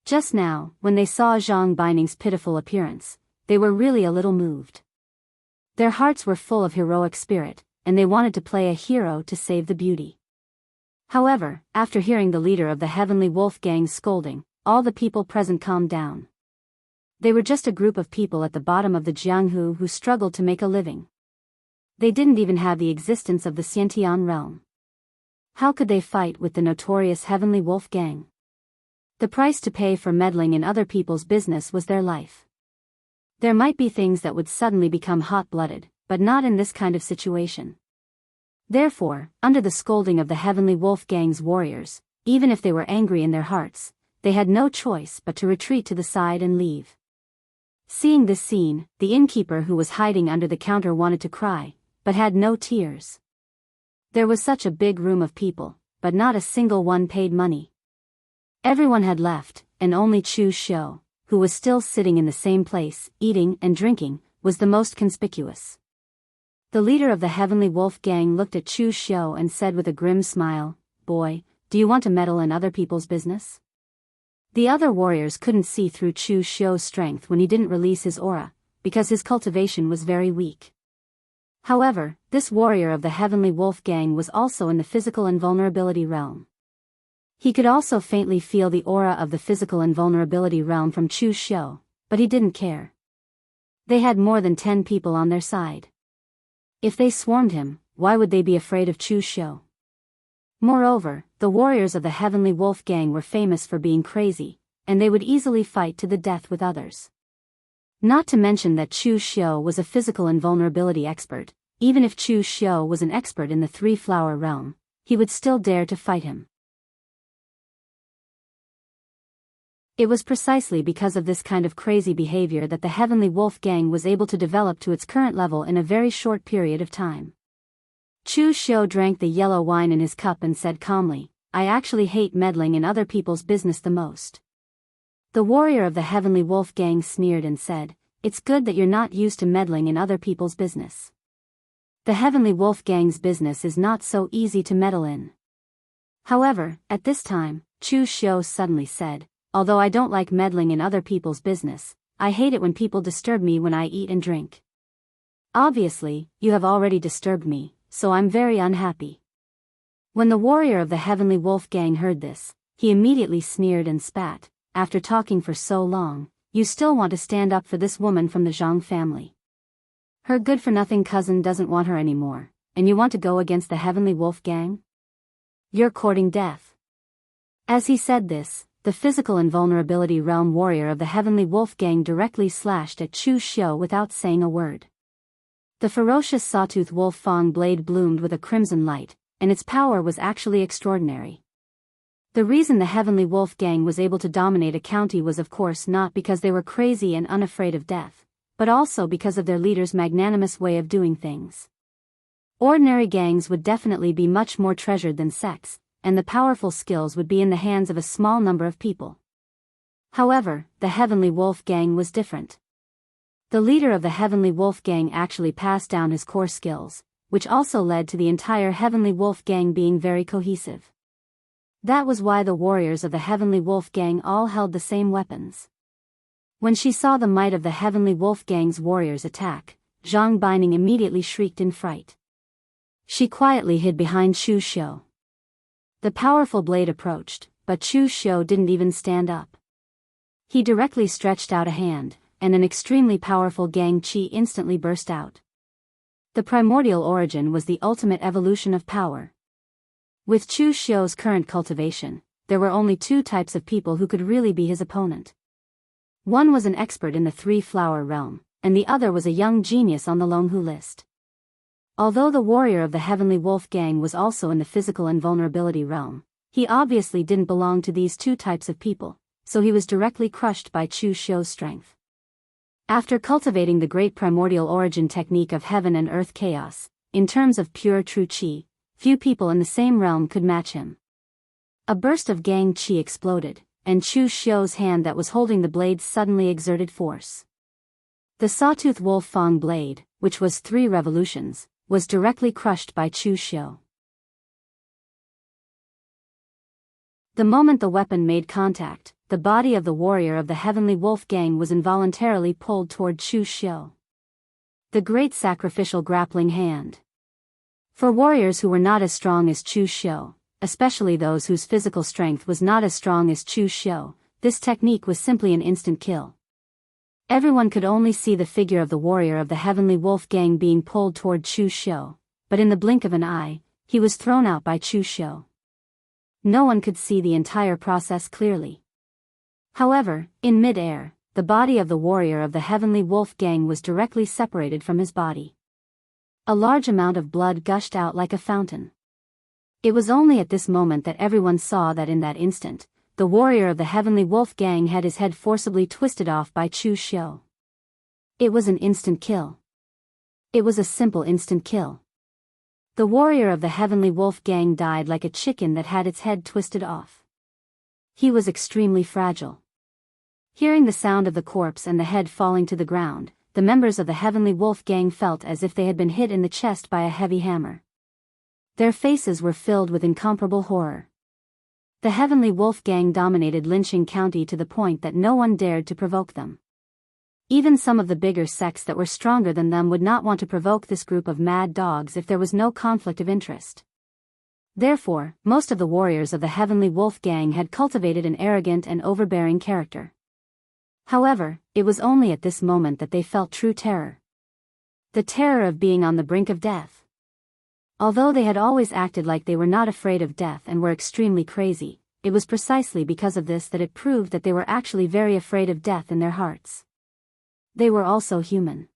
Just now, when they saw Zhang Baining's pitiful appearance, they were really a little moved. Their hearts were full of heroic spirit, and they wanted to play a hero to save the beauty. However, after hearing the leader of the Heavenly Wolf Gang's scolding, all the people present calmed down. They were just a group of people at the bottom of the Jianghu who struggled to make a living. They didn't even have the existence of the Xiantian realm. How could they fight with the notorious Heavenly Wolf Gang? The price to pay for meddling in other people's business was their life. There might be things that would suddenly become hot-blooded, but not in this kind of situation. Therefore, under the scolding of the Heavenly Wolf Gang's warriors, even if they were angry in their hearts, they had no choice but to retreat to the side and leave. Seeing this scene, the innkeeper who was hiding under the counter wanted to cry, but had no tears. There was such a big room of people, but not a single one paid money. Everyone had left, and only Chu Xiu, who was still sitting in the same place, eating and drinking, was the most conspicuous. The leader of the Heavenly Wolf Gang looked at Chu Xiu and said with a grim smile, "Boy, do you want to meddle in other people's business?" The other warriors couldn't see through Chu Xiu's strength when he didn't release his aura, because his cultivation was very weak. However, this warrior of the Heavenly Wolf Gang was also in the physical invulnerability realm. He could also faintly feel the aura of the physical invulnerability realm from Chu Xiu, but he didn't care. They had more than 10 people on their side. If they swarmed him, why would they be afraid of Chu Xiu? Moreover, the warriors of the Heavenly Wolf Gang were famous for being crazy, and they would easily fight to the death with others. Not to mention that Chu Xiu was a physical invulnerability expert. Even if Chu Xiu was an expert in the three-flower realm, he would still dare to fight him. It was precisely because of this kind of crazy behavior that the Heavenly Wolf Gang was able to develop to its current level in a very short period of time. Chu Xiu drank the yellow wine in his cup and said calmly, "I actually hate meddling in other people's business the most." The warrior of the Heavenly Wolf Gang sneered and said, "It's good that you're not used to meddling in other people's business. The Heavenly Wolf Gang's business is not so easy to meddle in." However, at this time, Chu Xiu suddenly said, "Although I don't like meddling in other people's business, I hate it when people disturb me when I eat and drink. Obviously, you have already disturbed me, so I'm very unhappy." When the warrior of the Heavenly Wolf Gang heard this, he immediately sneered and spat, "After talking for so long, you still want to stand up for this woman from the Zhang family. Her good-for-nothing cousin doesn't want her anymore, and you want to go against the Heavenly Wolf Gang? You're courting death." As he said this, the physical invulnerability realm warrior of the Heavenly Wolf Gang directly slashed at Chu Xiu without saying a word. The ferocious sawtooth wolf fang blade bloomed with a crimson light, and its power was actually extraordinary. The reason the Heavenly Wolf Gang was able to dominate a county was of course not because they were crazy and unafraid of death, but also because of their leader's magnanimous way of doing things. Ordinary gangs would definitely be much more treasured than sects, and the powerful skills would be in the hands of a small number of people. However, the Heavenly Wolf Gang was different. The leader of the Heavenly Wolf Gang actually passed down his core skills, which also led to the entire Heavenly Wolf Gang being very cohesive. That was why the warriors of the Heavenly Wolf Gang all held the same weapons. When she saw the might of the Heavenly Wolf Gang's warriors attack, Zhang Baining immediately shrieked in fright. She quietly hid behind Chu Xiu. The powerful blade approached, but Chu Xiu didn't even stand up. He directly stretched out a hand, and an extremely powerful gang qi instantly burst out. The primordial origin was the ultimate evolution of power. With Chu Xiu's current cultivation, there were only two types of people who could really be his opponent. One was an expert in the three-flower realm, and the other was a young genius on the Longhu list. Although the warrior of the Heavenly Wolf Gang was also in the physical invulnerability realm, he obviously didn't belong to these two types of people, so he was directly crushed by Chu Xiu's strength. After cultivating the great primordial origin technique of heaven and earth chaos, in terms of pure true qi, few people in the same realm could match him. A burst of gang qi exploded, and Chu Xiu's hand that was holding the blade suddenly exerted force. The sawtooth wolf fang blade, which was 3 revolutions, was directly crushed by Chu Xiu. The moment the weapon made contact, the body of the warrior of the Heavenly Wolf Gang was involuntarily pulled toward Chu Xiu. The great sacrificial grappling hand. For warriors who were not as strong as Chu Xiu, especially those whose physical strength was not as strong as Chu Xiu, this technique was simply an instant kill. Everyone could only see the figure of the warrior of the Heavenly Wolf Gang being pulled toward Chu Xiu, but in the blink of an eye, he was thrown out by Chu Xiu. No one could see the entire process clearly. However, in mid-air, the body of the warrior of the Heavenly Wolf Gang was directly separated from his body. A large amount of blood gushed out like a fountain. It was only at this moment that everyone saw that in that instant, the warrior of the Heavenly Wolf Gang had his head forcibly twisted off by Chu Xiu. It was an instant kill. It was a simple instant kill. The warrior of the Heavenly Wolf Gang died like a chicken that had its head twisted off. He was extremely fragile. Hearing the sound of the corpse and the head falling to the ground, the members of the Heavenly Wolf Gang felt as if they had been hit in the chest by a heavy hammer. Their faces were filled with incomparable horror. The Heavenly Wolf Gang dominated Linqing County to the point that no one dared to provoke them. Even some of the bigger sects that were stronger than them would not want to provoke this group of mad dogs if there was no conflict of interest. Therefore, most of the warriors of the Heavenly Wolf Gang had cultivated an arrogant and overbearing character. However, it was only at this moment that they felt true terror. The terror of being on the brink of death. Although they had always acted like they were not afraid of death and were extremely crazy, it was precisely because of this that it proved that they were actually very afraid of death in their hearts. They were also human.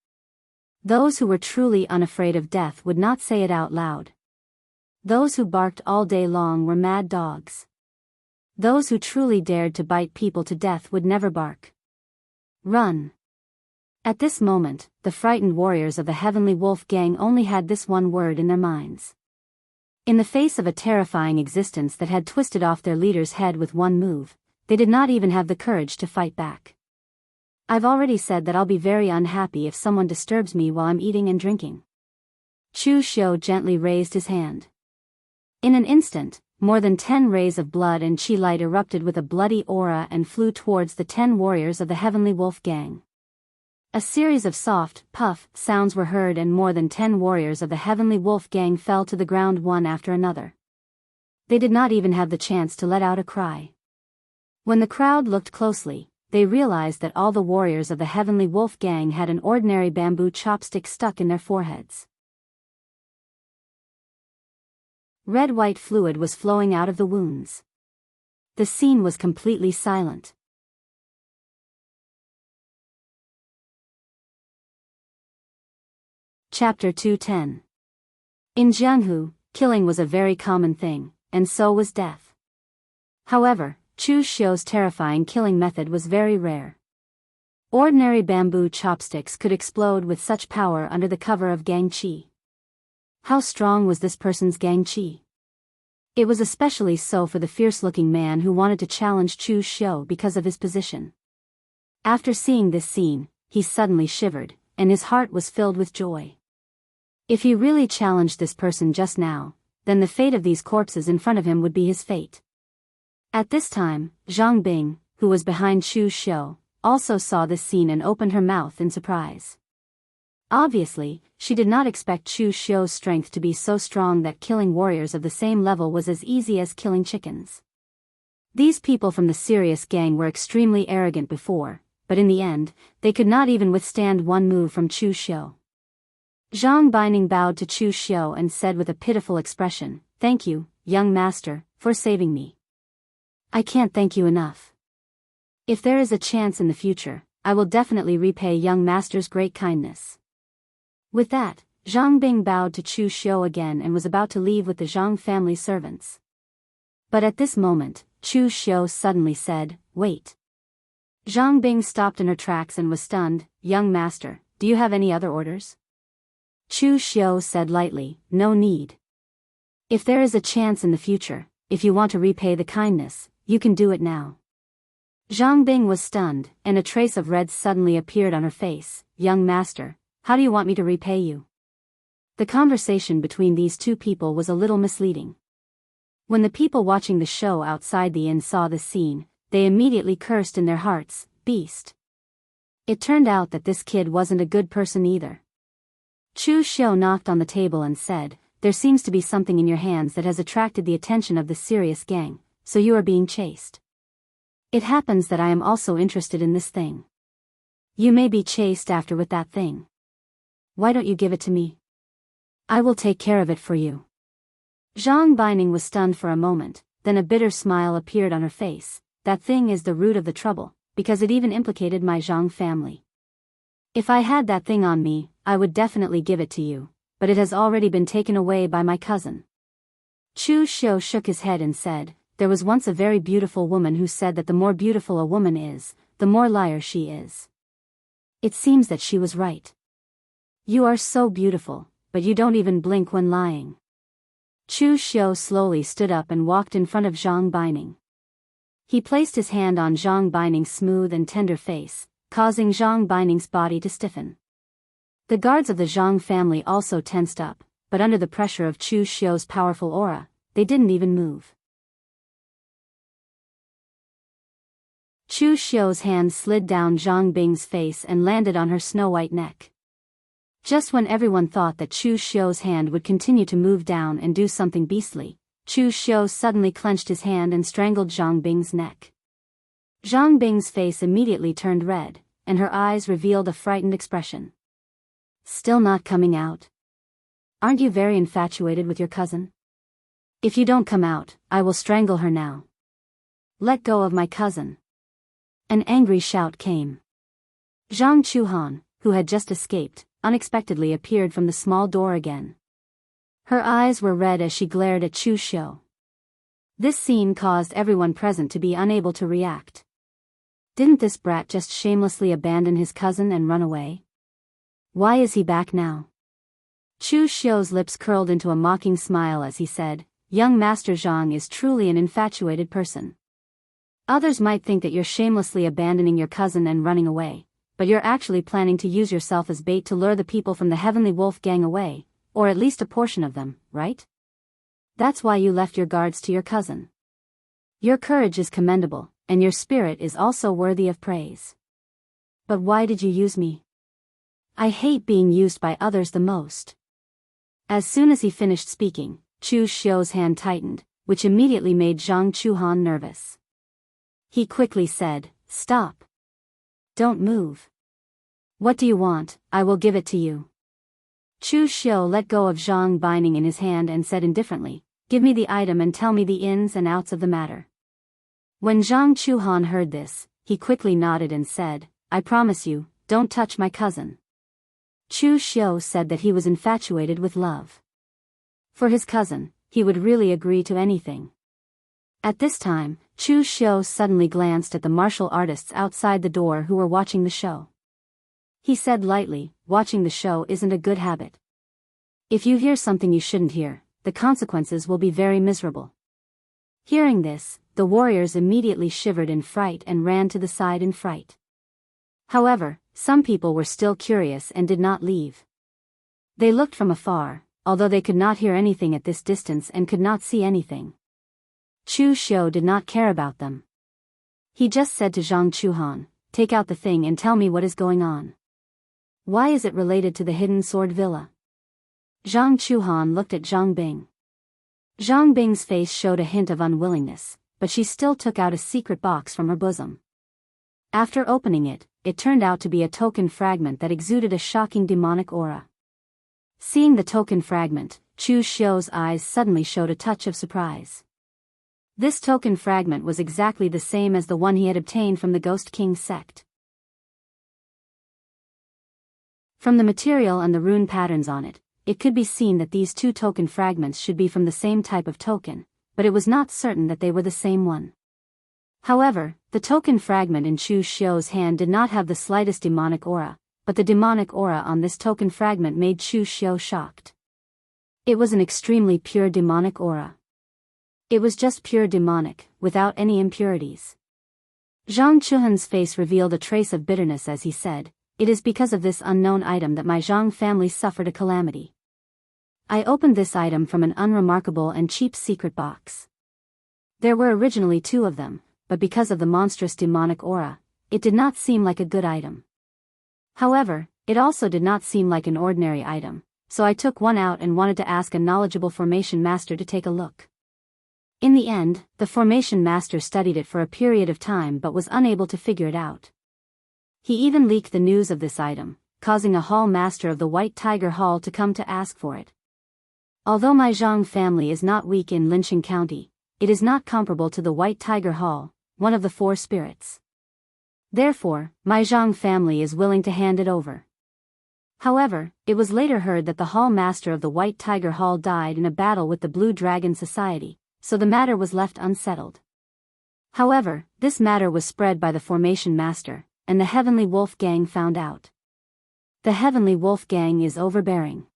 Those who were truly unafraid of death would not say it out loud. Those who barked all day long were mad dogs. Those who truly dared to bite people to death would never bark. Run. At this moment, the frightened warriors of the Heavenly Wolf Gang only had this one word in their minds. In the face of a terrifying existence that had twisted off their leader's head with one move, they did not even have the courage to fight back. I've already said that I'll be very unhappy if someone disturbs me while I'm eating and drinking. Chu Xiu gently raised his hand. In an instant, more than 10 rays of blood and chi light erupted with a bloody aura and flew towards the 10 warriors of the Heavenly Wolf Gang. A series of soft, puff sounds were heard and more than 10 warriors of the Heavenly Wolf Gang fell to the ground one after another. They did not even have the chance to let out a cry. When the crowd looked closely, they realized that all the warriors of the Heavenly Wolf Gang had an ordinary bamboo chopstick stuck in their foreheads. Red-white fluid was flowing out of the wounds. The scene was completely silent. Chapter 210. In Jianghu, killing was a very common thing, and so was death. However, Chu Xiu's terrifying killing method was very rare. Ordinary bamboo chopsticks could explode with such power under the cover of gang qi. How strong was this person's gang qi? It was especially so for the fierce-looking man who wanted to challenge Chu Xiu because of his position. After seeing this scene, he suddenly shivered, and his heart was filled with joy. If he really challenged this person just now, then the fate of these corpses in front of him would be his fate. At this time, Zhang Bing, who was behind Chu Xiu, also saw this scene and opened her mouth in surprise. Obviously, she did not expect Chu Xiu's strength to be so strong that killing warriors of the same level was as easy as killing chickens. These people from the serious gang were extremely arrogant before, but in the end, they could not even withstand one move from Chu Xiu. Zhang Baining bowed to Chu Xiu and said with a pitiful expression, "Thank you, young master, for saving me. I can't thank you enough. If there is a chance in the future, I will definitely repay young master's great kindness." With that, Zhang Bing bowed to Chu Xiu again and was about to leave with the Zhang family servants. But at this moment, Chu Xiu suddenly said, "Wait." Zhang Bing stopped in her tracks and was stunned. "Young master, do you have any other orders?" Chu Xiu said lightly, "No need. If there is a chance in the future, if you want to repay the kindness, you can do it now." Zhang Bing was stunned, and a trace of red suddenly appeared on her face. "Young master, how do you want me to repay you?" The conversation between these two people was a little misleading. When the people watching the show outside the inn saw this scene, they immediately cursed in their hearts, "Beast." It turned out that this kid wasn't a good person either. Chu Xiu knocked on the table and said, "There seems to be something in your hands that has attracted the attention of the serious gang, so you are being chased. It happens that I am also interested in this thing. You may be chased after with that thing. Why don't you give it to me? I will take care of it for you." Zhang Baining was stunned for a moment, then a bitter smile appeared on her face. "That thing is the root of the trouble, because it even implicated my Zhang family. If I had that thing on me, I would definitely give it to you, but it has already been taken away by my cousin." Chu Xiu shook his head and said, "There was once a very beautiful woman who said that the more beautiful a woman is, the more liar she is. It seems that she was right. You are so beautiful, but you don't even blink when lying." Chu Xiu slowly stood up and walked in front of Zhang Baining. He placed his hand on Zhang Baining's smooth and tender face, causing Zhang Baining's body to stiffen. The guards of the Zhang family also tensed up, but under the pressure of Chu Xiu's powerful aura, they didn't even move. Chu Xiu's hand slid down Zhang Bing's face and landed on her snow-white neck. Just when everyone thought that Chu Xiu's hand would continue to move down and do something beastly, Chu Xiu suddenly clenched his hand and strangled Zhang Bing's neck. Zhang Bing's face immediately turned red, and her eyes revealed a frightened expression. "Still not coming out? Aren't you very infatuated with your cousin? If you don't come out, I will strangle her now. Let go of my cousin." An angry shout came. Zhang Chuhan, who had just escaped, unexpectedly appeared from the small door again. Her eyes were red as she glared at Chu Xiu. This scene caused everyone present to be unable to react. Didn't this brat just shamelessly abandon his cousin and run away? Why is he back now? Chu Xiu's lips curled into a mocking smile as he said, "Young Master Zhang is truly an infatuated person. Others might think that you're shamelessly abandoning your cousin and running away, but you're actually planning to use yourself as bait to lure the people from the Heavenly Wolf Gang away, or at least a portion of them, right? That's why you left your guards to your cousin. Your courage is commendable, and your spirit is also worthy of praise. But why did you use me? I hate being used by others the most." As soon as he finished speaking, Chu Xiu's hand tightened, which immediately made Zhang Chuhan nervous. He quickly said, "Stop. don't move. What do you want? I will give it to you. Chu Xiu let go of Zhang binding in his hand and said indifferently, give me the item and tell me the ins and outs of the matter. When Zhang Chuhan heard this, he quickly nodded and said, I promise you, don't touch my cousin. Chu Xiu said that he was infatuated with love. For his cousin, he would really agree to anything. At this time, Chu Xiu suddenly glanced at the martial artists outside the door who were watching the show. He said lightly, watching the show isn't a good habit. If you hear something you shouldn't hear, the consequences will be very miserable. Hearing this, the warriors immediately shivered in fright and ran to the side in fright. However, some people were still curious and did not leave. They looked from afar, although they could not hear anything at this distance and could not see anything. Chu Xiu did not care about them. He just said to Zhang Chuhan, take out the thing and tell me what is going on. Why is it related to the hidden sword villa? Zhang Chuhan looked at Zhang Bing. Zhang Bing's face showed a hint of unwillingness, but she still took out a secret box from her bosom. After opening it, it turned out to be a token fragment that exuded a shocking demonic aura. Seeing the token fragment, Chu Xiu's eyes suddenly showed a touch of surprise. This token fragment was exactly the same as the one he had obtained from the Ghost King sect. From the material and the rune patterns on it, it could be seen that these two token fragments should be from the same type of token, but it was not certain that they were the same one. However, the token fragment in Chu Xiu's hand did not have the slightest demonic aura, but the demonic aura on this token fragment made Chu Xiu shocked. It was an extremely pure demonic aura. It was just pure demonic, without any impurities. Zhang Chuhan's face revealed a trace of bitterness as he said, it is because of this unknown item that my Zhang family suffered a calamity. I opened this item from an unremarkable and cheap secret box. There were originally 2 of them, but because of the monstrous demonic aura, it did not seem like a good item. However, it also did not seem like an ordinary item, so I took one out and wanted to ask a knowledgeable formation master to take a look. In the end, the formation master studied it for a period of time but was unable to figure it out. He even leaked the news of this item, causing a hall master of the White Tiger Hall to come to ask for it. Although my Zhang family is not weak in Linqing County, it is not comparable to the White Tiger Hall, one of the 4 spirits. Therefore, my Zhang family is willing to hand it over. However, it was later heard that the hall master of the White Tiger Hall died in a battle with the Blue Dragon Society, so the matter was left unsettled. However, this matter was spread by the formation master, and the Heavenly Wolf Gang found out. The Heavenly Wolf Gang is overbearing.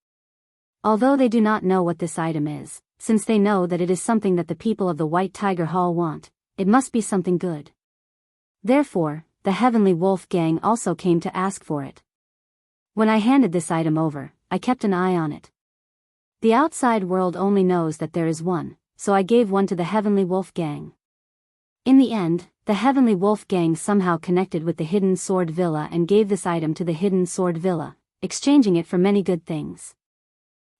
Although they do not know what this item is, since they know that it is something that the people of the White Tiger Hall want, it must be something good. Therefore, the Heavenly Wolf Gang also came to ask for it. When I handed this item over, I kept an eye on it. The outside world only knows that there is one, so I gave one to the Heavenly Wolf Gang. In the end, the Heavenly Wolf Gang somehow connected with the Hidden Sword Villa and gave this item to the Hidden Sword Villa, exchanging it for many good things.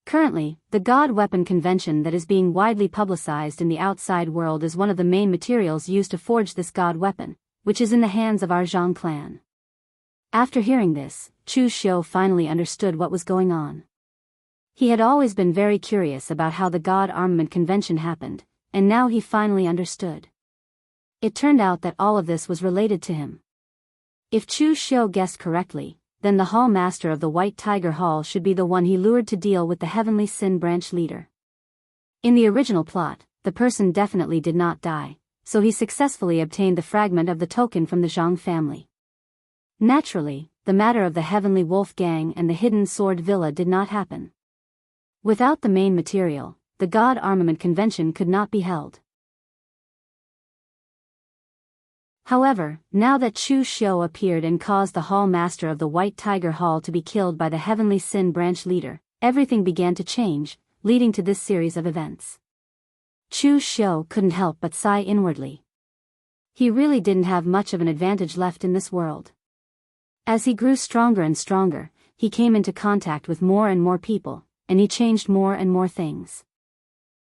Currently, the God Weapon Convention that is being widely publicized in the outside world is one of the main materials used to forge this God Weapon, which is in the hands of our Zhang clan. After hearing this, Chu Xiu finally understood what was going on. He had always been very curious about how the God Armament Convention happened, and now he finally understood. It turned out that all of this was related to him. If Chu Xiu guessed correctly, then the Hall Master of the White Tiger Hall should be the one he lured to deal with the Heavenly Sin Branch leader. In the original plot, the person definitely did not die, so he successfully obtained the fragment of the token from the Zhang family. Naturally, the matter of the Heavenly Wolf Gang and the Hidden Sword Villa did not happen. Without the main material, the God Armament Convention could not be held. However, now that Chu Xiu appeared and caused the Hall Master of the White Tiger Hall to be killed by the Heavenly Sin Branch leader, everything began to change, leading to this series of events. Chu Xiu couldn't help but sigh inwardly. He really didn't have much of an advantage left in this world. As he grew stronger and stronger, he came into contact with more and more people, and he changed more and more things.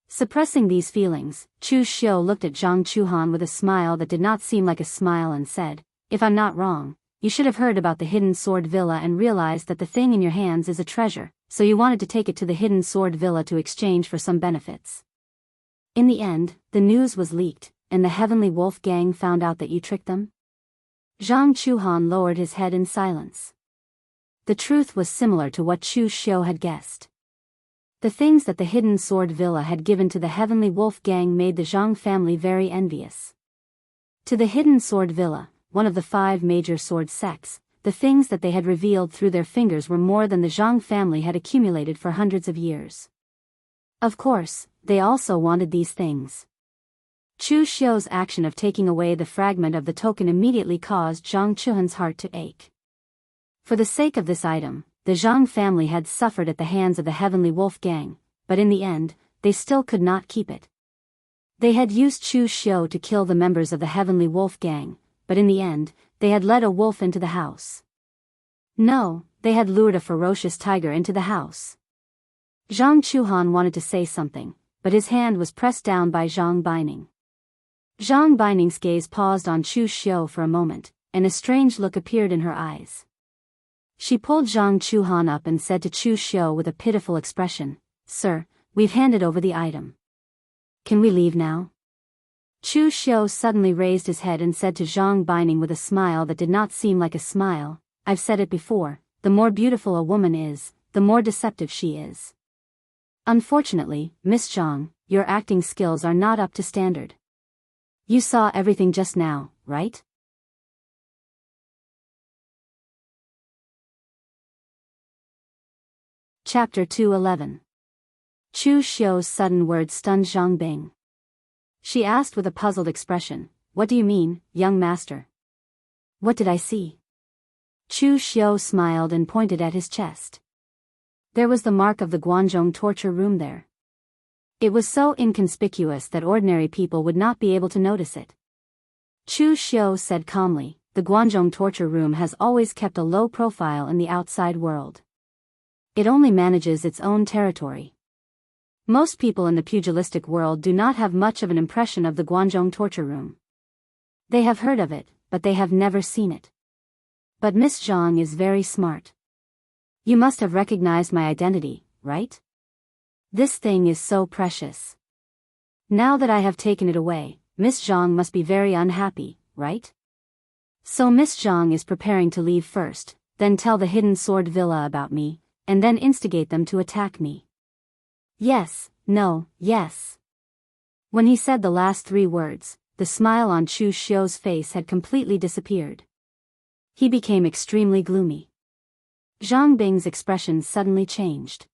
Suppressing these feelings, Chu Xiu looked at Zhang Chuhan with a smile that did not seem like a smile and said, "If I'm not wrong, you should have heard about the Hidden Sword Villa and realized that the thing in your hands is a treasure, so you wanted to take it to the Hidden Sword Villa to exchange for some benefits. In the end, the news was leaked, and the Heavenly Wolf Gang found out that you tricked them? Zhang Chuhan lowered his head in silence. The truth was similar to what Chu Xiu had guessed. The things that the Hidden Sword Villa had given to the Heavenly Wolf Gang made the Zhang family very envious. To the Hidden Sword Villa, one of the 5 major sword sects, the things that they had revealed through their fingers were more than the Zhang family had accumulated for hundreds of years. Of course, they also wanted these things. Chu Xiu's action of taking away the fragment of the token immediately caused Zhang Chuhan's heart to ache. For the sake of this item, the Zhang family had suffered at the hands of the Heavenly Wolf Gang, but in the end, they still could not keep it. They had used Chu Xiu to kill the members of the Heavenly Wolf Gang, but in the end, they had led a wolf into the house. No, they had lured a ferocious tiger into the house. Zhang Chuhan wanted to say something, but his hand was pressed down by Zhang Baining. Zhang Baining's gaze paused on Chu Xiu for a moment, and a strange look appeared in her eyes. She pulled Zhang Chuhan up and said to Chu Xiu with a pitiful expression, "Sir, we've handed over the item. Can we leave now?" Chu Xiu suddenly raised his head and said to Zhang Baining with a smile that did not seem like a smile, "I've said it before, the more beautiful a woman is, the more deceptive she is. Unfortunately, Miss Zhang, your acting skills are not up to standard. You saw everything just now, right?" Chapter 211. Chu Xiu's sudden words stunned Zhang Bing. She asked with a puzzled expression, "What do you mean, young master? What did I see?" Chu Xiu smiled and pointed at his chest. There was the mark of the Guanzhong torture room there. It was so inconspicuous that ordinary people would not be able to notice it. Chu Xiu said calmly, "The Guanzhong torture room has always kept a low profile in the outside world. It only manages its own territory. Most people in the pugilistic world do not have much of an impression of the Guanzhong torture room. They have heard of it, but they have never seen it. But Miss Zhang is very smart. You must have recognized my identity, right? This thing is so precious. Now that I have taken it away, Miss Zhang must be very unhappy, right? So Miss Zhang is preparing to leave first, then tell the Hidden Sword Villa about me, and then instigate them to attack me. Yes, no, yes." When he said the last 3 words, the smile on Chu Xiu's face had completely disappeared. He became extremely gloomy. Zhang Bing's expression suddenly changed.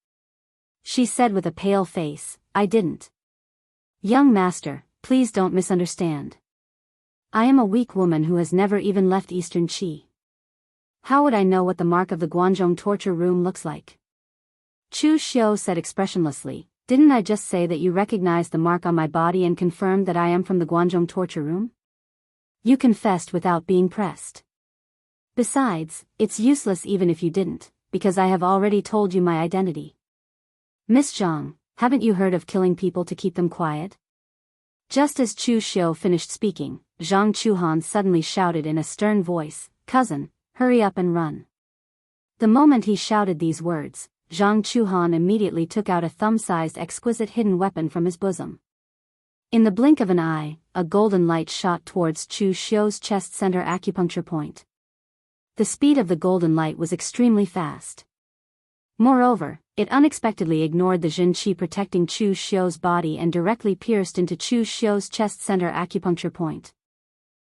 She said with a pale face, "I didn't. Young master, please don't misunderstand. I am a weak woman who has never even left Eastern Qi. How would I know what the mark of the Guanzhong torture room looks like?" Chu Xiu said expressionlessly, "Didn't I just say that you recognized the mark on my body and confirmed that I am from the Guanzhong torture room? You confessed without being pressed. Besides, it's useless even if you didn't, because I have already told you my identity. Miss Zhang, haven't you heard of killing people to keep them quiet?" Just as Chu Xiu finished speaking, Zhang Chuhan suddenly shouted in a stern voice, "Cousin, hurry up and run." The moment he shouted these words, Zhang Chuhan immediately took out a thumb-sized exquisite hidden weapon from his bosom. In the blink of an eye, a golden light shot towards Chu Xiu's chest center acupuncture point. The speed of the golden light was extremely fast. Moreover, it unexpectedly ignored the Jin Qi protecting Chu Xiu's body and directly pierced into Chu Xiu's chest center acupuncture point.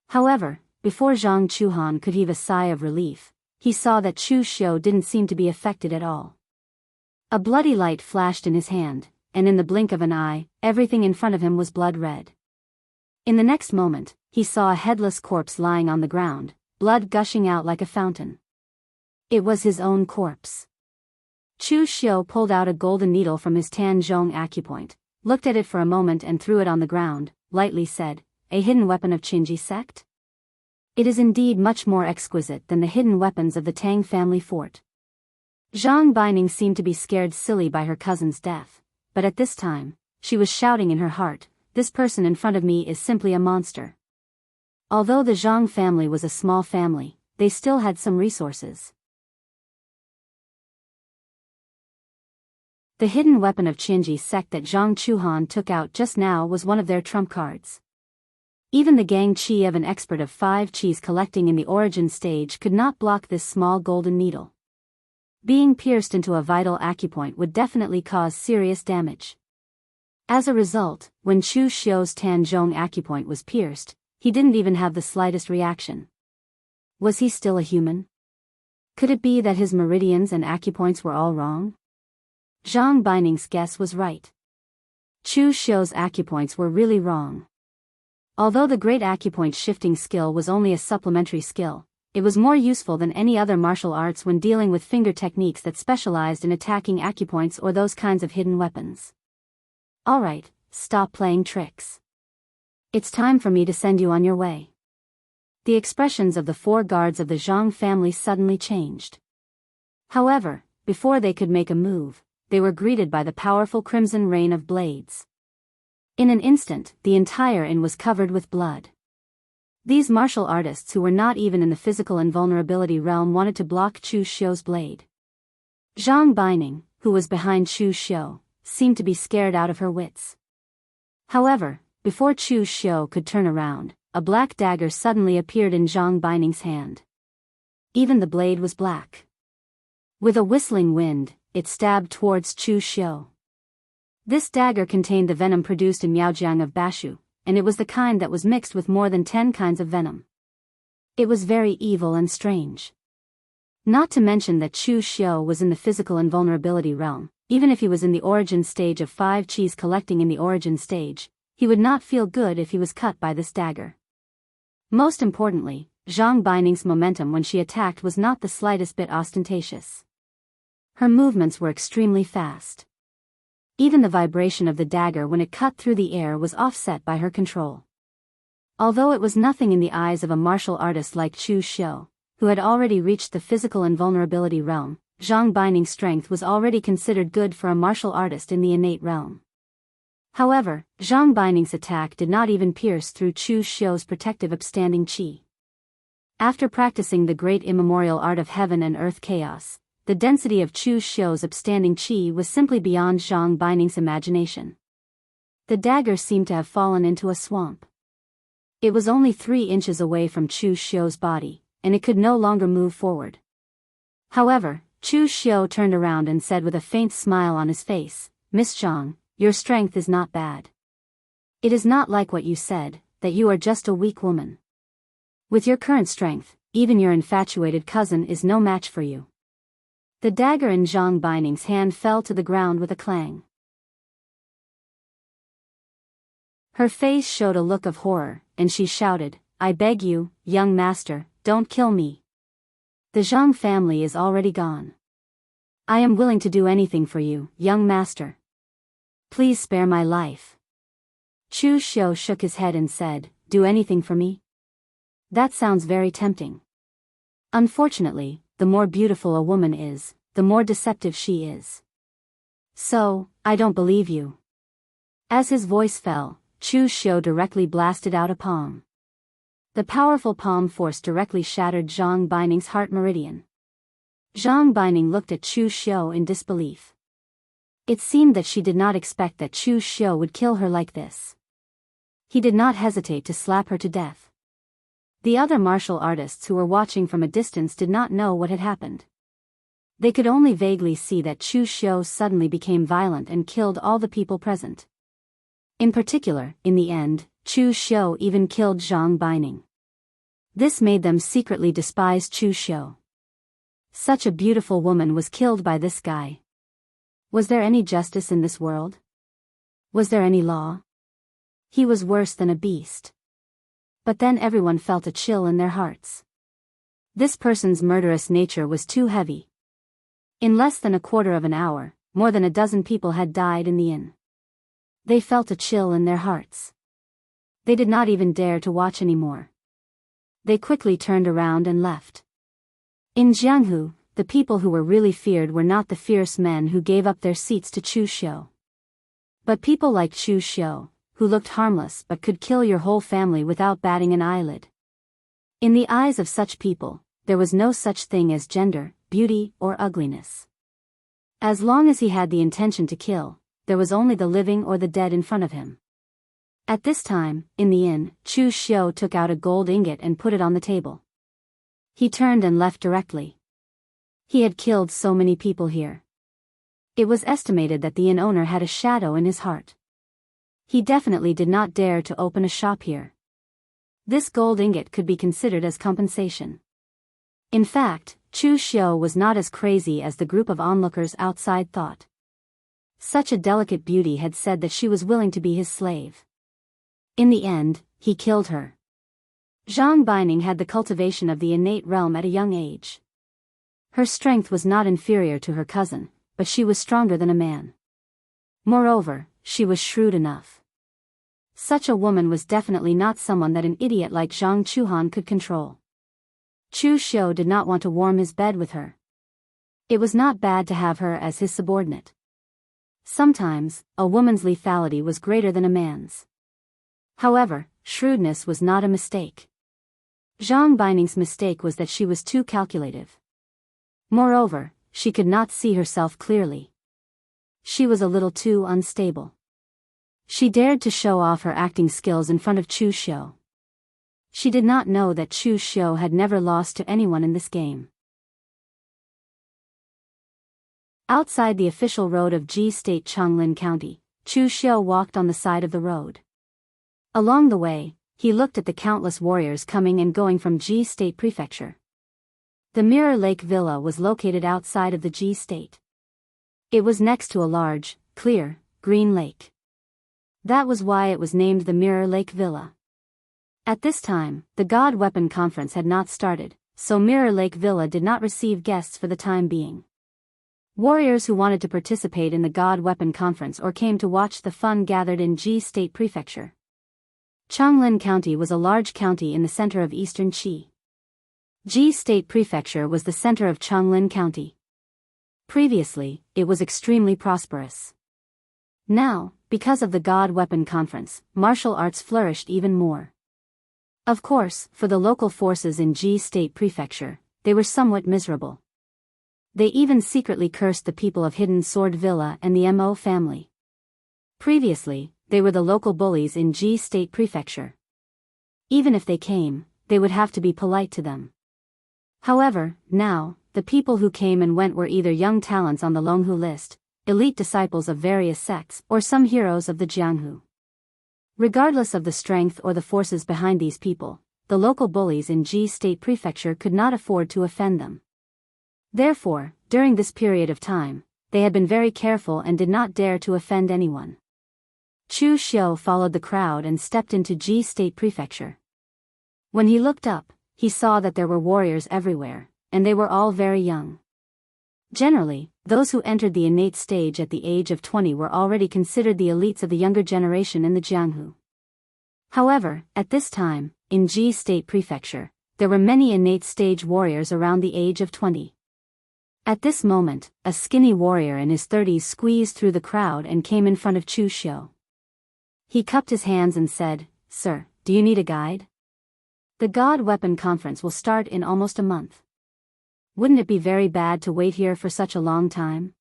However, before Zhang Chuhan could heave a sigh of relief, he saw that Chu Xiu didn't seem to be affected at all. A bloody light flashed in his hand, and in the blink of an eye, everything in front of him was blood red. In the next moment, he saw a headless corpse lying on the ground, blood gushing out like a fountain. It was his own corpse. Chu Xiu pulled out a golden needle from his Tanzhong acupoint, looked at it for a moment and threw it on the ground, lightly said, "A hidden weapon of Qinji sect? It is indeed much more exquisite than the hidden weapons of the Tang family fort." Zhang Baining seemed to be scared silly by her cousin's death, but at this time, she was shouting in her heart, "This person in front of me is simply a monster." Although the Zhang family was a small family, they still had some resources. The hidden weapon of Qianji sect that Zhang Chuhan took out just now was one of their trump cards. Even the gang qi of an expert of 5 qis collecting in the origin stage could not block this small golden needle. Being pierced into a vital acupoint would definitely cause serious damage. As a result, when Chu Xiu's Tanzhong acupoint was pierced, he didn't even have the slightest reaction. Was he still a human? Could it be that his meridians and acupoints were all wrong? Zhang Beining's guess was right. Chu Xiu's acupoints were really wrong. Although the great acupoint shifting skill was only a supplementary skill, it was more useful than any other martial arts when dealing with finger techniques that specialized in attacking acupoints or those kinds of hidden weapons. Alright, stop playing tricks. It's time for me to send you on your way. The expressions of the 4 guards of the Zhang family suddenly changed. However, before they could make a move, they were greeted by the powerful crimson rain of blades. In an instant, the entire inn was covered with blood. These martial artists who were not even in the physical invulnerability realm wanted to block Chu Xiu's blade. Zhang Beining, who was behind Chu Xiu, seemed to be scared out of her wits. However, before Chu Xiu could turn around, a black dagger suddenly appeared in Zhang Beining's hand. Even the blade was black. With a whistling wind, it stabbed towards Chu Xiu. This dagger contained the venom produced in Miaojiang of Bashu, and it was the kind that was mixed with more than 10 kinds of venom. It was very evil and strange. Not to mention that Chu Xiu was in the physical invulnerability realm. Even if he was in the origin stage of 5 qis collecting in the origin stage, he would not feel good if he was cut by this dagger. Most importantly, Zhang Beining's momentum when she attacked was not the slightest bit ostentatious. Her movements were extremely fast. Even the vibration of the dagger when it cut through the air was offset by her control. Although it was nothing in the eyes of a martial artist like Chu Xiu, who had already reached the physical invulnerability realm, Zhang Beining's strength was already considered good for a martial artist in the innate realm. However, Zhang Beining's attack did not even pierce through Chu Xiu's protective upstanding qi. After practicing the great immemorial art of heaven and earth chaos, the density of Chu Xiu's upstanding qi was simply beyond Zhang Beining's imagination. The dagger seemed to have fallen into a swamp. It was only 3 inches away from Chu Xiu's body, and it could no longer move forward. However, Chu Xiu turned around and said with a faint smile on his face, "Miss Zhang, your strength is not bad. It is not like what you said, that you are just a weak woman. With your current strength, even your infatuated cousin is no match for you." The dagger in Zhang Beining's hand fell to the ground with a clang. Her face showed a look of horror, and she shouted, "I beg you, young master, don't kill me. The Zhang family is already gone. I am willing to do anything for you, young master. Please spare my life." Chu Xiu shook his head and said, "Do anything for me? That sounds very tempting. Unfortunately, the more beautiful a woman is, the more deceptive she is. So, I don't believe you." As his voice fell, Chu Xiu directly blasted out a palm. The powerful palm force directly shattered Zhang Beining's heart meridian. Zhang Beining looked at Chu Xiu in disbelief. It seemed that she did not expect that Chu Xiu would kill her like this. He did not hesitate to slap her to death. The other martial artists who were watching from a distance did not know what had happened. They could only vaguely see that Chu Xiu suddenly became violent and killed all the people present. In particular, in the end, Chu Xiu even killed Zhang Beining. This made them secretly despise Chu Xiu. Such a beautiful woman was killed by this guy. Was there any justice in this world? Was there any law? He was worse than a beast. But then everyone felt a chill in their hearts. This person's murderous nature was too heavy. In less than a quarter of an hour, more than a dozen people had died in the inn. They felt a chill in their hearts. They did not even dare to watch anymore. They quickly turned around and left. In Jianghu, the people who were really feared were not the fierce men who gave up their seats to Chu Xiu, but people like Chu Xiu, who looked harmless but could kill your whole family without batting an eyelid. In the eyes of such people, there was no such thing as gender, beauty, or ugliness. As long as he had the intention to kill, there was only the living or the dead in front of him. At this time, in the inn, Chu Xiu took out a gold ingot and put it on the table. He turned and left directly. He had killed so many people here. It was estimated that the inn owner had a shadow in his heart. He definitely did not dare to open a shop here. This gold ingot could be considered as compensation. In fact, Chu Xiu was not as crazy as the group of onlookers outside thought. Such a delicate beauty had said that she was willing to be his slave. In the end, he killed her. Zhang Baining had the cultivation of the innate realm at a young age. Her strength was not inferior to her cousin, but she was stronger than a man. Moreover, she was shrewd enough. Such a woman was definitely not someone that an idiot like Zhang Chuhan could control. Chu Xiu did not want to warm his bed with her. It was not bad to have her as his subordinate. Sometimes, a woman's lethality was greater than a man's. However, shrewdness was not a mistake. Zhang Baining's mistake was that she was too calculative. Moreover, she could not see herself clearly. She was a little too unstable. She dared to show off her acting skills in front of Chu Xiu. She did not know that Chu Xiu had never lost to anyone in this game. Outside the official road of Ji State Changlin County, Chu Xiu walked on the side of the road. Along the way, he looked at the countless warriors coming and going from Ji State Prefecture. The Mirror Lake Villa was located outside of the Ji State. It was next to a large, clear, green lake. That was why it was named the Mirror Lake Villa. At this time, the God Weapon Conference had not started, so Mirror Lake Villa did not receive guests for the time being. Warriors who wanted to participate in the God Weapon Conference or came to watch the fun gathered in Ji State Prefecture. Changlin County was a large county in the center of eastern Qi. Ji State Prefecture was the center of Changlin County. Previously, it was extremely prosperous. Now, because of the God Weapon Conference, martial arts flourished even more. Of course, for the local forces in Ji State Prefecture, they were somewhat miserable. They even secretly cursed the people of Hidden Sword Villa and the Mo family. Previously, they were the local bullies in Ji State Prefecture. Even if they came, they would have to be polite to them. However, now, the people who came and went were either young talents on the Longhu list, elite disciples of various sects, or some heroes of the Jianghu. Regardless of the strength or the forces behind these people, the local bullies in Ji State Prefecture could not afford to offend them. Therefore, during this period of time, they had been very careful and did not dare to offend anyone. Chu Xiu followed the crowd and stepped into Ji State Prefecture. When he looked up, he saw that there were warriors everywhere, and they were all very young. Generally, those who entered the innate stage at the age of 20 were already considered the elites of the younger generation in the Jianghu. However, at this time, in Ji State Prefecture, there were many innate stage warriors around the age of 20. At this moment, a skinny warrior in his 30s squeezed through the crowd and came in front of Chu Xiu. He cupped his hands and said, "Sir, do you need a guide? The God Weapon Conference will start in almost a month. Wouldn't it be very bad to wait here for such a long time?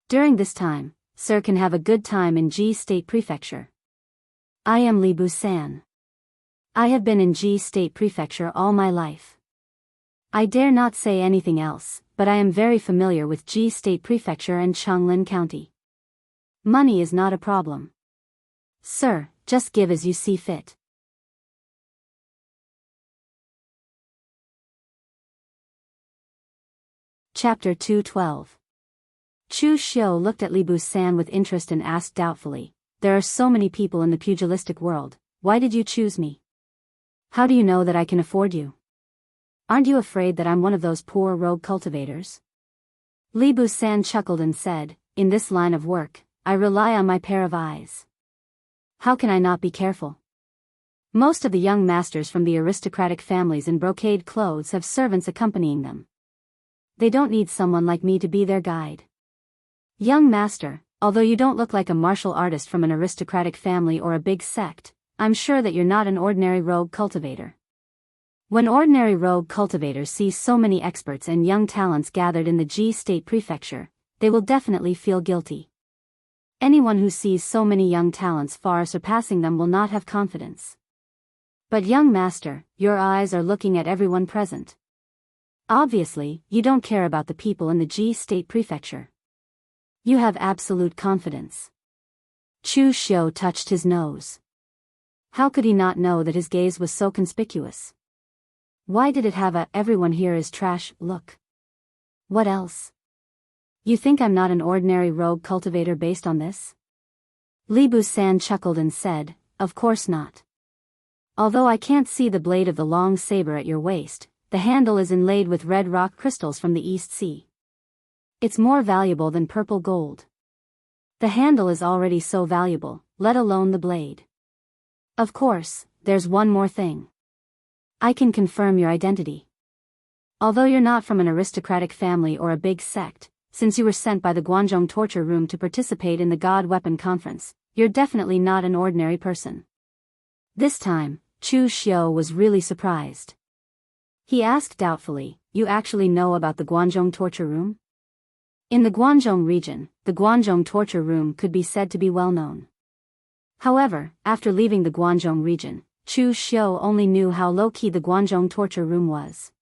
During this time, sir can have a good time in Ji State Prefecture. I am Li Busan. I have been in Ji State Prefecture all my life. I dare not say anything else, but I am very familiar with Ji State Prefecture and Changlin County. Money is not a problem. Sir, just give as you see fit." Chapter 212. Chu Xiu looked at Li Busan with interest and asked doubtfully, "There are so many people in the pugilistic world, why did you choose me? How do you know that I can afford you? Aren't you afraid that I'm one of those poor rogue cultivators?" Li Busan chuckled and said, "In this line of work, I rely on my pair of eyes. How can I not be careful? Most of the young masters from the aristocratic families in brocade clothes have servants accompanying them. They don't need someone like me to be their guide. Young master, although you don't look like a martial artist from an aristocratic family or a big sect, I'm sure that you're not an ordinary rogue cultivator. When ordinary rogue cultivators see so many experts and young talents gathered in the Ji State Prefecture, they will definitely feel guilty. Anyone who sees so many young talents far surpassing them will not have confidence. But young master, your eyes are looking at everyone present. Obviously, you don't care about the people in the Ji State Prefecture. You have absolute confidence. Chu Xiu touched his nose. How could he not know that his gaze was so conspicuous? Why did it have a "everyone here is trash" look? What else? You think I'm not an ordinary rogue cultivator based on this? Li Busan chuckled and said, of course not. Although I can't see the blade of the long saber at your waist, the handle is inlaid with red rock crystals from the East Sea. It's more valuable than purple gold. The handle is already so valuable, let alone the blade. Of course, there's one more thing. I can confirm your identity. Although you're not from an aristocratic family or a big sect, since you were sent by the Guanzhong torture room to participate in the God Weapon Conference, you're definitely not an ordinary person. This time, Chu Xiu was really surprised. He asked doubtfully, you actually know about the Guanzhong torture room? In the Guanzhong region, the Guanzhong torture room could be said to be well known. However, after leaving the Guanzhong region, Chu Xiu only knew how low-key the Guanzhong torture room was.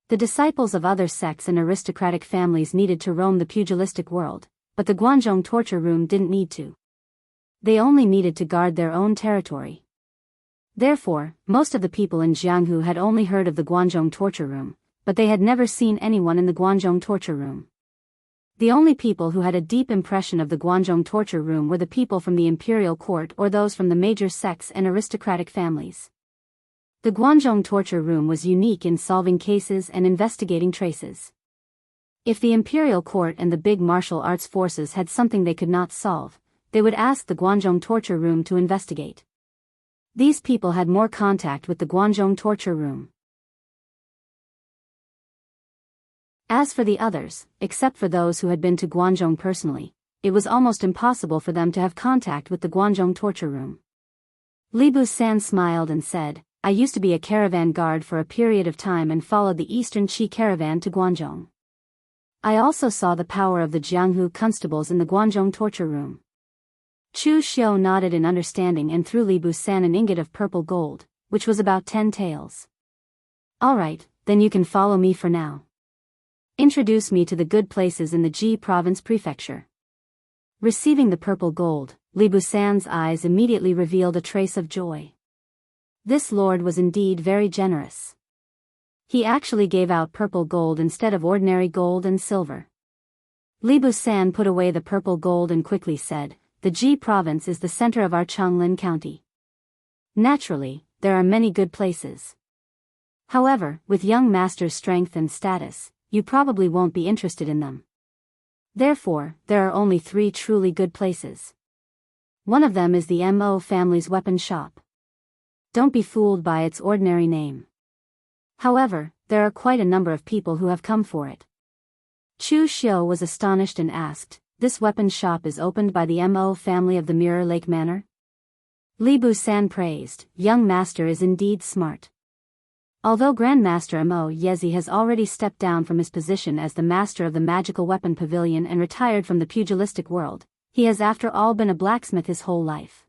The disciples of other sects and aristocratic families needed to roam the pugilistic world, but the Guanzhong torture room didn't need to. They only needed to guard their own territory. Therefore, most of the people in Jianghu had only heard of the Guanzhong torture room, but they had never seen anyone in the Guanzhong torture room. The only people who had a deep impression of the Guanzhong torture room were the people from the imperial court or those from the major sects and aristocratic families. The Guanzhong torture room was unique in solving cases and investigating traces. If the imperial court and the big martial arts forces had something they could not solve, they would ask the Guanzhong torture room to investigate. These people had more contact with the Guanzhong torture room. As for the others, except for those who had been to Guanzhong personally, it was almost impossible for them to have contact with the Guanzhong torture room. Li Busan smiled and said, I used to be a caravan guard for a period of time and followed the Eastern Qi caravan to Guanzhong. I also saw the power of the Jianghu constables in the Guanzhong torture room. Chu Xiu nodded in understanding and threw Li Busan an ingot of purple gold, which was about 10 taels. Alright, then you can follow me for now. Introduce me to the good places in the Ji province prefecture. Receiving the purple gold, Li Busan's eyes immediately revealed a trace of joy. This lord was indeed very generous. He actually gave out purple gold instead of ordinary gold and silver. Li Busan put away the purple gold and quickly said, the Ji province is the center of our Changlin county. Naturally, there are many good places. However, with young master's strength and status, you probably won't be interested in them. Therefore, there are only 3 truly good places. One of them is the Mo family's weapon shop. Don't be fooled by its ordinary name. However, there are quite a number of people who have come for it. Chu Xiu was astonished and asked, this weapon shop is opened by the Mo family of the Mirror Lake Manor? Li Busan praised, young master is indeed smart. Although Grandmaster Mo Yezi has already stepped down from his position as the master of the magical weapon pavilion and retired from the pugilistic world, he has after all been a blacksmith his whole life.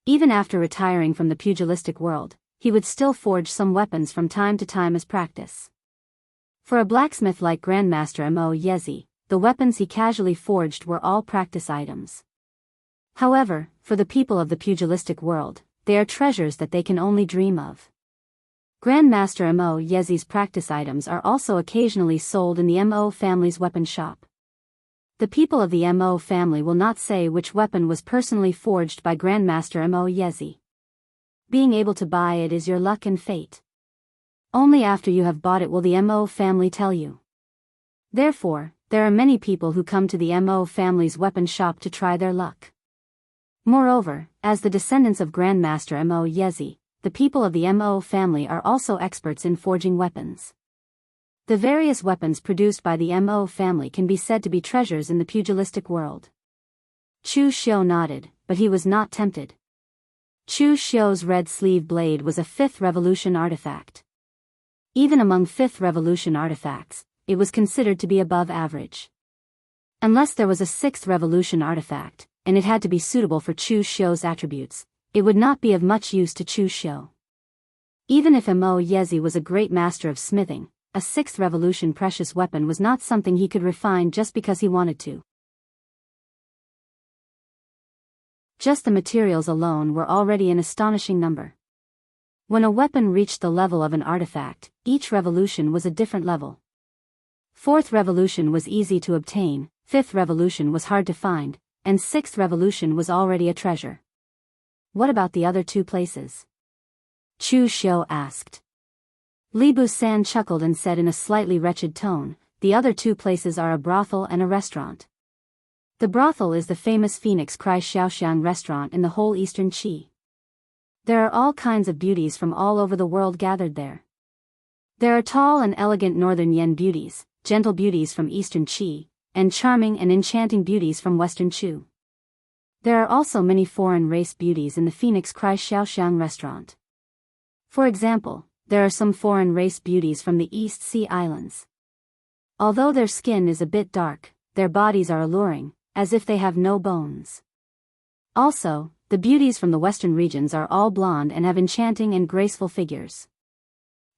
Even after retiring from the pugilistic world, he would still forge some weapons from time to time as practice. For a blacksmith like Grandmaster Mo Yezi, the weapons he casually forged were all practice items. However, for the people of the pugilistic world, they are treasures that they can only dream of. Grandmaster Mo Yezi's practice items are also occasionally sold in the Mo family's weapon shop. The people of the Mo family will not say which weapon was personally forged by Grandmaster Mo Yezi. Being able to buy it is your luck and fate. Only after you have bought it will the Mo family tell you. Therefore, there are many people who come to the Mo family's weapon shop to try their luck. Moreover, as the descendants of Grandmaster Mo Yezi, the people of the Mo family are also experts in forging weapons. The various weapons produced by the Mo family can be said to be treasures in the pugilistic world. Chu Xiu nodded, but he was not tempted. Chu Xiu's red sleeve blade was a 5th revolution artifact. Even among 5th Revolution artifacts, it was considered to be above average. Unless there was a 6th Revolution artifact, and it had to be suitable for Chu Xiu's attributes, it would not be of much use to Chu Xiu. Even if Mo Yezi was a great master of smithing, a 6th Revolution precious weapon was not something he could refine just because he wanted to. Just the materials alone were already an astonishing number. When a weapon reached the level of an artifact, each revolution was a different level. 4th Revolution was easy to obtain, 5th Revolution was hard to find, and 6th Revolution was already a treasure. What about the other 2 places? Chu Xiu asked. Li Busan chuckled and said in a slightly wretched tone, the other 2 places are a brothel and a restaurant. The brothel is the famous Phoenix Cry Xiaoxiang restaurant in the whole eastern Qi. There are all kinds of beauties from all over the world gathered there. There are tall and elegant northern Yan beauties, gentle beauties from eastern Qi, and charming and enchanting beauties from western Chu. There are also many foreign race beauties in the Phoenix Cry Xiaoxiang restaurant. For example, there are some foreign race beauties from the East Sea Islands. Although their skin is a bit dark, their bodies are alluring, as if they have no bones. Also, the beauties from the western regions are all blonde and have enchanting and graceful figures.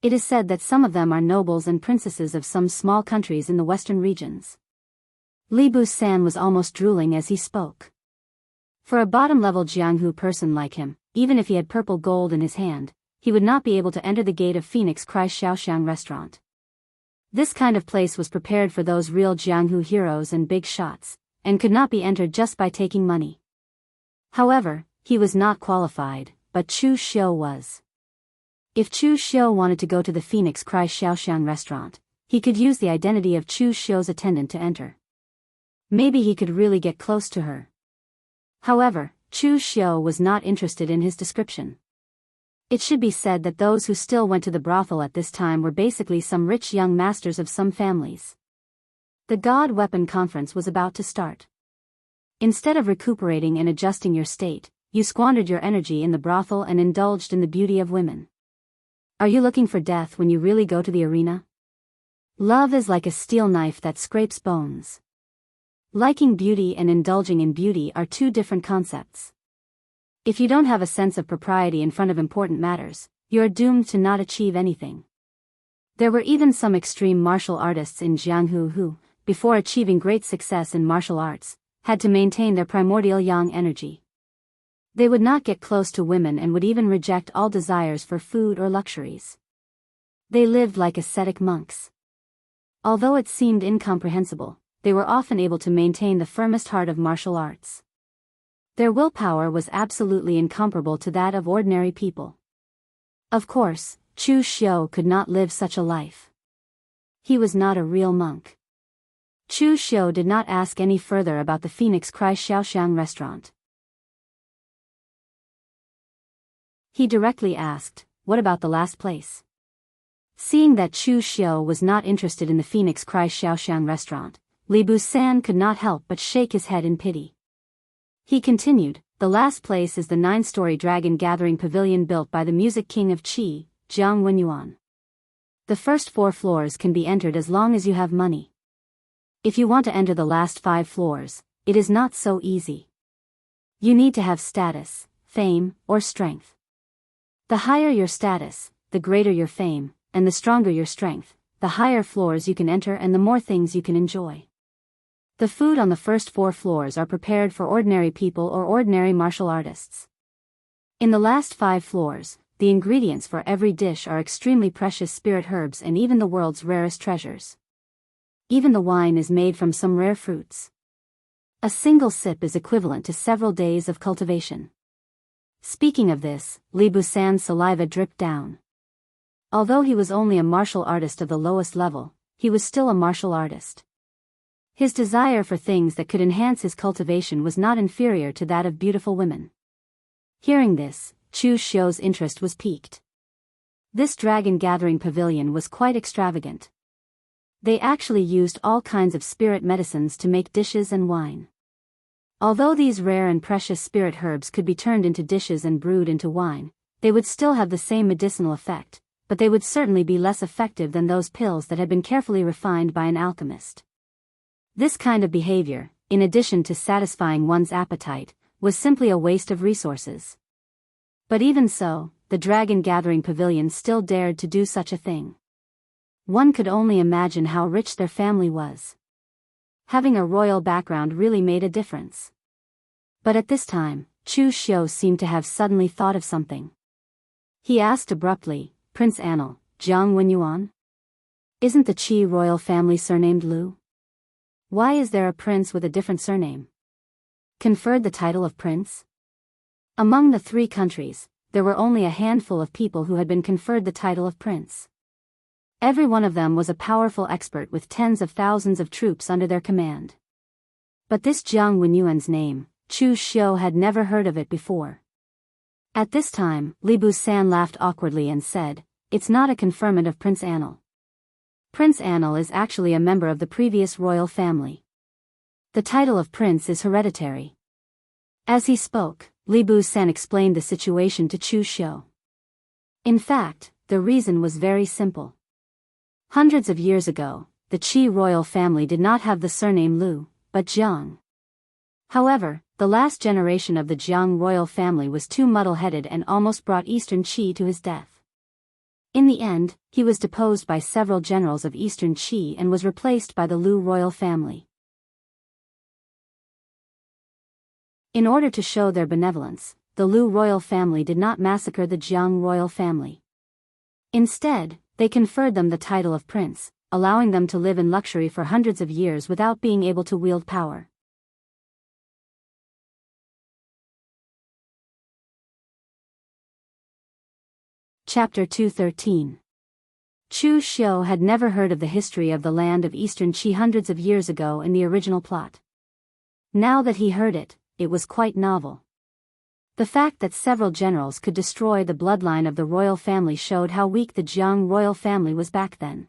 It is said that some of them are nobles and princesses of some small countries in the western regions. Li Busan was almost drooling as he spoke. For a bottom-level Jianghu person like him, even if he had purple gold in his hand, he would not be able to enter the gate of Phoenix Cry Xiaoxiang restaurant. This kind of place was prepared for those real Jianghu heroes and big shots, and could not be entered just by taking money. However, he was not qualified, but Chu Xiu was. If Chu Xiu wanted to go to the Phoenix Cry Xiaoxiang restaurant, he could use the identity of Chu Xiu's attendant to enter. Maybe he could really get close to her. However, Chu Xiu was not interested in his description. It should be said that those who still went to the brothel at this time were basically some rich young masters of some families. The God Weapon Conference was about to start. Instead of recuperating and adjusting your state, you squandered your energy in the brothel and indulged in the beauty of women. Are you looking for death when you really go to the arena? Love is like a steel knife that scrapes bones. Liking beauty and indulging in beauty are 2 different concepts. If you don't have a sense of propriety in front of important matters, you are doomed to not achieve anything. There were even some extreme martial artists in Jianghu who, before achieving great success in martial arts, had to maintain their primordial yang energy. They would not get close to women and would even reject all desires for food or luxuries. They lived like ascetic monks. Although it seemed incomprehensible, they were often able to maintain the firmest heart of martial arts. Their willpower was absolutely incomparable to that of ordinary people. Of course, Chu Xiu could not live such a life. He was not a real monk. Chu Xiu did not ask any further about the Phoenix Cry Xiaoxiang restaurant. He directly asked, what about the last place? Seeing that Chu Xiu was not interested in the Phoenix Cry Xiaoxiang restaurant, Li Busan could not help but shake his head in pity. He continued, the last place is the 9-story dragon gathering pavilion built by the music king of Qi, Jiang Wenyuan. The first 4 floors can be entered as long as you have money. If you want to enter the last 5 floors, it is not so easy. You need to have status, fame, or strength. The higher your status, the greater your fame, and the stronger your strength, the higher floors you can enter and the more things you can enjoy. The food on the first 4 floors are prepared for ordinary people or ordinary martial artists. In the last 5 floors, the ingredients for every dish are extremely precious spirit herbs and even the world's rarest treasures. Even the wine is made from some rare fruits. A single sip is equivalent to several days of cultivation. Speaking of this, Li Busan's saliva dripped down. Although he was only a martial artist of the lowest level, he was still a martial artist. His desire for things that could enhance his cultivation was not inferior to that of beautiful women. Hearing this, Chu Xiu's interest was piqued. This dragon-gathering pavilion was quite extravagant. They actually used all kinds of spirit medicines to make dishes and wine. Although these rare and precious spirit herbs could be turned into dishes and brewed into wine, they would still have the same medicinal effect, but they would certainly be less effective than those pills that had been carefully refined by an alchemist. This kind of behavior, in addition to satisfying one's appetite, was simply a waste of resources. But even so, the dragon-gathering pavilion still dared to do such a thing. One could only imagine how rich their family was. Having a royal background really made a difference. But at this time, Chu Xiu seemed to have suddenly thought of something. He asked abruptly, "Prince Anil, Jiang Wenyuan? Isn't the Qi royal family surnamed Lu? Why is there a prince with a different surname? Conferred the title of prince?" Among the three countries, there were only a handful of people who had been conferred the title of prince. Every one of them was a powerful expert with tens of thousands of troops under their command. But this Jiang Wenyuan's name, Chu Xiu had never heard of it before. At this time, Li Busan laughed awkwardly and said, "It's not a conferment of Prince Anil. Prince Anil is actually a member of the previous royal family. The title of prince is hereditary." As he spoke, Li Busan explained the situation to Chu Xiu. In fact, the reason was very simple. Hundreds of years ago, the Qi royal family did not have the surname Lu, but Jiang. However, the last generation of the Jiang royal family was too muddle-headed and almost brought Eastern Qi to his death. In the end, he was deposed by several generals of Eastern Qi and was replaced by the Lu royal family. In order to show their benevolence, the Lu royal family did not massacre the Jiang royal family. Instead, they conferred them the title of prince, allowing them to live in luxury for hundreds of years without being able to wield power. Chapter 213. Chu Xiu had never heard of the history of the land of Eastern Qi hundreds of years ago in the original plot. Now that he heard it, it was quite novel. The fact that several generals could destroy the bloodline of the royal family showed how weak the Jiang royal family was back then.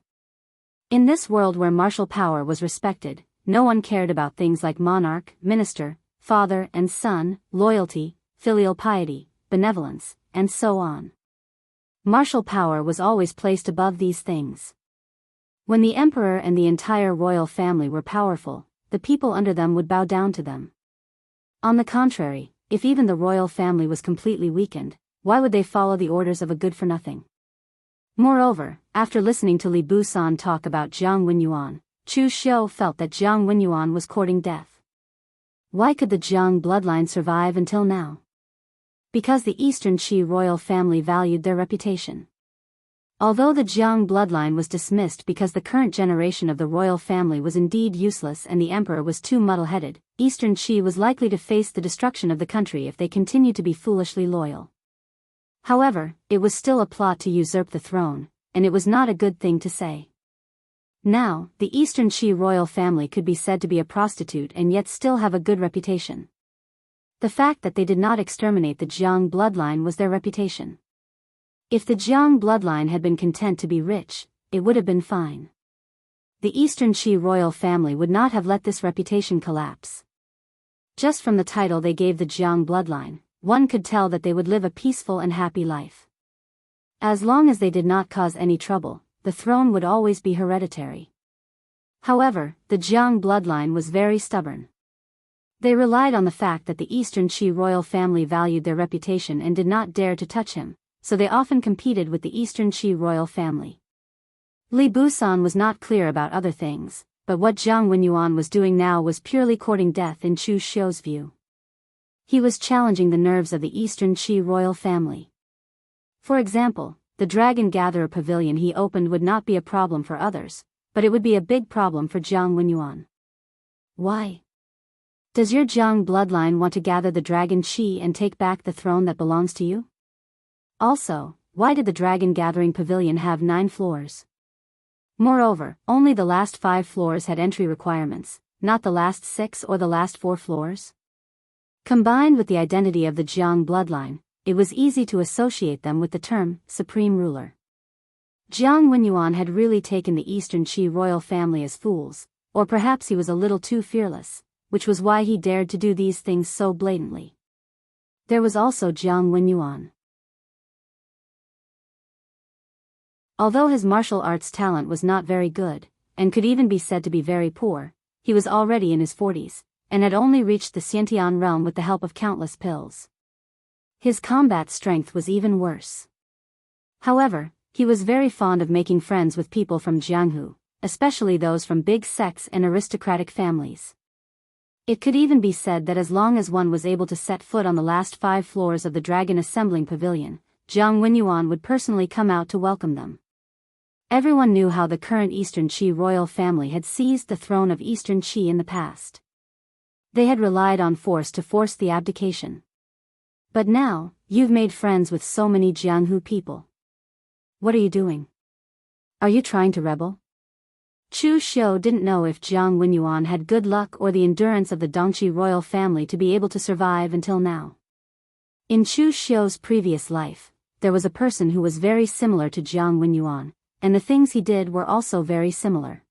In this world where martial power was respected, no one cared about things like monarch, minister, father and son, loyalty, filial piety, benevolence, and so on. Martial power was always placed above these things. When the emperor and the entire royal family were powerful, the people under them would bow down to them. On the contrary, if even the royal family was completely weakened, why would they follow the orders of a good-for-nothing? Moreover, after listening to Li Busan talk about Jiang Wenyuan, Chu Xiu felt that Jiang Wenyuan was courting death. Why could the Jiang bloodline survive until now? Because the Eastern Qi royal family valued their reputation. Although the Jiang bloodline was dismissed because the current generation of the royal family was indeed useless and the emperor was too muddle-headed, Eastern Qi was likely to face the destruction of the country if they continued to be foolishly loyal. However, it was still a plot to usurp the throne, and it was not a good thing to say. Now, the Eastern Qi royal family could be said to be a prostitute and yet still have a good reputation. The fact that they did not exterminate the Jiang bloodline was their reputation. If the Jiang bloodline had been content to be rich, it would have been fine. The Eastern Qi royal family would not have let this reputation collapse. Just from the title they gave the Jiang bloodline, one could tell that they would live a peaceful and happy life. As long as they did not cause any trouble, the throne would always be hereditary. However, the Jiang bloodline was very stubborn. They relied on the fact that the Eastern Qi royal family valued their reputation and did not dare to touch him, so they often competed with the Eastern Qi royal family. Li Busan was not clear about other things, but what Jiang Wenyuan was doing now was purely courting death in Chu Xiu's view. He was challenging the nerves of the Eastern Qi royal family. For example, the Dragon Gatherer pavilion he opened would not be a problem for others, but it would be a big problem for Jiang Wenyuan. Why? Does your Jiang bloodline want to gather the Dragon Qi and take back the throne that belongs to you? Also, why did the Dragon Gathering Pavilion have 9 floors? Moreover, only the last 5 floors had entry requirements, not the last 6 or the last 4 floors. Combined with the identity of the Jiang bloodline, it was easy to associate them with the term Supreme Ruler. Jiang Wenyuan had really taken the Eastern Qi royal family as fools, or perhaps he was a little too fearless, which was why he dared to do these things so blatantly. There was also Jiang Wenyuan. Although his martial arts talent was not very good, and could even be said to be very poor, he was already in his 40s, and had only reached the Xiantian realm with the help of countless pills. His combat strength was even worse. However, he was very fond of making friends with people from Jianghu, especially those from big sects and aristocratic families. It could even be said that as long as one was able to set foot on the last 5 floors of the Dragon Assembling Pavilion, Jiang Wenyuan would personally come out to welcome them. Everyone knew how the current Eastern Qi royal family had seized the throne of Eastern Qi in the past. They had relied on force to force the abdication. But now, you've made friends with so many Jianghu people. What are you doing? Are you trying to rebel? Chu Xiu didn't know if Jiang Wenyuan had good luck or the endurance of the Dongqi royal family to be able to survive until now. In Chu Xiu's previous life, there was a person who was very similar to Jiang Wenyuan, and the things he did were also very similar.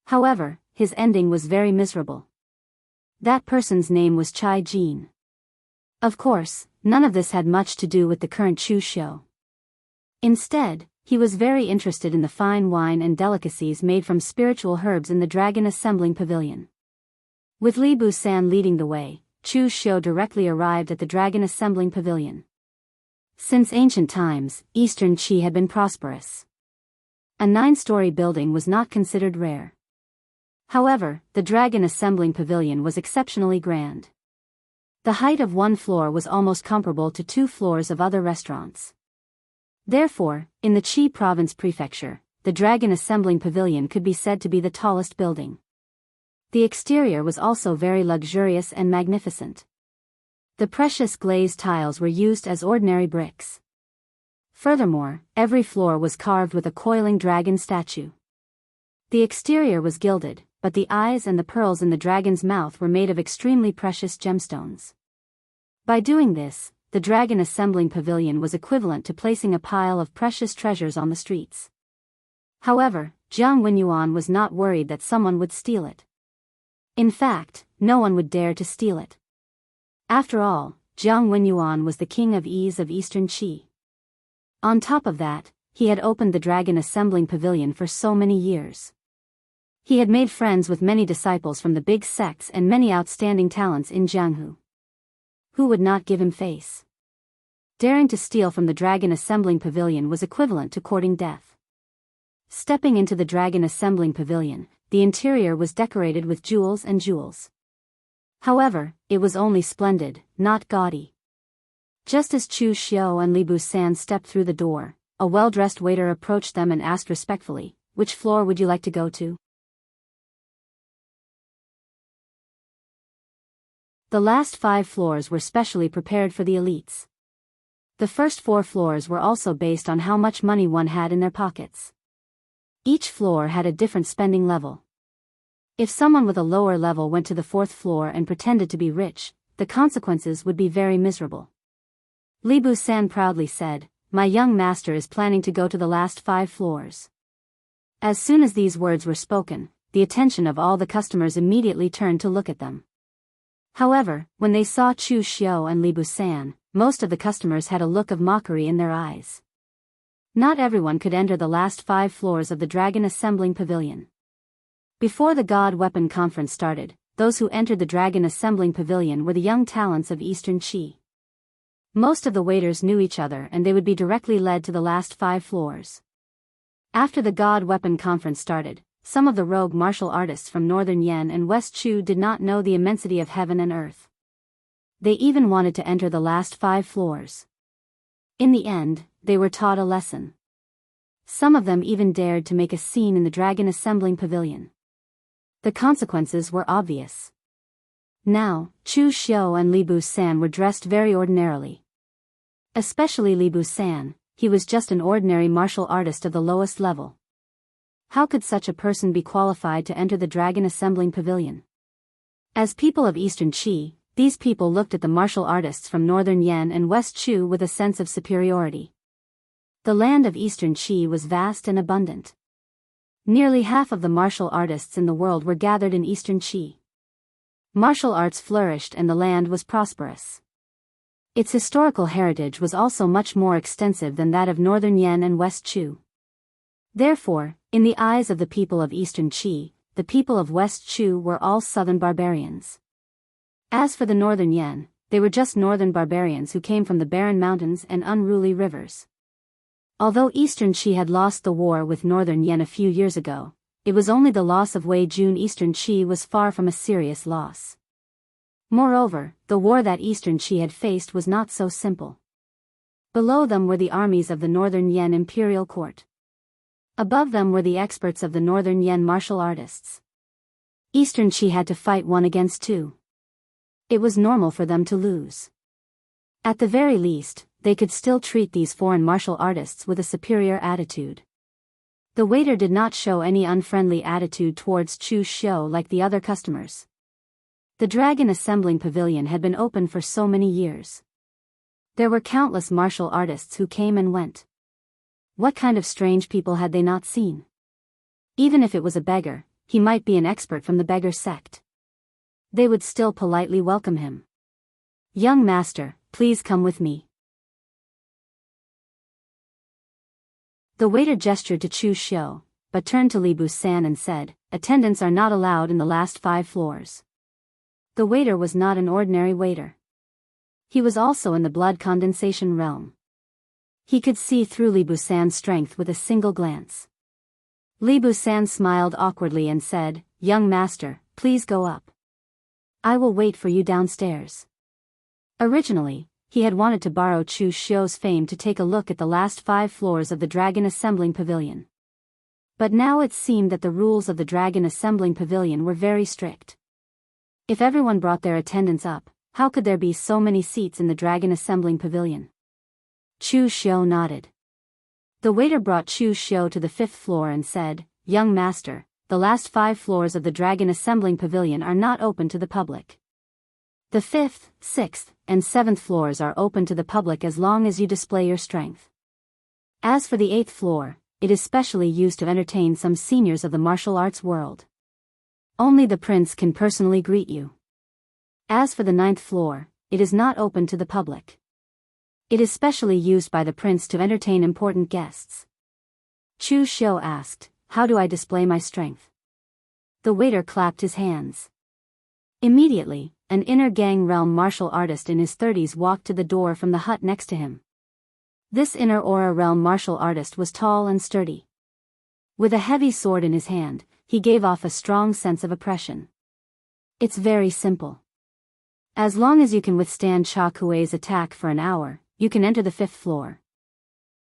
However, his ending was very miserable. That person's name was Chai Jin. Of course, none of this had much to do with the current Chu Xiu. Instead, he was very interested in the fine wine and delicacies made from spiritual herbs in the Dragon Assembling Pavilion. With Li Busan leading the way, Chu Xiu directly arrived at the Dragon Assembling Pavilion. Since ancient times, Eastern Qi had been prosperous. A 9-story building was not considered rare. However, the Dragon Assembling Pavilion was exceptionally grand. The height of one floor was almost comparable to 2 floors of other restaurants. Therefore, in the Qi Province Prefecture, the Dragon Assembling Pavilion could be said to be the tallest building. The exterior was also very luxurious and magnificent. The precious glazed tiles were used as ordinary bricks. Furthermore, every floor was carved with a coiling dragon statue. The exterior was gilded, but the eyes and the pearls in the dragon's mouth were made of extremely precious gemstones. By doing this, the Dragon Assembling Pavilion was equivalent to placing a pile of precious treasures on the streets. However, Jiang Wenyuan was not worried that someone would steal it. In fact, no one would dare to steal it. After all, Jiang Wenyuan was the king of ease of Eastern Qi. On top of that, he had opened the Dragon Assembling Pavilion for so many years. He had made friends with many disciples from the big sects and many outstanding talents in Jianghu. Who would not give him face? Daring to steal from the Dragon Assembling Pavilion was equivalent to courting death. Stepping into the Dragon Assembling Pavilion, the interior was decorated with jewels and jewels. However, it was only splendid, not gaudy. Just as Chu Xiu and Li Busan stepped through the door, a well-dressed waiter approached them and asked respectfully, "Which floor would you like to go to?" The last 5 floors were specially prepared for the elites. The first 4 floors were also based on how much money one had in their pockets. Each floor had a different spending level. If someone with a lower level went to the 4th floor and pretended to be rich, the consequences would be very miserable. Li Busan proudly said, "My young master is planning to go to the last 5 floors." As soon as these words were spoken, the attention of all the customers immediately turned to look at them. However, when they saw Chu Xiu and Li Busan, most of the customers had a look of mockery in their eyes. Not everyone could enter the last 5 floors of the Dragon Assembling Pavilion. Before the God Weapon Conference started, those who entered the Dragon Assembling Pavilion were the young talents of Eastern Qi. Most of the waiters knew each other and they would be directly led to the last 5 floors. After the God Weapon Conference started, some of the rogue martial artists from Northern Yan and West Chu did not know the immensity of heaven and earth. They even wanted to enter the last 5 floors. In the end, they were taught a lesson. Some of them even dared to make a scene in the Dragon Assembling Pavilion. The consequences were obvious. Now, Chu Xiu and Li Busan were dressed very ordinarily. Especially Li Busan, he was just an ordinary martial artist of the lowest level. How could such a person be qualified to enter the Dragon Assembling Pavilion? As people of Eastern Qi, these people looked at the martial artists from Northern Yan and West Chu with a sense of superiority. The land of Eastern Qi was vast and abundant. Nearly half of the martial artists in the world were gathered in Eastern Qi. Martial arts flourished and the land was prosperous. Its historical heritage was also much more extensive than that of Northern Yan and West Chu. Therefore, in the eyes of the people of Eastern Qi, the people of West Chu were all southern barbarians. As for the northern Yan, they were just northern barbarians who came from the barren mountains and unruly rivers. Although Eastern Qi had lost the war with northern Yan a few years ago, it was only the loss of Wei Jun. Eastern Qi was far from a serious loss. Moreover, the war that Eastern Qi had faced was not so simple. Below them were the armies of the northern Yan imperial court. Above them were the experts of the northern Yan martial artists. Eastern Qi had to fight one against two. It was normal for them to lose. At the very least, they could still treat these foreign martial artists with a superior attitude. The waiter did not show any unfriendly attitude towards Chu Xiu like the other customers. The Dragon Assembling Pavilion had been open for so many years. There were countless martial artists who came and went. What kind of strange people had they not seen? Even if it was a beggar, he might be an expert from the beggar sect. They would still politely welcome him. "Young master, please come with me." The waiter gestured to Chu Xiu, but turned to Li Busan and said, "Attendants are not allowed in the last 5 floors." The waiter was not an ordinary waiter. He was also in the blood condensation realm. He could see through Li Busan's strength with a single glance. Li Busan smiled awkwardly and said, "Young master, please go up. I will wait for you downstairs." Originally, he had wanted to borrow Chu Xiu's fame to take a look at the last 5 floors of the Dragon Assembling Pavilion. But now it seemed that the rules of the Dragon Assembling Pavilion were very strict. If everyone brought their attendants up, how could there be so many seats in the Dragon Assembling Pavilion? Chu Xiu nodded. The waiter brought Chu Xiu to the 5th floor and said, "Young master, the last 5 floors of the Dragon Assembling Pavilion are not open to the public. The 5th, 6th, and 7th floors are open to the public as long as you display your strength. As for the 8th floor, it is specially used to entertain some seniors of the martial arts world. Only the prince can personally greet you. As for the 9th floor, it is not open to the public. It is specially used by the prince to entertain important guests." Chu Xiu asked, "How do I display my strength?" The waiter clapped his hands. Immediately, an inner gang realm martial artist in his 30s walked to the door from the hut next to him. This inner aura realm martial artist was tall and sturdy. With a heavy sword in his hand, he gave off a strong sense of oppression. "It's very simple. As long as you can withstand Cha Kuei's attack for an hour, you can enter the 5th floor.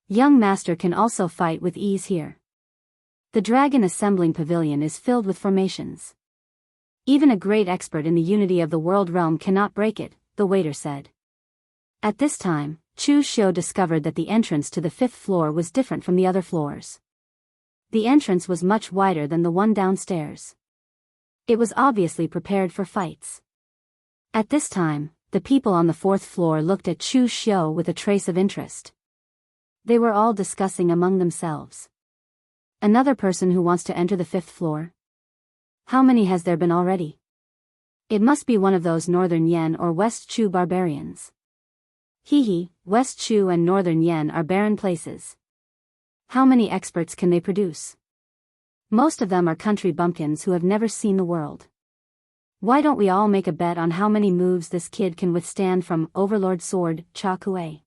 Young master can also fight with ease here. The Dragon Assembling Pavilion is filled with formations. Even a great expert in the unity of the world realm cannot break it," the waiter said. At this time, Chu Xiu discovered that the entrance to the 5th floor was different from the other floors. The entrance was much wider than the one downstairs. It was obviously prepared for fights. At this time, the people on the 4th floor looked at Chu Xiu with a trace of interest. They were all discussing among themselves. "Another person who wants to enter the 5th floor? How many has there been already? It must be one of those Northern Yan or West Chu barbarians. Hee, West Chu and Northern Yan are barren places. How many experts can they produce? Most of them are country bumpkins who have never seen the world. Why don't we all make a bet on how many moves this kid can withstand from Overlord Sword, Cha Kuei?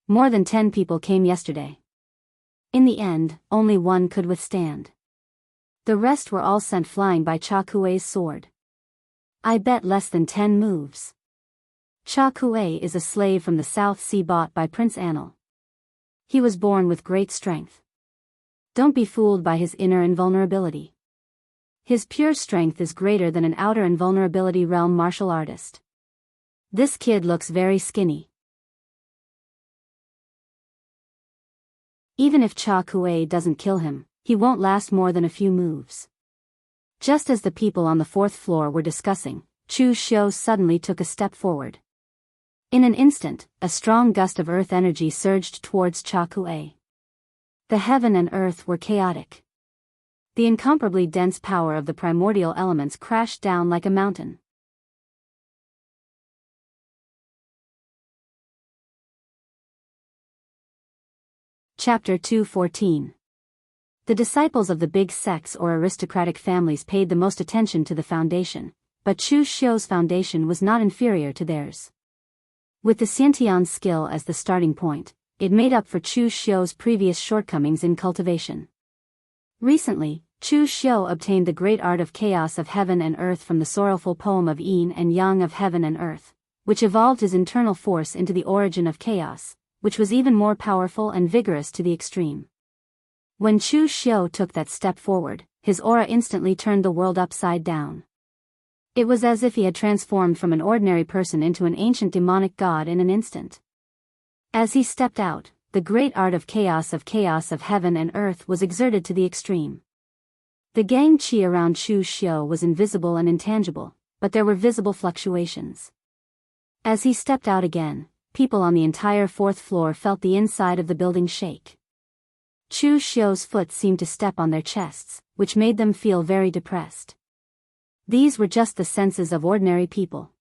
More than 10 people came yesterday. In the end, only one could withstand. The rest were all sent flying by Cha Kuei's sword. I bet less than 10 moves. Cha Kuei is a slave from the South Sea bought by Prince Anil. He was born with great strength. Don't be fooled by his inner invulnerability. His pure strength is greater than an outer invulnerability realm martial artist. This kid looks very skinny. Even if Cha Kuei doesn't kill him, he won't last more than a few moves." Just as the people on the 4th floor were discussing, Chu Xiu suddenly took a step forward. In an instant, a strong gust of earth energy surged towards Cha Kuei. The heaven and earth were chaotic. The incomparably dense power of the primordial elements crashed down like a mountain. Chapter 214. The disciples of the big sects or aristocratic families paid the most attention to the foundation, but Chu Xiu's foundation was not inferior to theirs. With the Xiantian's skill as the starting point, it made up for Chu Xiu's previous shortcomings in cultivation. Recently, Chu Xiu obtained the great art of chaos of heaven and earth from the sorrowful poem of Yin and Yang of heaven and earth, which evolved his internal force into the origin of chaos, which was even more powerful and vigorous to the extreme. When Chu Xiu took that step forward, his aura instantly turned the world upside down. It was as if he had transformed from an ordinary person into an ancient demonic god in an instant. As he stepped out, the great art of chaos of heaven and earth was exerted to the extreme. The gang qi around Chu Xiu was invisible and intangible, but there were visible fluctuations. As he stepped out again, people on the entire fourth floor felt the inside of the building shake. Chu Xiu's foot seemed to step on their chests, which made them feel very depressed. These were just the senses of ordinary people.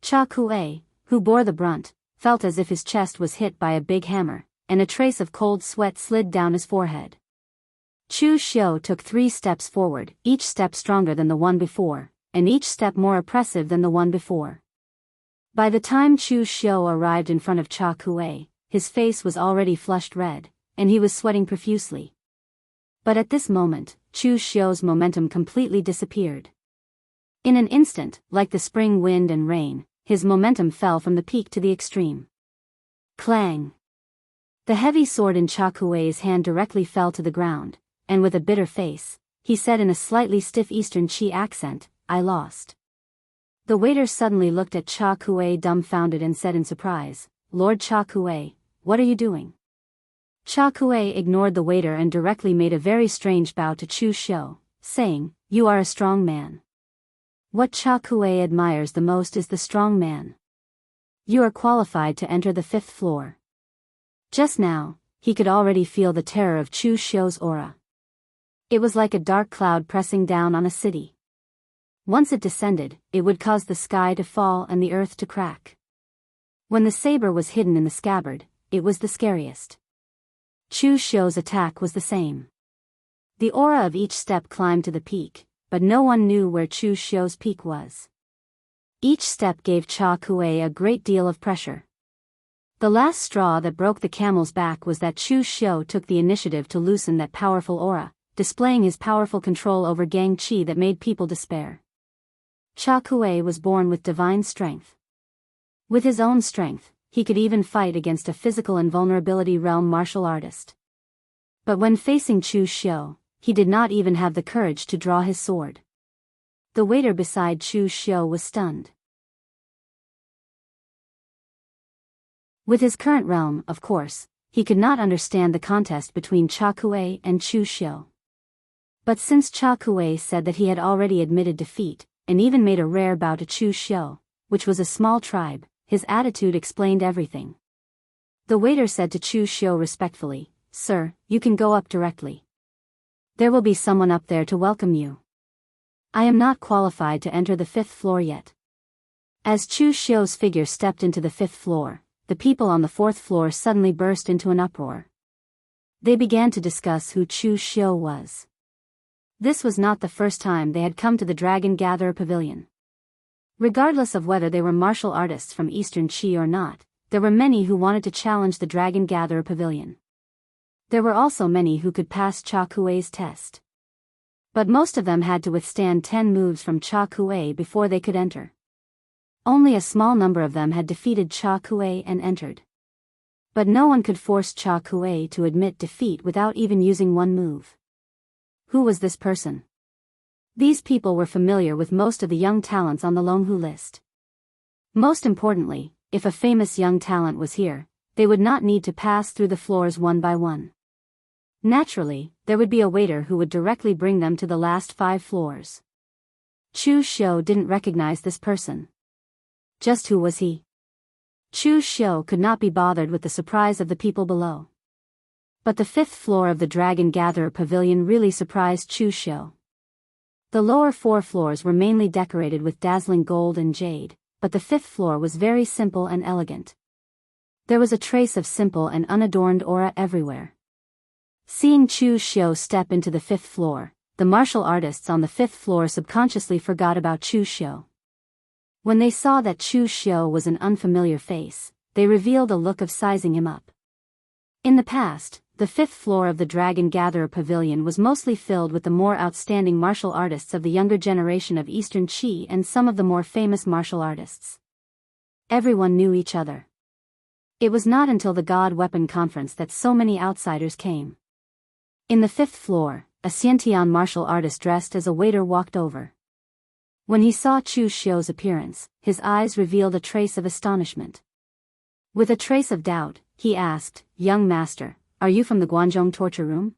Cha Kuei, who bore the brunt, felt as if his chest was hit by a big hammer, and a trace of cold sweat slid down his forehead. Chu Xiu took 3 steps forward, each step stronger than the one before, and each step more oppressive than the one before. By the time Chu Xiu arrived in front of Cha Kuei, his face was already flushed red, and he was sweating profusely. But at this moment, Chu Xiu's momentum completely disappeared. In an instant, like the spring wind and rain, his momentum fell from the peak to the extreme. Clang! The heavy sword in Cha Kuei's hand directly fell to the ground, and with a bitter face, he said in a slightly stiff Eastern Qi accent, "I lost." The waiter suddenly looked at Cha Kuei dumbfounded and said in surprise, "Lord Cha Kuei, what are you doing?" Cha Kuei ignored the waiter and directly made a very strange bow to Chu Xiu, saying, "You are a strong man." What Cha Kuei admires the most is the strong man. You are qualified to enter the 5th floor. Just now, he could already feel the terror of Chu Xiu's aura. It was like a dark cloud pressing down on a city. Once it descended, it would cause the sky to fall and the earth to crack. When the saber was hidden in the scabbard, it was the scariest. Chu Xiu's attack was the same. The aura of each step climbed to the peak, but no one knew where Chu Xiu's peak was. Each step gave Cha Kuei a great deal of pressure. The last straw that broke the camel's back was that Chu Xiu took the initiative to loosen that powerful aura, displaying his powerful control over gang qi that made people despair. Cha Kuei was born with divine strength. With his own strength, he could even fight against a physical invulnerability realm martial artist. But when facing Chu Xiu, he did not even have the courage to draw his sword. The waiter beside Chu Xiu was stunned. With his current realm, of course, he could not understand the contest between Cha Kuei and Chu Xiu. But since Cha Kuei said that he had already admitted defeat, and even made a rare bow to Chu Xiu, which was a small tribe, his attitude explained everything. The waiter said to Chu Xiu respectfully, "Sir, you can go up directly. There will be someone up there to welcome you. I am not qualified to enter the 5th floor yet." As Chu Xiu's figure stepped into the 5th floor, the people on the 4th floor suddenly burst into an uproar. They began to discuss who Chu Xiu was. This was not the first time they had come to the Dragon Gatherer Pavilion. Regardless of whether they were martial artists from Eastern Qi or not, there were many who wanted to challenge the Dragon Gatherer Pavilion. There were also many who could pass Cha Kuei's test. But most of them had to withstand 10 moves from Cha Kuei before they could enter. Only a small number of them had defeated Cha Kuei and entered. But no one could force Cha Kuei to admit defeat without even using one move. Who was this person? These people were familiar with most of the young talents on the Longhu list. Most importantly, if a famous young talent was here, they would not need to pass through the floors one by one. Naturally, there would be a waiter who would directly bring them to the last 5 floors. Chu Xiu didn't recognize this person. Just who was he? Chu Xiu could not be bothered with the surprise of the people below. But the 5th floor of the Dragon Gatherer Pavilion really surprised Chu Xiu. The lower 4 floors were mainly decorated with dazzling gold and jade, but the 5th floor was very simple and elegant. There was a trace of simple and unadorned aura everywhere. Seeing Chu Xiu step into the 5th floor, the martial artists on the 5th floor subconsciously forgot about Chu Xiu. When they saw that Chu Xiu was an unfamiliar face, they revealed a look of sizing him up. In the past, the 5th floor of the Dragon Gatherer Pavilion was mostly filled with the more outstanding martial artists of the younger generation of Eastern Qi and some of the more famous martial artists. Everyone knew each other. It was not until the God Weapon Conference that so many outsiders came. In the 5th floor, a Xiantian martial artist dressed as a waiter walked over. When he saw Chu Xiu's appearance, his eyes revealed a trace of astonishment. With a trace of doubt, he asked, "Young master, are you from the Guanzhong torture room?"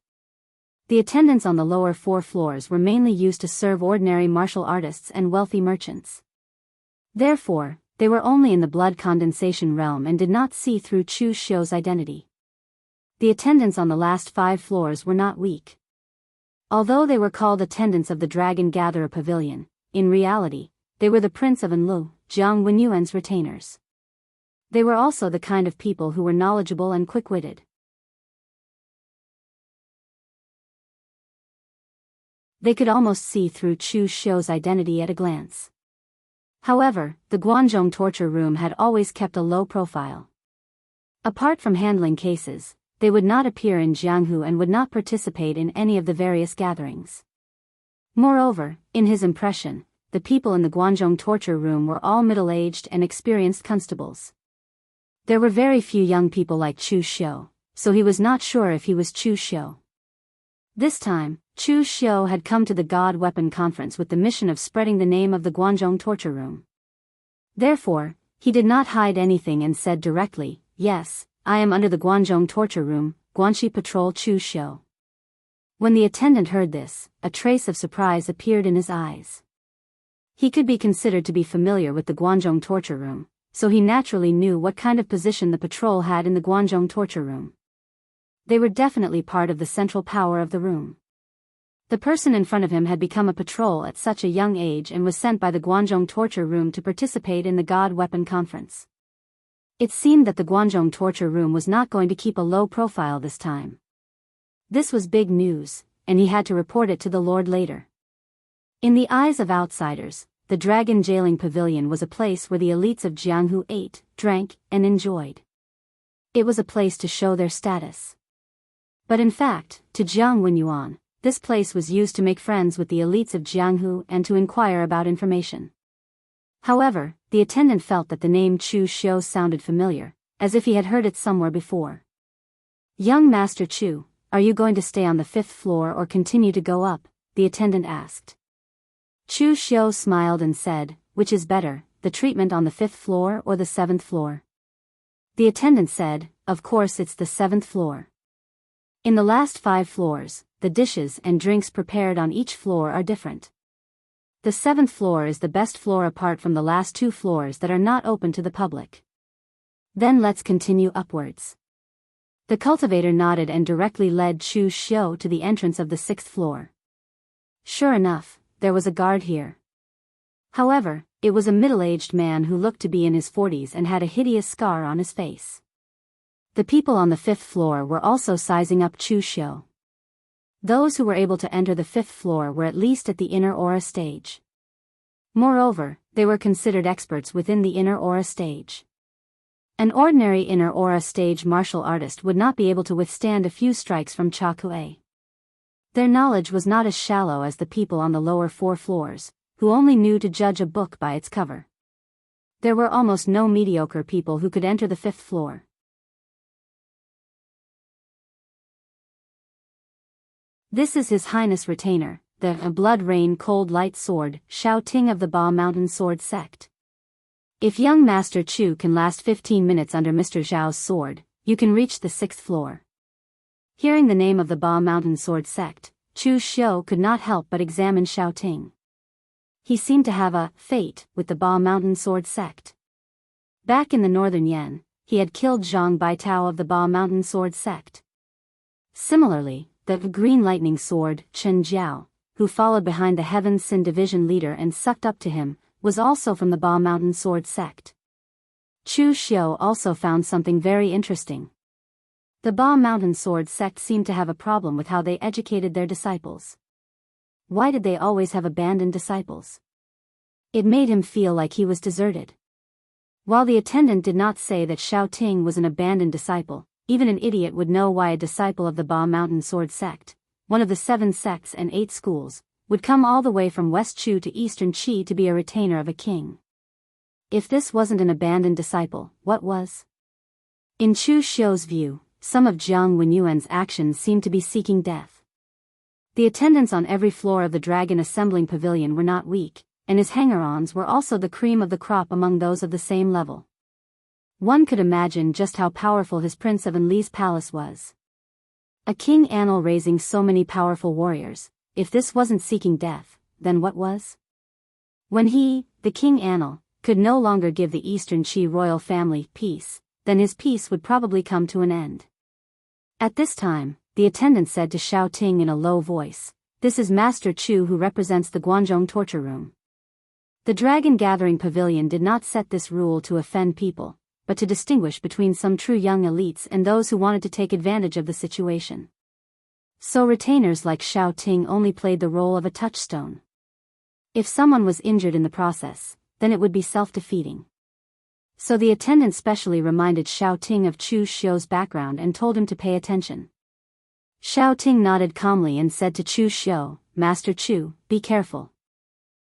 The attendants on the lower 4 floors were mainly used to serve ordinary martial artists and wealthy merchants. Therefore, they were only in the blood condensation realm and did not see through Chu Xiu's identity. The attendants on the last 5 floors were not weak. Although they were called attendants of the Dragon Gatherer Pavilion, in reality, they were the Prince of Anlu, Jiang Wenyuan's retainers. They were also the kind of people who were knowledgeable and quick-witted. They could almost see through Chu Xiu's identity at a glance. However, the Guanzhong torture room had always kept a low profile. Apart from handling cases, they would not appear in Jianghu and would not participate in any of the various gatherings. Moreover, in his impression, the people in the Guanzhong torture room were all middle-aged and experienced constables. There were very few young people like Chu Xiu, so he was not sure if he was Chu Xiu. This time, Chu Xiu had come to the God Weapon Conference with the mission of spreading the name of the Guanzhong torture room. Therefore, he did not hide anything and said directly, "Yes, I am under the Guanzhong torture room, Guanxi Patrol Chu Xiu." When the attendant heard this, a trace of surprise appeared in his eyes. He could be considered to be familiar with the Guanzhong torture room, so he naturally knew what kind of position the patrol had in the Guanzhong torture room. They were definitely part of the central power of the room. The person in front of him had become a patrol at such a young age and was sent by the Guanzhong torture room to participate in the God Weapon Conference. It seemed that the Guanzhong torture room was not going to keep a low profile this time. This was big news, and he had to report it to the Lord later. In the eyes of outsiders, the Dragon Jailing Pavilion was a place where the elites of Jianghu ate, drank, and enjoyed. It was a place to show their status. But in fact, to Jiang Wenyuan, this place was used to make friends with the elites of Jianghu and to inquire about information. However, the attendant felt that the name Chu Xiu sounded familiar, as if he had heard it somewhere before. "Young Master Chu, are you going to stay on the 5th floor or continue to go up?" the attendant asked. Chu Xiu smiled and said, "Which is better, the treatment on the 5th floor or the 7th floor?" The attendant said, "Of course it's the 7th floor. In the last 5 floors, the dishes and drinks prepared on each floor are different. The 7th floor is the best floor apart from the last 2 floors that are not open to the public. Then let's continue upwards." The cultivator nodded and directly led Chu Xiu to the entrance of the 6th floor. Sure enough, there was a guard here. However, it was a middle-aged man who looked to be in his 40s and had a hideous scar on his face. The people on the 5th floor were also sizing up Chu Xiu. Those who were able to enter the 5th floor were at least at the inner aura stage. Moreover, they were considered experts within the inner aura stage. An ordinary inner aura stage martial artist would not be able to withstand a few strikes from Cha Kuei. Their knowledge was not as shallow as the people on the lower 4 floors, who only knew to judge a book by its cover. There were almost no mediocre people who could enter the 5th floor. "This is His Highness Retainer, the Blood Rain Cold Light Sword, Shao Ting of the Ba Mountain Sword Sect. If young Master Chu can last 15 minutes under Mr. Zhao's sword, you can reach the 6th floor." Hearing the name of the Ba Mountain Sword Sect, Chu Xiu could not help but examine Shao Ting. He seemed to have a fate with the Ba Mountain Sword Sect. Back in the northern Yan, he had killed Zhang Baitao of the Ba Mountain Sword Sect. Similarly, the Green Lightning Sword, Chen Jiao, who followed behind the Heaven Sin Division leader and sucked up to him, was also from the Ba Mountain Sword Sect. Chu Xiu also found something very interesting. The Ba Mountain Sword sect seemed to have a problem with how they educated their disciples. Why did they always have abandoned disciples? It made him feel like he was deserted. While the attendant did not say that Xiao Ting was an abandoned disciple, even an idiot would know why a disciple of the Ba Mountain Sword sect, one of the 7 sects and 8 schools, would come all the way from West Chu to Eastern Qi to be a retainer of a king. If this wasn't an abandoned disciple, what was? In Chu Xiu's view, some of Jiang Wenyuan's actions seemed to be seeking death. The attendants on every floor of the dragon assembling pavilion were not weak, and his hanger-ons were also the cream of the crop among those of the same level. One could imagine just how powerful his Prince of Enli's palace was. A king Anil raising so many powerful warriors, if this wasn't seeking death, then what was? When he, the King Anil, could no longer give the Eastern Qi royal family peace, then his peace would probably come to an end. At this time, the attendant said to Xiao Ting in a low voice, "This is Master Chu who represents the Guanzhong torture room." The Dragon Gathering Pavilion did not set this rule to offend people, but to distinguish between some true young elites and those who wanted to take advantage of the situation. So retainers like Xiao Ting only played the role of a touchstone. If someone was injured in the process, then it would be self-defeating. So the attendant specially reminded Xiao Ting of Chu Xiu's background and told him to pay attention. Xiao Ting nodded calmly and said to Chu Xiu, "Master Chu, be careful.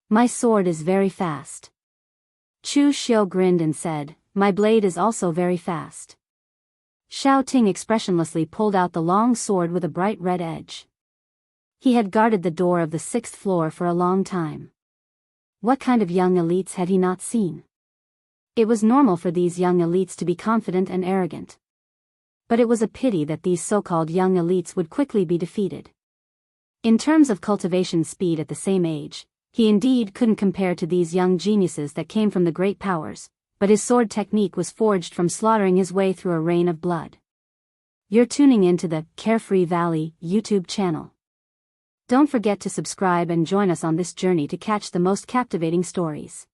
My sword is very fast." Chu Xiu grinned and said, "My blade is also very fast." Xiao Ting expressionlessly pulled out the long sword with a bright red edge. He had guarded the door of the 6th floor for a long time. What kind of young elites had he not seen? It was normal for these young elites to be confident and arrogant. But it was a pity that these so-called young elites would quickly be defeated. In terms of cultivation speed at the same age, he indeed couldn't compare to these young geniuses that came from the great powers, but his sword technique was forged from slaughtering his way through a rain of blood. You're tuning into the Carefree Valley YouTube channel. Don't forget to subscribe and join us on this journey to catch the most captivating stories.